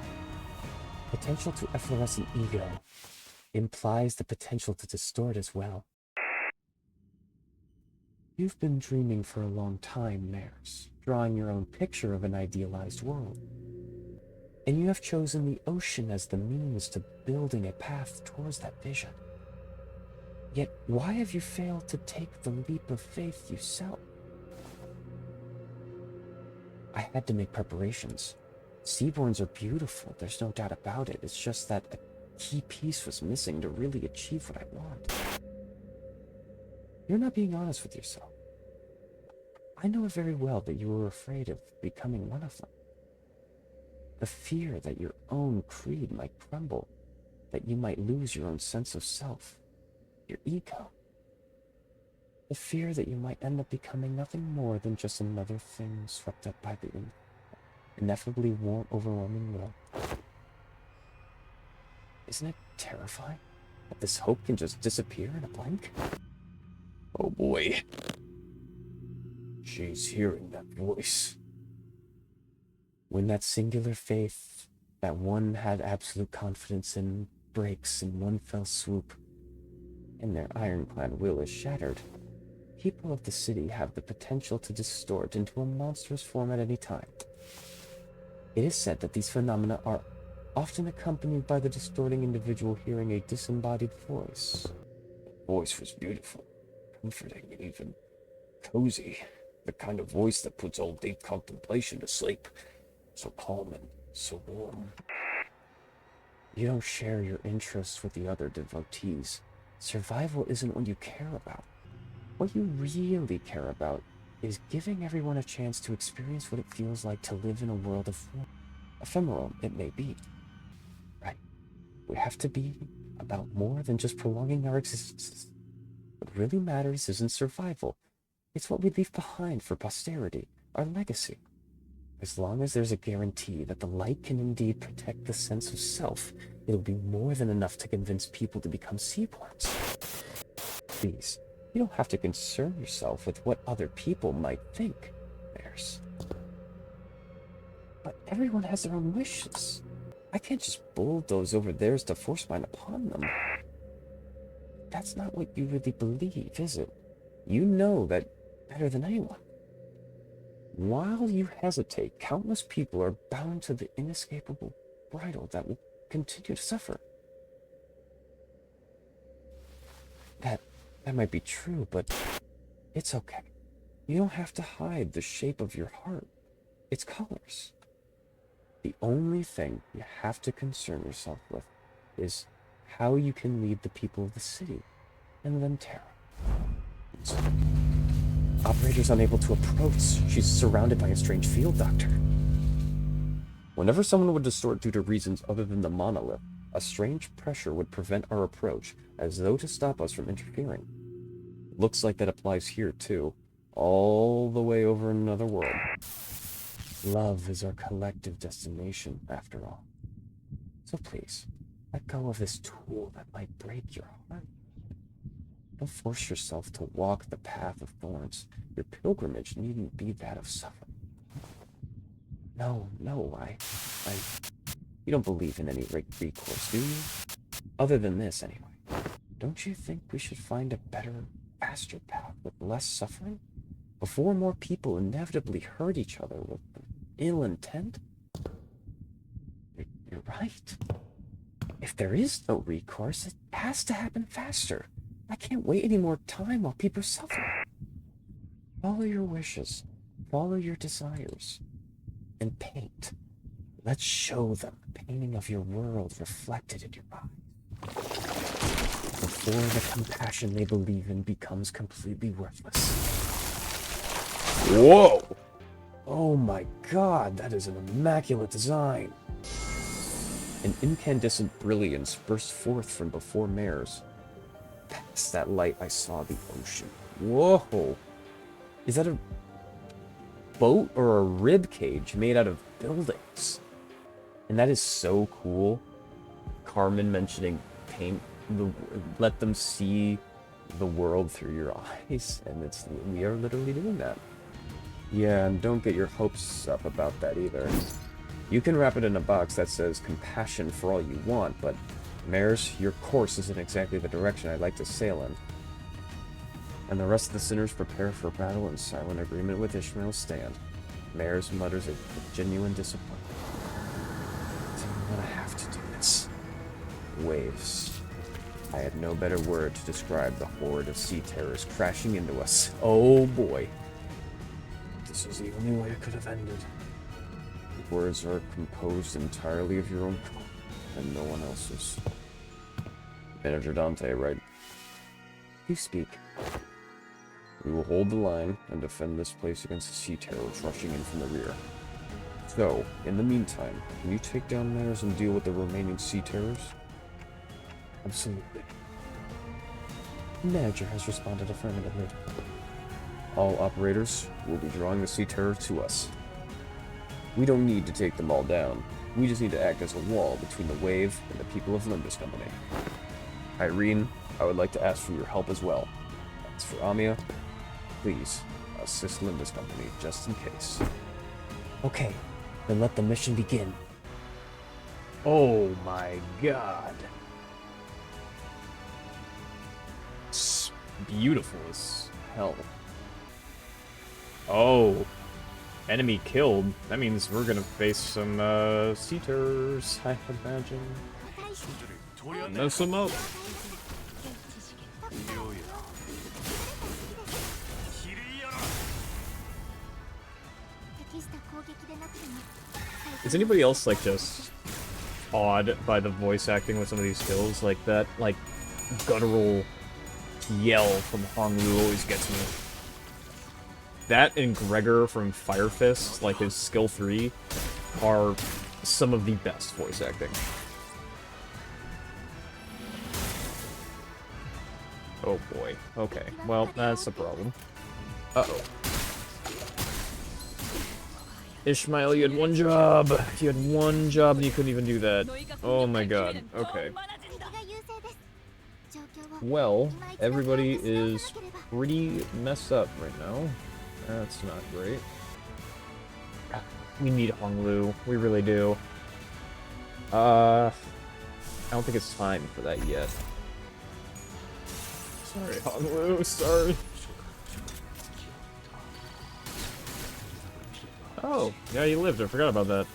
Potential to efflorescent E.G.O implies the potential to distort as well. You've been dreaming for a long time, Mares, drawing your own picture of an idealized world. And you have chosen the ocean as the means to building a path towards that vision. Yet why have you failed to take the leap of faith yourself? I had to make preparations. Seaborns are beautiful, there's no doubt about it. It's just that a key piece was missing to really achieve what I want. You're not being honest with yourself. I know very well that you were afraid of becoming one of them. The fear that your own creed might crumble, that you might lose your own sense of self, your ego. The fear that you might end up becoming nothing more than just another thing swept up by the ineffably overwhelming will. Isn't it terrifying that this hope can just disappear in a blink? Oh boy. She's hearing that voice. When that singular faith that one had absolute confidence in breaks in one fell swoop, and their ironclad will is shattered, people of the city have the potential to distort into a monstrous form at any time. It is said that these phenomena are often accompanied by the distorting individual hearing a disembodied voice. The voice was beautiful, comforting, and even cozy. The kind of voice that puts all deep contemplation to sleep. So calm and so warm. You don't share your interests with the other devotees. Survival isn't what you care about. What you really care about is giving everyone a chance to experience what it feels like to live in a world of form. Ephemeral it may be. Right. We have to be about more than just prolonging our existences. What really matters isn't survival. It's what we leave behind for posterity, our legacy. As long as there's a guarantee that the light can indeed protect the sense of self, it'll be more than enough to convince people to become seaborns. Please, you don't have to concern yourself with what other people might think. But everyone has their own wishes. I can't just bulldoze over theirs to force mine upon them. That's not what you really believe, is it? You know that better than anyone. While you hesitate, countless people are bound to the inescapable bridle that will continue to suffer. That might be true, but it's okay. You don't have to hide the shape of your heart, its colors. The only thing you have to concern yourself with is how you can lead the people of the city, and then Terra. Operator's unable to approach. She's surrounded by a strange field, Doctor. Whenever someone would distort due to reasons other than the monolith, a strange pressure would prevent our approach, as though to stop us from interfering. Looks like that applies here, too. All the way over in another world. Love is our collective destination, after all. So please, let go of this tool that might break your heart. Don't force yourself to walk the path of thorns. Your pilgrimage needn't be that of suffering. No, you don't believe in any recourse, do you? Other than this, anyway. Don't you think we should find a better, faster path with less suffering? Before more people inevitably hurt each other with ill intent? You're right. If there is no recourse, it has to happen faster. I can't wait any more time while people suffer. Follow your wishes, follow your desires, and paint. Let's show them the painting of your world reflected in your eyes. Before the compassion they believe in becomes completely worthless. Whoa! Oh my god, that is an immaculate design. An incandescent brilliance burst forth from before Mare's. Past that light, I saw the ocean. Whoa! Is that a boat or a rib cage made out of buildings? And that is so cool. Carmen mentioning let them see the world through your eyes, and we are literally doing that. Yeah, and don't get your hopes up about that either. You can wrap it in a box that says compassion for all you want, but Mares, your course isn't exactly the direction I'd like to sail in. And the rest of the sinners prepare for battle in silent agreement with Ishmael's stand. Mares mutters a genuine disappointment. I'm gonna have to do this. Waves. I had no better word to describe the horde of sea terrors crashing into us. Oh boy. This is the only way it could have ended. The words are composed entirely of your own thought, and no one else's. Manager Dante, right? You speak. We will hold the line and defend this place against the sea terrors rushing in from the rear. So, in the meantime, can you take down Mares and deal with the remaining sea terrors? Absolutely. The manager has responded affirmatively. All operators will be drawing the sea terror to us. We don't need to take them all down. We just need to act as a wall between the wave and the people of Limbus Company. Irene, I would like to ask for your help as well. As for Amia, please assist Limbus Company just in case. Okay, then let the mission begin. Oh my god. It's beautiful as hell. Oh. Enemy killed. That means we're gonna face some Seaters, I imagine. Mess them up. Is anybody else like just awed by the voice acting with some of these skills? Like that, like guttural yell from Honglu always gets me. That and Gregor from Fire Fist, like his skill 3, are some of the best voice acting. Oh boy. Okay. Well, that's a problem. Uh-oh. Ishmael, you had one job. You had one job and you couldn't even do that. Oh my god. Okay. Well, everybody is pretty messed up right now. That's not great. We need Honglu. We really do. I don't think it's time for that yet. Sorry, Honglu. Sorry. Oh, yeah, you lived. I forgot about that.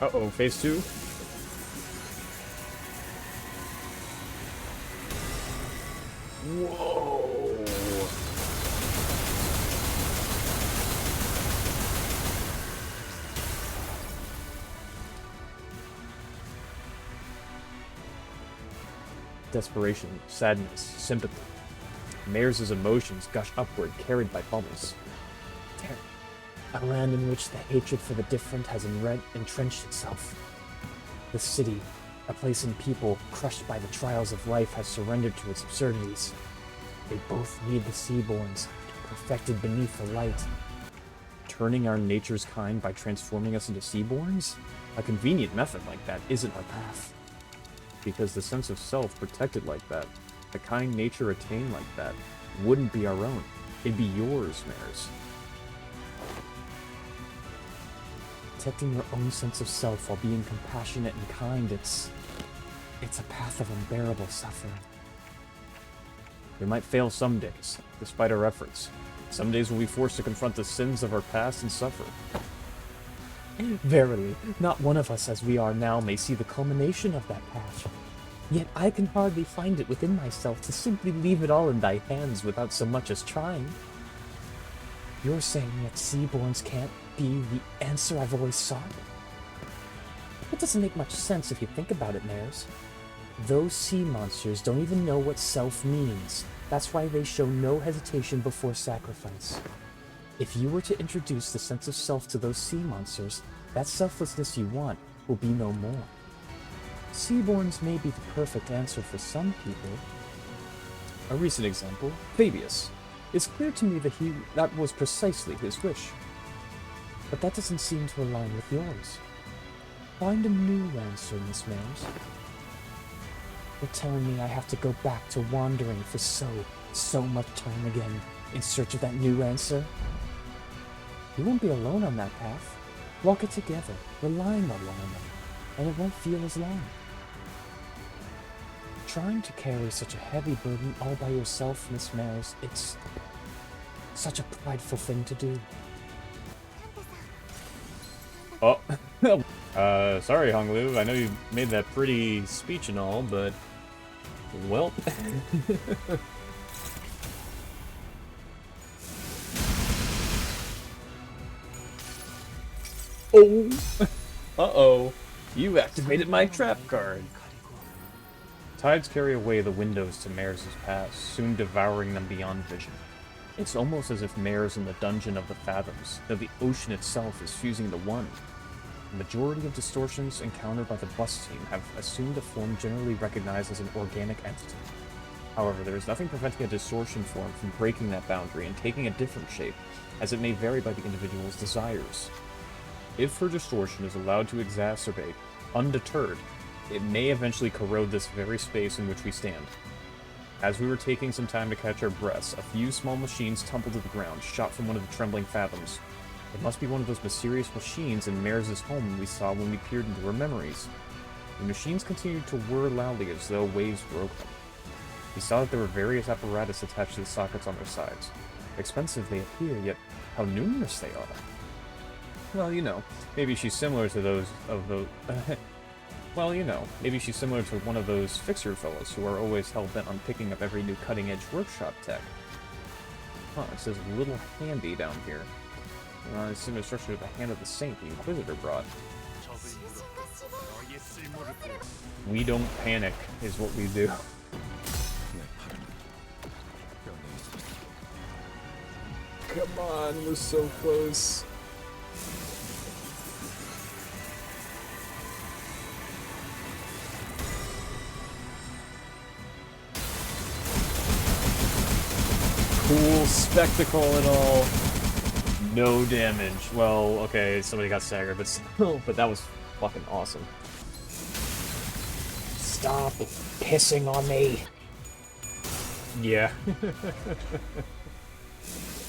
Uh-oh, phase 2? Whoa! Desperation, sadness, sympathy. Mares' emotions gush upward, carried by bubbles. Terror. A land in which the hatred for the different has entrenched itself. The city, a place and people crushed by the trials of life, has surrendered to its absurdities. They both need the Seaborns, perfected beneath the light. Turning our nature's kind by transforming us into Seaborns? A convenient method like that isn't our path. Because the sense of self protected like that, the kind nature attained like that, wouldn't be our own. It'd be yours, Mares. Protecting your own sense of self while being compassionate and kind, it's a path of unbearable suffering. We might fail some days, despite our efforts. Some days we'll be forced to confront the sins of our past and suffer. Verily, not one of us as we are now may see the culmination of that path. Yet I can hardly find it within myself to simply leave it all in thy hands without so much as trying. You're saying that Seaborns can't be the answer I've always sought? It doesn't make much sense if you think about it, Mares. Those sea monsters don't even know what self means. That's why they show no hesitation before sacrifice. If you were to introduce the sense of self to those sea monsters, that selflessness you want will be no more. Seaborns may be the perfect answer for some people. A recent example, Fabius. It's clear to me that was precisely his wish. But that doesn't seem to align with yours. Find a new answer, Miss Mares. You're telling me I have to go back to wandering for so much time again in search of that new answer? You won't be alone on that path. Walk it together, relying on one another, and it won't feel as long. Trying to carry such a heavy burden all by yourself, Miss Mares, it's such a prideful thing to do. Oh. Sorry, Honglu. I know you made that pretty speech and all, but... well... oh! Uh-oh. You activated my trap card. Tides carry away the windows to Mares' past, soon devouring them beyond vision. It's almost as if Mare's in the dungeon of the fathoms, though the ocean itself is fusing to one. The majority of distortions encountered by the bus team have assumed a form generally recognized as an organic entity. However, there is nothing preventing a distortion form from breaking that boundary and taking a different shape, as it may vary by the individual's desires. If her distortion is allowed to exacerbate, undeterred, it may eventually corrode this very space in which we stand. As we were taking some time to catch our breaths, a few small machines tumbled to the ground, shot from one of the trembling fathoms. It must be one of those mysterious machines in Mares' home we saw when we peered into her memories. The machines continued to whir loudly as though waves broke them. We saw that there were various apparatus attached to the sockets on their sides. Expensive they appear, yet how numerous they are. Well, you know, maybe she's similar to those of those... well, you know, maybe she's similar to one of those fixer fellows who are always hell-bent on picking up every new cutting-edge workshop tech. Huh, it says Little Handy down here. It's similar structure to the Hand of the Saint the Inquisitor brought. We don't panic, is what we do. Come on, we're so close. Cool spectacle and all. No damage. Well, okay, somebody got staggered, but still, but that was fucking awesome. Stop pissing on me. Yeah.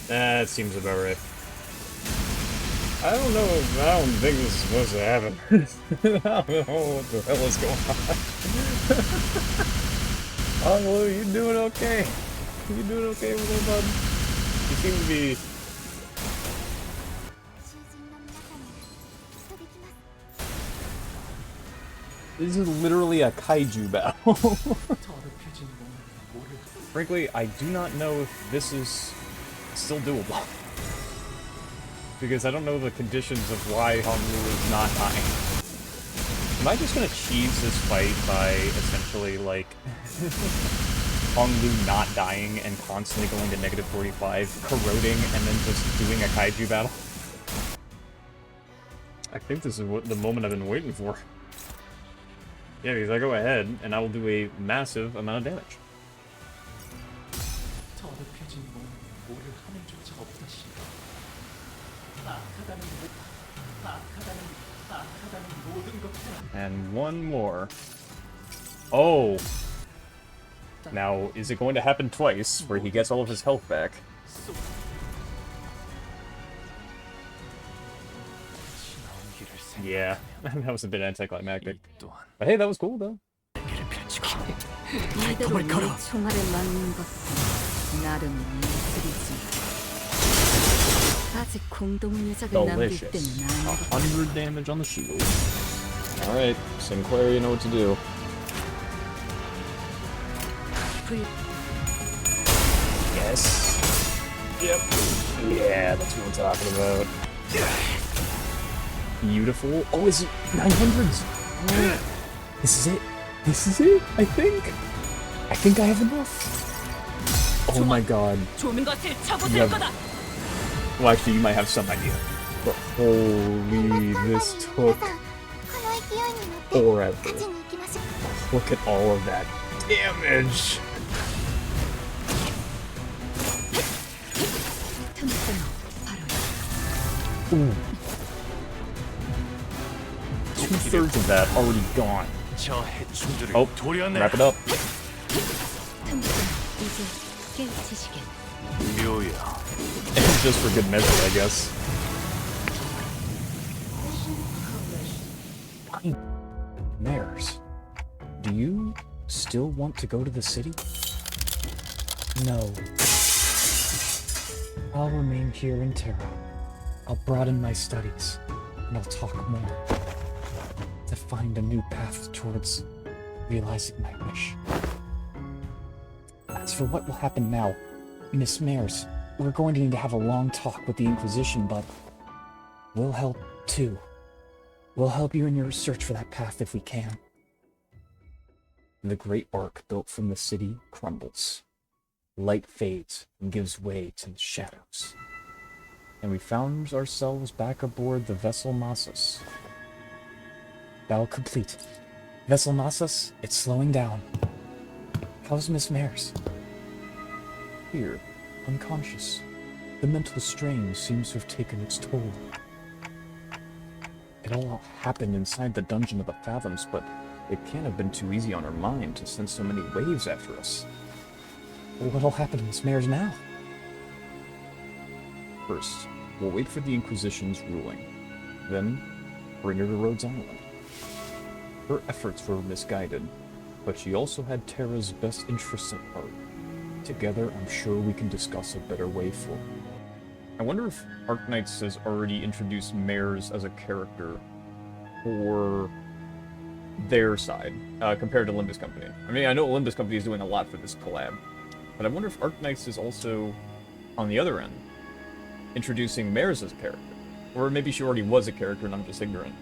That seems about right. I don't think this is supposed to happen. I don't know what the hell is going on. Oh, you doing okay? You doing okay over there, bud? You seem to be... This is literally a kaiju battle. Frankly, I do not know if this is still doable. Because I don't know the conditions of why Honglu is not dying. Am I just gonna cheese this fight by essentially, like, Honglu not dying and constantly going to negative 45, corroding, and then just doing a kaiju battle? I think this is the moment I've been waiting for. Yeah, because I go ahead, and I will do a massive amount of damage. And one more. Oh! Now, is it going to happen twice, where he gets all of his health back? Yeah, that was a bit anticlimactic. But hey, that was cool, though. 이대로 내 총알에 맞는 것 나름 예술이지. 아직 공동 유적을 남길 Delicious. 때는 아니고. 100 damage on the shield. Alright, Sinclair, you know what to do. Yes. Yep. Yeah, that's what we're talking about. Beautiful. Oh, is it 900s? This is it. This is it, I think. I think I have enough. Oh my god. You have... Well, actually, you might have some idea. But holy, this took forever. Look at all of that damage. Ooh. 2/3 of that already gone. Oh, wrap it up. Just for good measure, I guess. Mares, do you still want to go to the city? No. I'll remain here in Terra. I'll broaden my studies, and I'll talk more. To find a new path towards realizing my wish. As for what will happen now, Miss Mares, we're going to need to have a long talk with the Inquisition, but we'll help too. We'll help you in your search for that path if we can. The great arc built from the city crumbles. Light fades and gives way to the shadows. And we found ourselves back aboard the vessel Massus. Battle complete. Vessel Nasus, it's slowing down. How's Miss Mares? Here, unconscious. The mental strain seems to have taken its toll. It all happened inside the Dungeon of the Fathoms, but it can't have been too easy on her mind to send so many waves after us. Well, what'll happen to Miss Mares now? First, we'll wait for the Inquisition's ruling. Then, bring her to Rhodes Island. Her efforts were misguided, but she also had Terra's best interests at heart. Together, I'm sure we can discuss a better way forward. I wonder if Arknights has already introduced mares as a character for their side, compared to Limbus Company. I mean, I know Limbus Company is doing a lot for this collab, but I wonder if Arknights is also, on the other end, introducing mares as a character. Or maybe she already was a character and I'm just ignorant.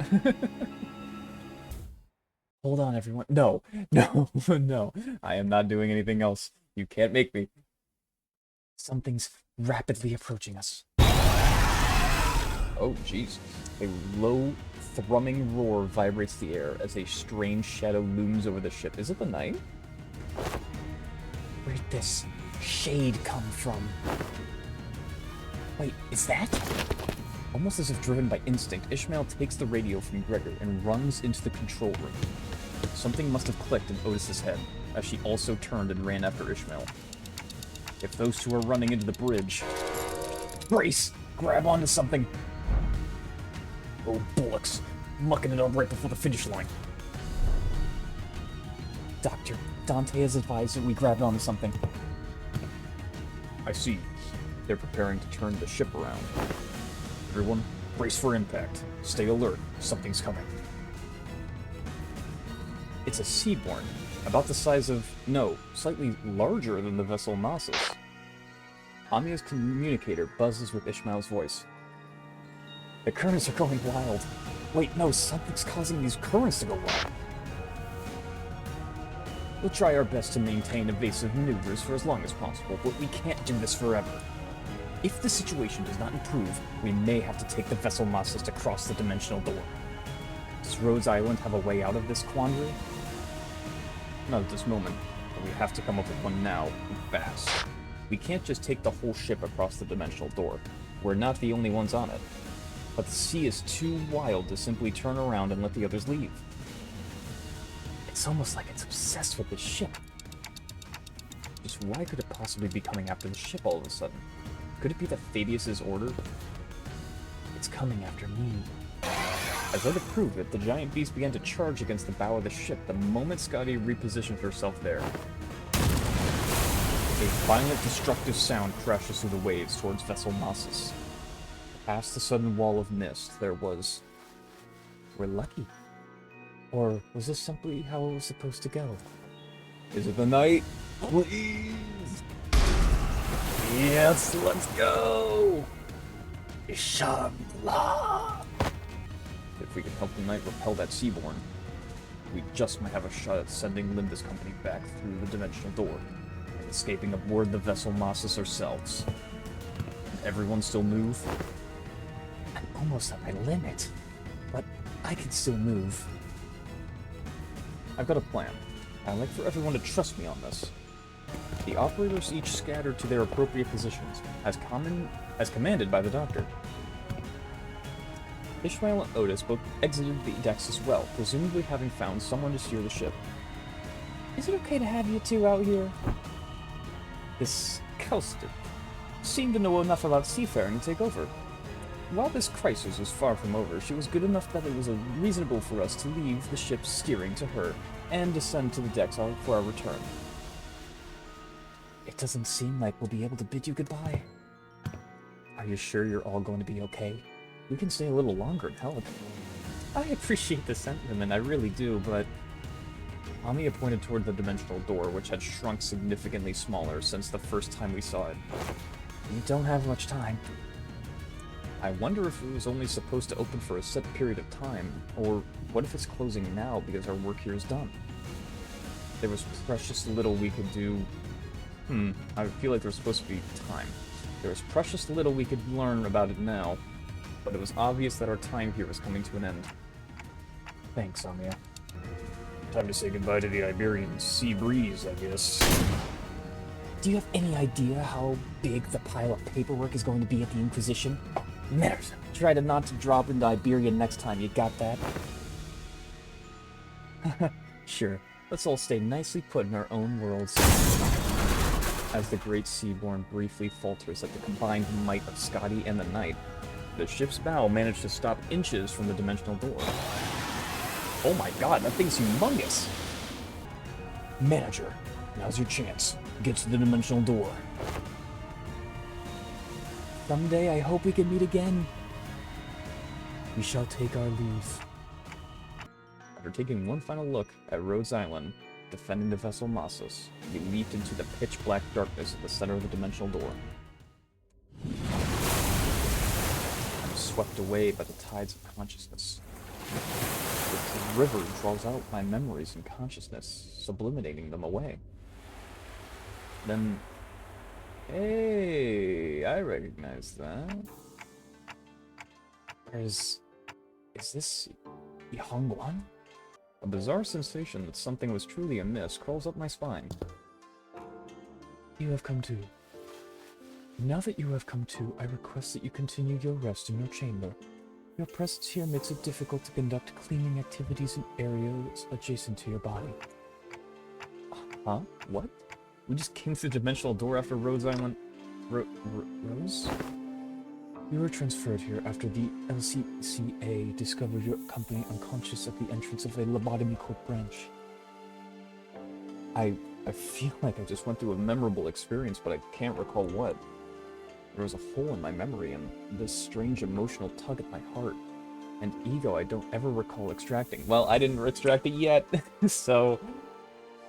Hold on, everyone. No, no, no. I am not doing anything else. You can't make me. Something's rapidly approaching us. Oh, jeez. A low, thrumming roar vibrates the air as a strange shadow looms over the ship. Is it the night? Where'd this shade come from? Wait, is that? Almost as if driven by instinct, Ishmael takes the radio from Gregor and runs into the control room. Something must have clicked in Otis's head, as she also turned and ran after Ishmael. If those two are running into the bridge... Brace! Grab onto something! Oh, bullocks. Mucking it up right before the finish line. Doctor, Dante has advised that we grab onto something. I see. They're preparing to turn the ship around. Everyone, brace for impact. Stay alert. Something's coming. It's a seaborn, about the size of... no, slightly larger than the vessel Knossos. Amia's communicator buzzes with Ishmael's voice. The currents are going wild. Wait, no, something's causing these currents to go wild. We'll try our best to maintain evasive maneuvers for as long as possible, but we can't do this forever. If the situation does not improve, we may have to take the vessel Knossos to cross the dimensional door. Does Rhodes Island have a way out of this quandary? Not at this moment, but we have to come up with one now, and fast. We can't just take the whole ship across the dimensional door. We're not the only ones on it. But the sea is too wild to simply turn around and let the others leave. It's almost like it's obsessed with this ship. Just why could it possibly be coming after the ship all of a sudden? Could it be that Fabius's order? It's coming after me. As though to prove it, the giant beast began to charge against the bow of the ship the moment Scotty repositioned herself there. A violent, destructive sound crashes through the waves towards vessel Knossos. Past the sudden wall of mist, there was... We're lucky. Or was this simply how it was supposed to go? Is it the night? Please! Yes, let's go! Inshallah! If we can help the knight repel that seaborn, we just might have a shot at sending Limbus Company back through the dimensional door, and escaping aboard the vessel Knossos ourselves. Can everyone still move? I'm almost at my limit, but I can still move. I've got a plan. I'd like for everyone to trust me on this. The operators each scattered to their appropriate positions, as commanded by the doctor. Ishmael and Otis both exited the decks as well, presumably having found someone to steer the ship. Is it okay to have you two out here? This Kelston seemed to know enough about seafaring to take over. While this crisis was far from over, she was good enough that it was reasonable for us to leave the ship's steering to her and descend to the decks for our return. It doesn't seem like we'll be able to bid you goodbye. Are you sure you're all going to be okay? We can stay a little longer and help. I appreciate the sentiment, I really do, but... Amia pointed toward the dimensional door, which had shrunk significantly smaller since the first time we saw it. We don't have much time. I wonder if it was only supposed to open for a set period of time, or what if it's closing now because our work here is done? There was precious little we could do... I feel like there was supposed to be time. There was precious little we could learn about it now, but it was obvious that our time here was coming to an end. Thanks, Amia. Time to say goodbye to the Iberian sea breeze, I guess. Do you have any idea how big the pile of paperwork is going to be at the Inquisition? Matters. Try to not to drop into Iberian next time, you got that? Sure. Let's all stay nicely put in our own worlds. As the great Seaborn briefly falters at the combined might of Scotty and the Knight, the ship's bow managed to stop inches from the dimensional door. Oh my god, that thing's humongous! Manager, Now's your chance. Get to the dimensional door. Someday I hope we can meet again. We shall take our leave. After taking one final look at Rhodes Island, defending the vessel Massus, we leaped into the pitch-black darkness at the center of the dimensional door. I'm swept away by the tides of consciousness. The river draws out my memories and consciousness, sublimating them away. Then, hey, I recognize that. Is this E.G.O? A bizarre sensation that something was truly amiss crawls up my spine. You have come to. Now that you have come to, I request that you continue your rest in your chamber. Your presence here makes it difficult to conduct cleaning activities in areas adjacent to your body. Huh? What? We just came through the dimensional door after Rhodes Island... Rose? You were transferred here after the LCCA discovered your company unconscious at the entrance of a lobotomy corp branch. I feel like I just went through a memorable experience, but I can't recall what. There was a hole in my memory and this strange emotional tug at my heart. And E.G.O I don't ever recall extracting. Well, I didn't extract it yet, so...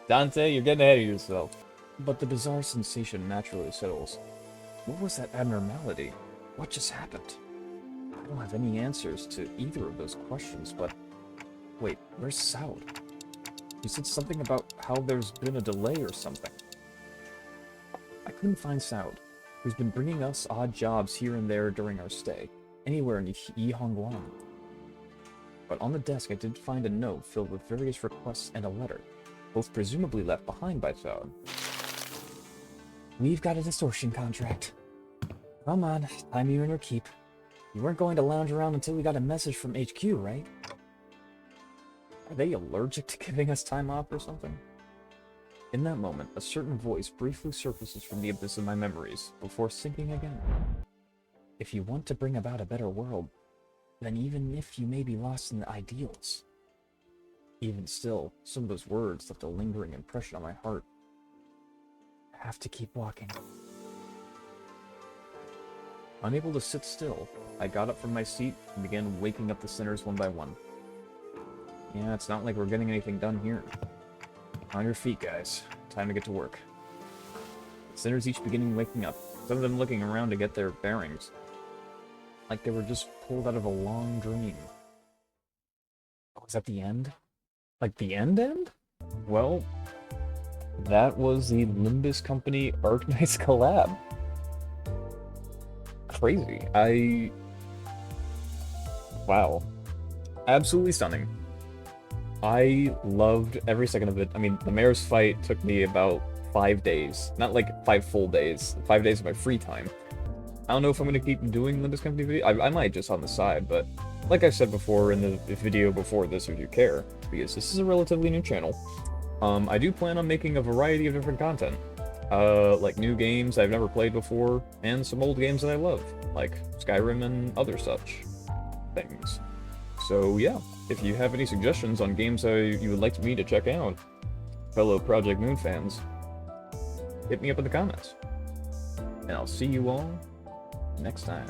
Dante, you're getting ahead of yourself. But the bizarre sensation naturally settles. What was that abnormality? What just happened? I don't have any answers to either of those questions, but... Wait, where's Saud? You said something about how there's been a delay or something. I couldn't find Saud, who's been bringing us odd jobs here and there during our stay, anywhere in Yi-Hong-Guan. But on the desk I did find a note filled with various requests and a letter, both presumably left behind by Saud. We've got a distortion contract. Come on, time you earn your keep. You weren't going to lounge around until we got a message from HQ, right? Are they allergic to giving us time off or something? In that moment, a certain voice briefly surfaces from the abyss of my memories, before sinking again. If you want to bring about a better world, then even if you may be lost in the ideals. Even still, some of those words left a lingering impression on my heart. I have to keep walking. Unable to sit still, I got up from my seat and began waking up the sinners one by one. Yeah, it's not like we're getting anything done here. On your feet, guys. Time to get to work. The sinners each beginning waking up, some of them looking around to get their bearings. Like they were just pulled out of a long dream. Oh, is that the end? Like the end? Well, that was the Limbus Company Arknight's collab. Crazy. Wow. Absolutely stunning. I loved every second of it. I mean, the mayor's fight took me about 5 days. Not like 5 full days. 5 days of my free time. I don't know if I'm going to keep doing Limbus Company video. I might just on the side, but like I said before in the video before this, if you care, because this is a relatively new channel, I do plan on making a variety of different content. Like new games I've never played before, and some old games that I love, like Skyrim and other such things. So yeah, if you have any suggestions on games you would like me to check out, fellow Project Moon fans, hit me up in the comments. And I'll see you all next time.